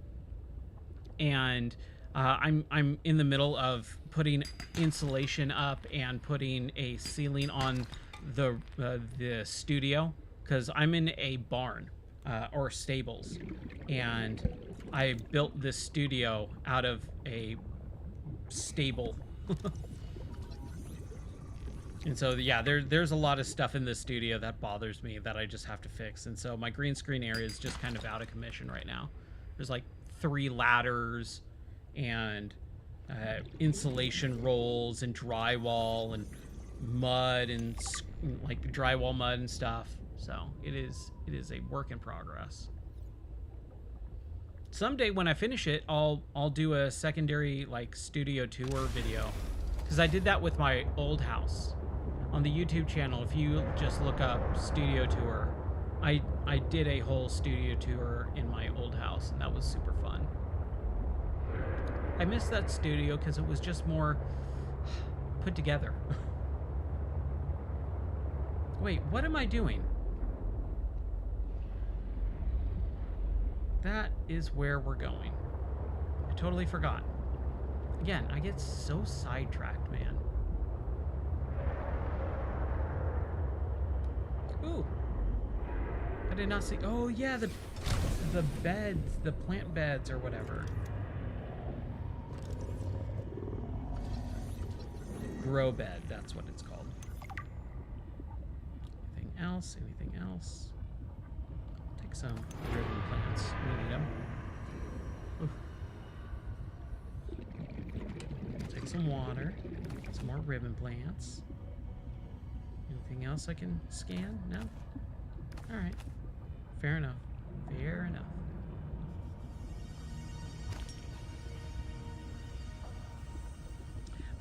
and I'm in the middle of putting insulation up and putting a ceiling on the studio because I'm in a barn or stables, and I built this studio out of a stable. And so yeah, there's a lot of stuff in this studio that bothers me that I just have to fix, and so my green screen area is just kind of out of commission right now. There's like 3 ladders and insulation rolls and drywall and mud and like drywall mud and stuff. So it is a work in progress. Someday when I finish it, I'll do a secondary like studio tour video, because I did that with my old house on the YouTube channel. If you just look up studio tour, I did a whole studio tour in my old house, and that was super fun. I miss that studio because it was just more put together. Wait, what am I doing? That is where we're going. I totally forgot. Again, I get so sidetracked, man. Ooh. I did not see. Oh yeah, the beds, the plant beds or whatever. Grow bed, that's what it's called. Anything else? Anything else? Take some ribbon plants. We need them. Oof. Take some water. Some more ribbon plants. Anything else I can scan? No? Alright. Fair enough. Fair enough.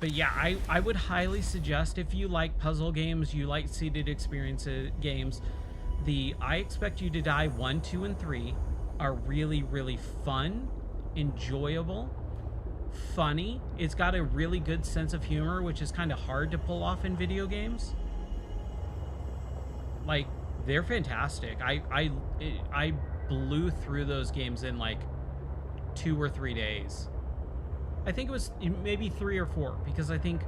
But yeah, I would highly suggest, if you like puzzle games, you like seated experience games, the I Expect You to Die 1, 2, and 3 are really, really fun, enjoyable, funny. It's got a really good sense of humor, which is kind of hard to pull off in video games. Like, they're fantastic. I blew through those games in like 2 or 3 days. I think it was maybe 3 or 4, because I think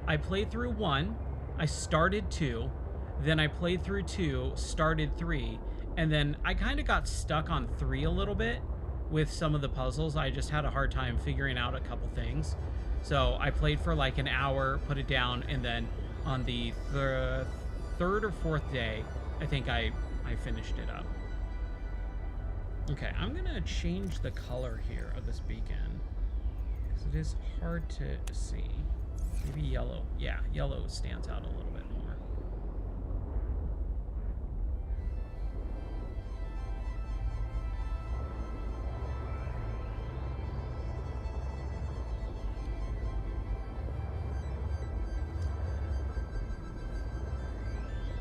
I played through 1, I started 2, then I played through 2, started 3, and then I kind of got stuck on 3 a little bit with some of the puzzles. I just had a hard time figuring out a couple things. So I played for like an hour, put it down, and then on the third or fourth day, I think I finished it up. Okay, I'm gonna change the color here of this beacon. It is hard to see. Maybe yellow. Yeah, yellow stands out a little bit more.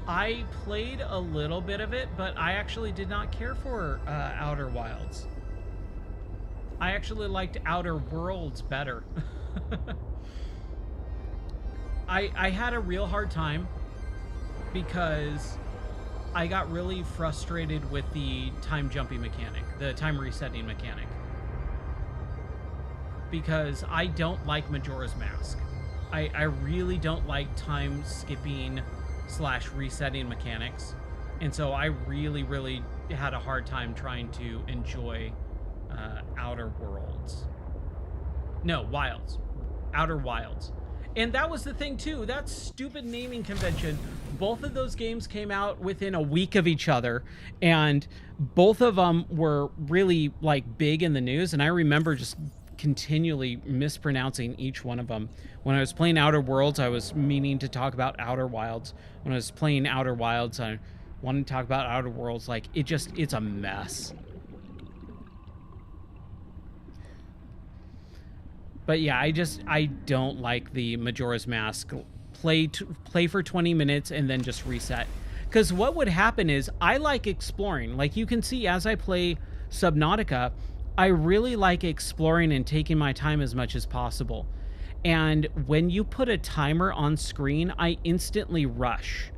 I played a little bit of it, but I actually did not care for Outer Wilds. I actually liked Outer Worlds better. I had a real hard time because I got really frustrated with the time jumping mechanic, the time resetting mechanic. Because I don't like Majora's Mask. I really don't like time skipping / resetting mechanics. And so I really, really had a hard time trying to enjoy Outer Worlds. No, Wilds. Outer Wilds. And that was the thing too, that stupid naming convention. Both of those games came out within a week of each other, and both of them were really like big in the news, and I remember just continually mispronouncing each one of them. When I was playing Outer Worlds, I was meaning to talk about Outer Wilds. When I was playing Outer Wilds, I wanted to talk about Outer Worlds. Like, it's a mess. But yeah, I don't like the Majora's Mask play for 20 minutes and then just reset. Because what would happen is, I like exploring. Like you can see as I play Subnautica, I really like exploring and taking my time as much as possible. And when you put a timer on screen, I instantly rush.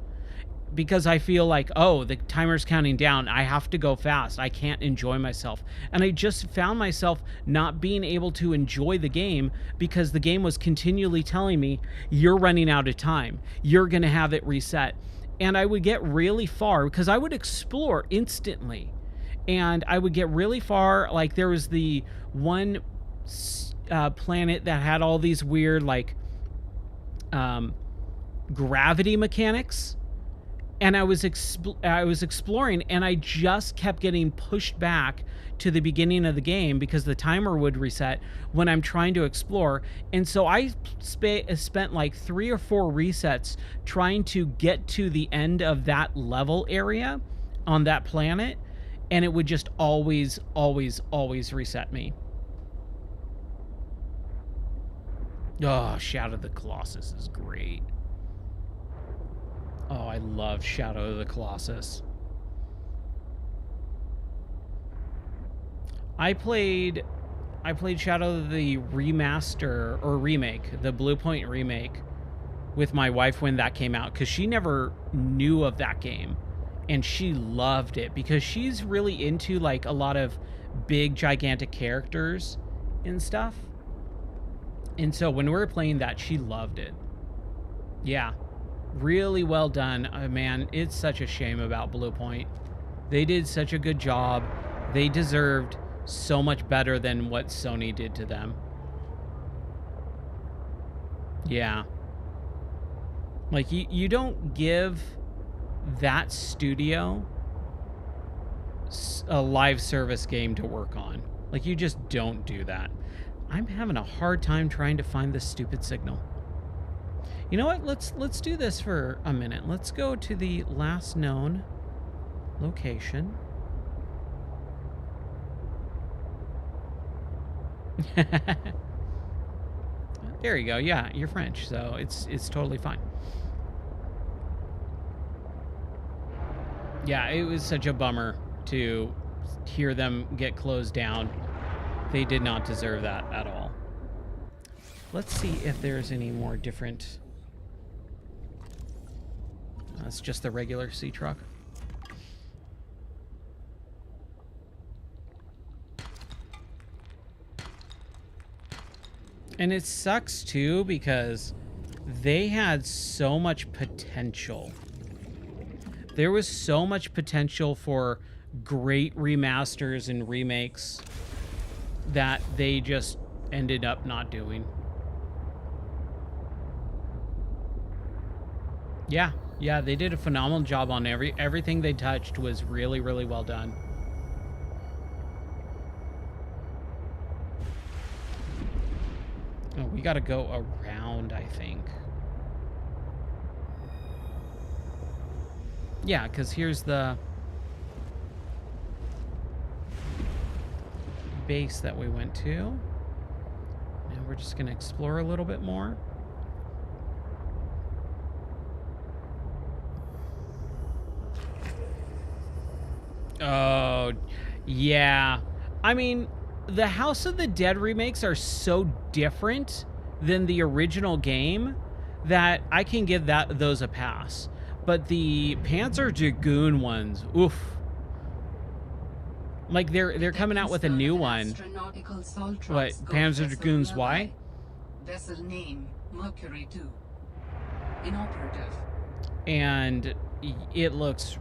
Because I feel like, oh, the timer's counting down. I have to go fast. I can't enjoy myself. And I just found myself not being able to enjoy the game because the game was continually telling me, you're running out of time. You're going to have it reset. And I would get really far because I would explore instantly. And I would get really far. Like there was the one planet that had all these weird like gravity mechanics. And I was exploring, and I just kept getting pushed back to the beginning of the game because the timer would reset when I'm trying to explore. And so I spent like 3 or 4 resets trying to get to the end of that level area on that planet, and it would just always reset me. Oh, Shadow of the Colossus is great. Oh, I love Shadow of the Colossus. I played Shadow of the Remaster or remake, the Blue Point remake, with my wife when that came out, because she never knew of that game, and she loved it because she's really into like a lot of big gigantic characters and stuff. And so when we were playing that, she loved it. Yeah, really well done. Man, it's such a shame about Blue Point. They did such a good job. They deserved so much better than what Sony did to them. Yeah. Like, you don't give that studio a live service game to work on. Like, you just don't do that. I'm having a hard time trying to find this stupid signal. You know what? Let's do this for a minute. Let's go to the last known location. There you go. Yeah, you're French, so it's totally fine. Yeah, it was such a bummer to hear them get closed down. They did not deserve that at all. Let's see if there's any more different... It's just the regular sea truck. And it sucks too because they had so much potential. There was so much potential for great remasters and remakes that they just ended up not doing. Yeah, they did a phenomenal job on everything they touched was really, really well done. Oh, we gotta go around, I think. Yeah, because here's the base that we went to. Now we're just gonna explore a little bit more. Oh, yeah. I mean, the House of the Dead remakes are so different than the original game that I can give those a pass. But the Panzer Dragoon ones, oof. Like they're coming out with a new one. What, Panzer Dragoons Y? Vessel name Mercury 2. Inoperative. And it looks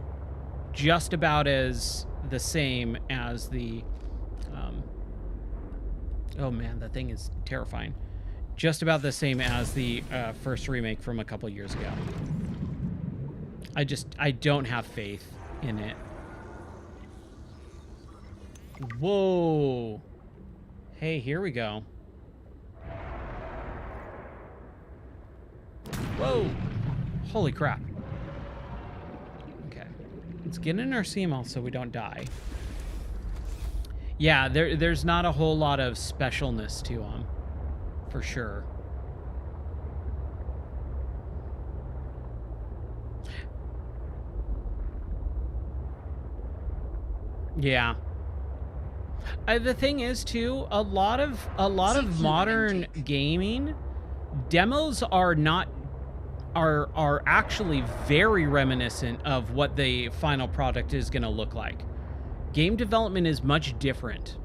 just about as the same as the oh man, that thing is terrifying. Just about the same as the first remake from a couple years ago. I don't have faith in it. Whoa. Hey, here we go. Whoa. Holy crap. Okay. Let's get in our seamouth so we don't die. Yeah, there's not a whole lot of specialness to them, for sure. Yeah. The thing is, too, a lot of modern gaming demos are actually very reminiscent of what the final product is going to look like. Game development is much different.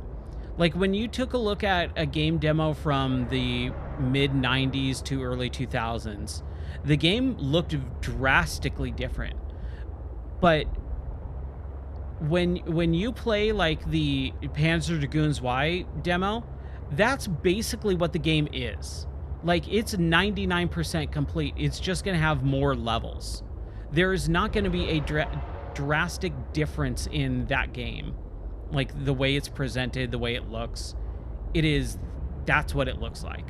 Like when you took a look at a game demo from the mid 90s to early 2000s, the game looked drastically different. But when you play like the Panzer Dragoons Y demo, that's basically what the game is. Like it's 99% complete. It's just going to have more levels. There is not going to be a drastic difference in that game. Like the way it's presented, the way it looks. That's what it looks like.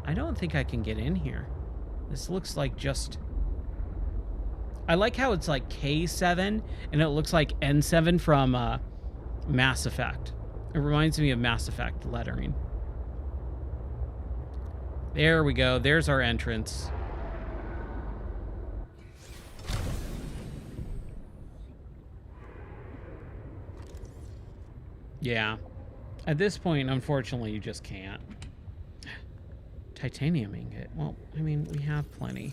I don't think I can get in here. This looks like just... I like how it's like K7 and it looks like N7 from Mass Effect. It reminds me of Mass Effect lettering. There we go. There's our entrance. Yeah. At this point, unfortunately, you just can't. Titanium ingot. Well, I mean, we have plenty.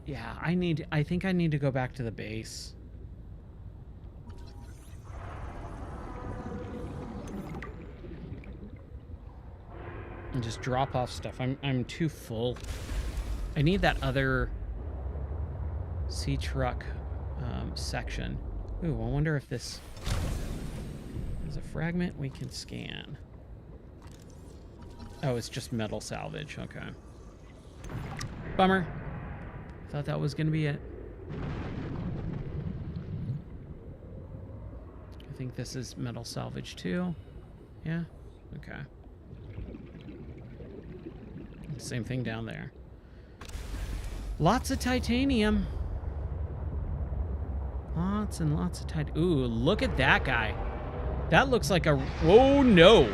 Yeah, I think I need to go back to the base. And just drop off stuff. I'm too full. I need that other sea truck section. Ooh, I wonder if this is a fragment we can scan. Oh, it's just metal salvage. Okay. Bummer. Thought that was going to be it. I think this is metal salvage too. Yeah? Okay. Same thing down there. Lots of titanium. Lots and lots of titanium. Ooh, look at that guy. That looks like a... Oh, no.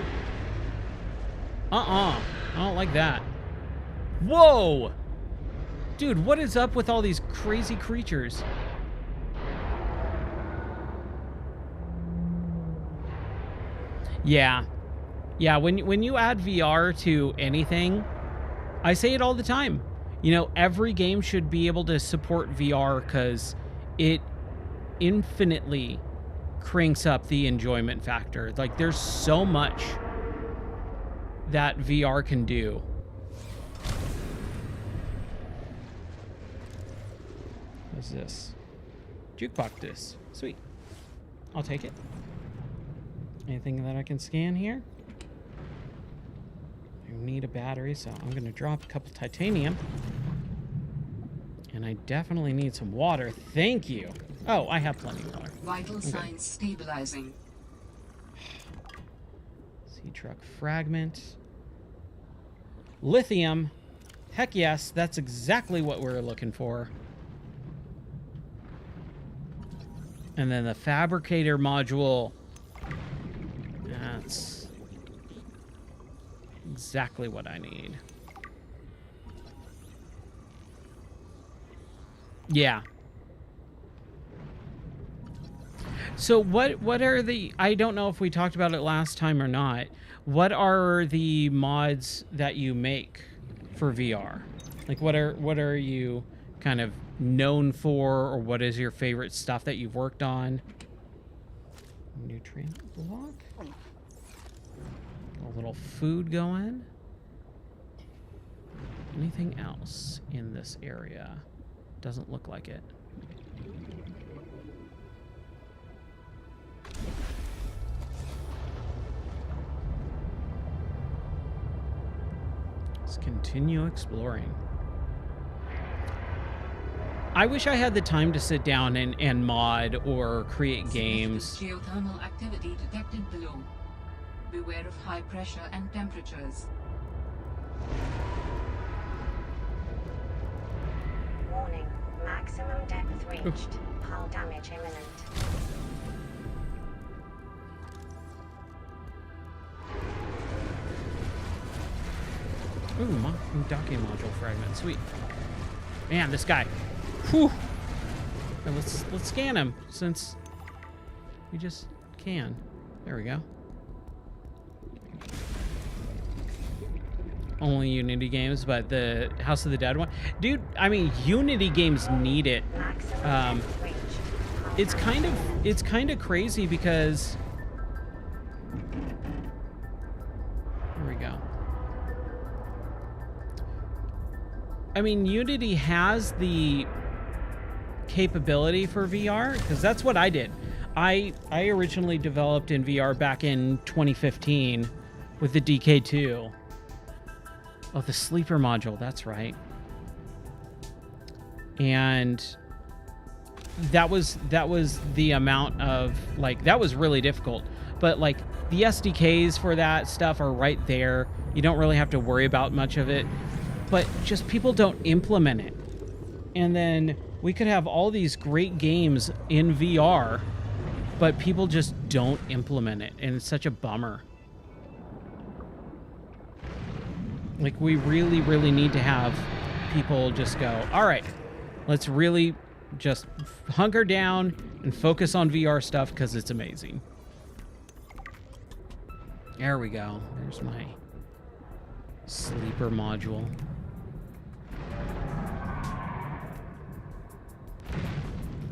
I don't like that. Whoa! Dude, what is up with all these crazy creatures? Yeah. Yeah, when you add VR to anything, I say it all the time. You know, every game should be able to support VR because it infinitely cranks up the enjoyment factor. Like, there's so much that VR can do. What's this? Jukebox disc. Sweet. I'll take it. Anything that I can scan here? I need a battery, so I'm going to drop a couple titanium. And I definitely need some water. Thank you. Oh, I have plenty of water. Vital signs stabilizing. Sea truck fragment. Lithium. Heck yes, that's exactly what we're looking for. And then the fabricator module. That's exactly what I need. Yeah. So what are the... I don't know if we talked about it last time or not. What are the mods that you make for VR? Like, what are you kind of known for, or what is your favorite stuff that you've worked on? Nutrient block. A little food going. Anything else in this area? Doesn't look like it. Let's continue exploring. I wish I had the time to sit down and mod or create games. Geothermal activity detected below. Beware of high pressure and temperatures. Warning, maximum depth reached. Hull damage imminent. Ooh, docking module fragment. Sweet. Man, this guy. Whew. And let's scan him since we just can. There we go. Only Unity games, but the House of the Dead one, dude. I mean, Unity games need it. It's kind of crazy because here we go. I mean, Unity has the capability for VR because that's what I did. I originally developed in VR back in 2015 with the DK2. Oh, the sleeper module, that's right. And that was the amount of, like, that was really difficult. But, like, the SDKs for that stuff are right there. You don't really have to worry about much of it. But just people don't implement it. And then we could have all these great games in VR, but people just don't implement it. And it's such a bummer. Like, we really, really need to have people just go, all right, let's really just hunker down and focus on VR stuff because it's amazing. There we go. There's my Sleeper module.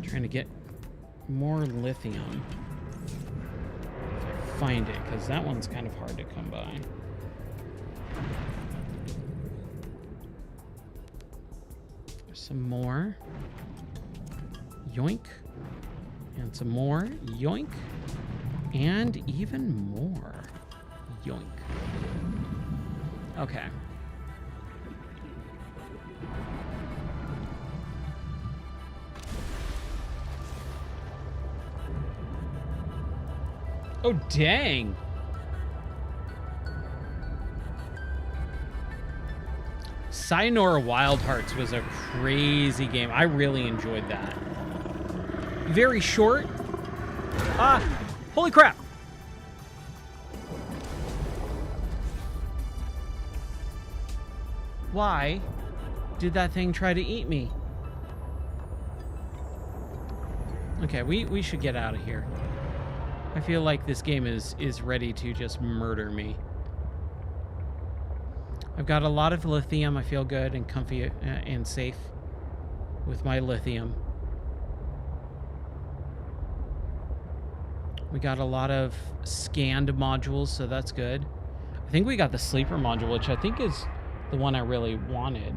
Trying to get more lithium. If I find it, because that one's kind of hard to come by. There's some more. Yoink. And some more. Yoink. And even more. Yoink. Okay. Oh, dang. Sayonara Wild Hearts was a crazy game. I really enjoyed that. Very short. Ah, holy crap. Why did that thing try to eat me? Okay, we should get out of here. I feel like this game is ready to just murder me. I've got a lot of lithium. I feel good and comfy and safe with my lithium. We got a lot of scanned modules, so that's good. I think we got the sleeper module, which I think is the one I really wanted.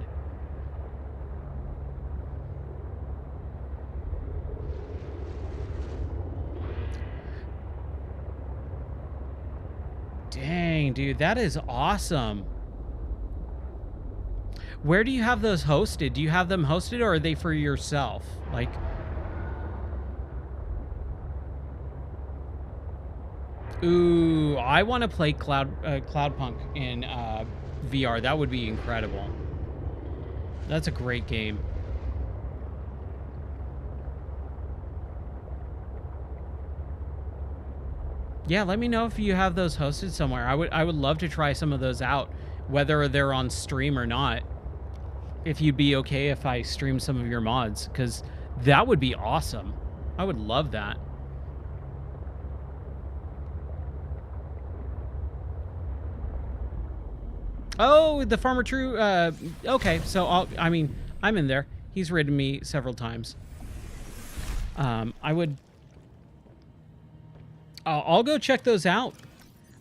Dang, dude, that is awesome. Where do you have those hosted? Do you have them hosted, or are they for yourself? Like, ooh, I want to play Cloudpunk in VR. That would be incredible. That's a great game. Yeah, let me know if you have those hosted somewhere. I would love to try some of those out, whether they're on stream or not. If you'd be okay if I stream some of your mods, because that would be awesome. I would love that. Oh, the Farmer True. Okay, so I'm in there. He's ridden me several times. I'll go check those out.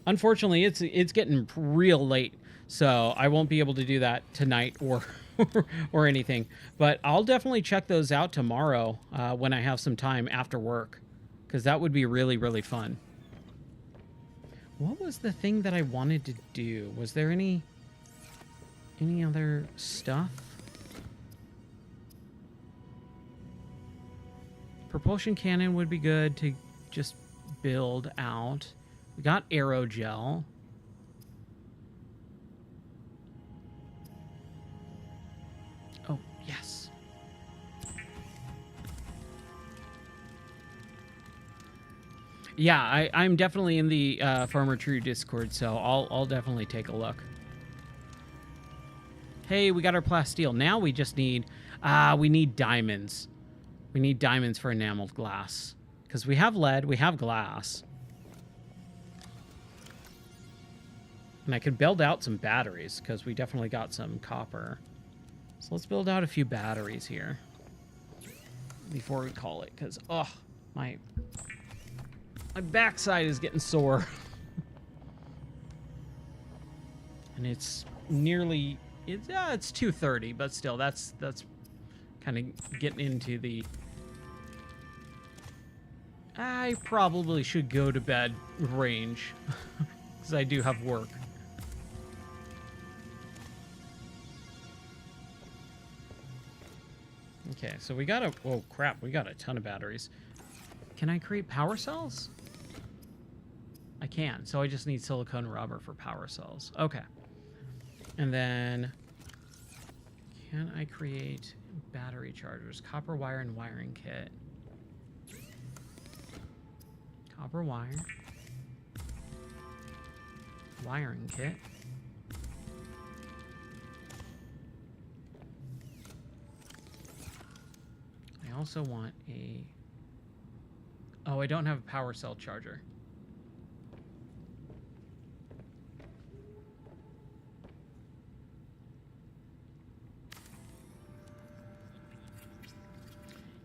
Unfortunately, it's getting real late, so I won't be able to do that tonight or or anything. But I'll definitely check those out tomorrow when I have some time after work, because that would be really, really fun. What was the thing that I wanted to do? Was there any other stuff? Propulsion cannon would be good to just build out. We got aerogel. Oh, yes. Yeah, I'm definitely in the Farmer True Discord, so I'll definitely take a look. Hey, we got our plasteel. Now we just need we need diamonds. We need diamonds for enameled glass. Because we have lead, we have glass. And I could build out some batteries, because we definitely got some copper. So let's build out a few batteries here before we call it, because, oh, my backside is getting sore. And it's nearly, it's 2:30, but still, that's kind of getting into the, I probably should go to bed range, because I do have work. Okay, so we got oh crap, we got a ton of batteries. Can I create power cells? I can, so I just need silicone rubber for power cells. Okay. And then, can I create battery chargers? Copper wire and wiring kit. Copper wire. Wiring kit. I also want a... Oh, I don't have a power cell charger.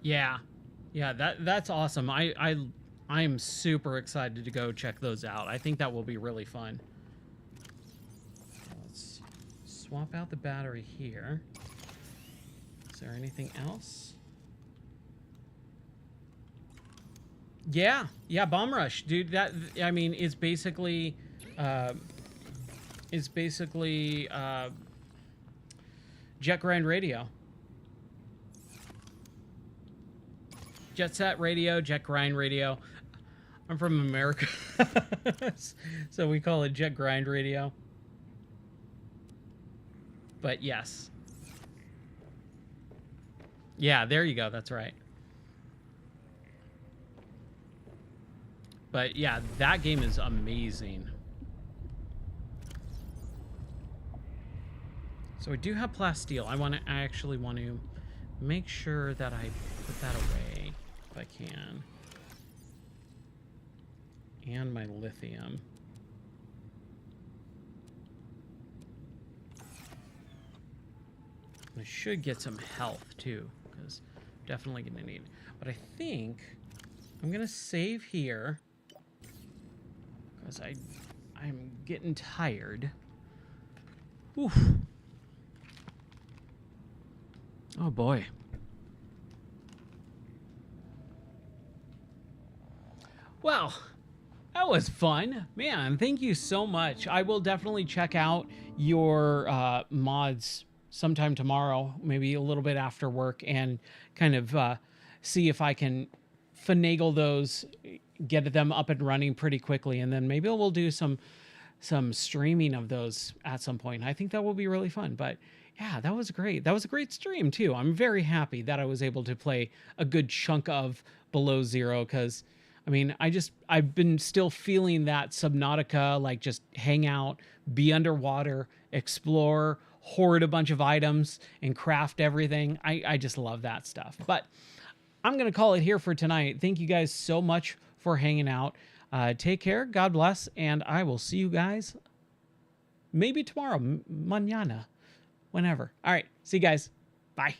Yeah. Yeah, that's awesome. I am super excited to go check those out. I think that will be really fun. Let's swap out the battery here. Is there anything else? Yeah, Bomb Rush, dude. That, I mean, it's basically Jet Grind Radio. Jet Set Radio, Jet Grind Radio. I'm from America, so we call it Jet Grind Radio. But yes. Yeah, there you go. That's right. But yeah, that game is amazing. So I do have plasteel. I actually want to make sure that I put that away if I can. And my lithium. I should get some health too, because definitely gonna need. But I think I'm gonna save here because I'm getting tired. Oof. Oh boy. Well, that was fun. Man, thank you so much. I will definitely check out your mods sometime tomorrow, maybe a little bit after work, and kind of see if I can finagle those, get them up and running pretty quickly, and then maybe we'll do some streaming of those at some point. I think that will be really fun. But yeah, that was great. That was a great stream too. I'm very happy that I was able to play a good chunk of Below Zero, because I mean, I've been still feeling that Subnautica, like just hang out, be underwater, explore, hoard a bunch of items, and craft everything. I just love that stuff. But I'm going to call it here for tonight. Thank you guys so much for hanging out. Take care. God bless. And I will see you guys maybe tomorrow, mañana, whenever. All right. See you guys. Bye.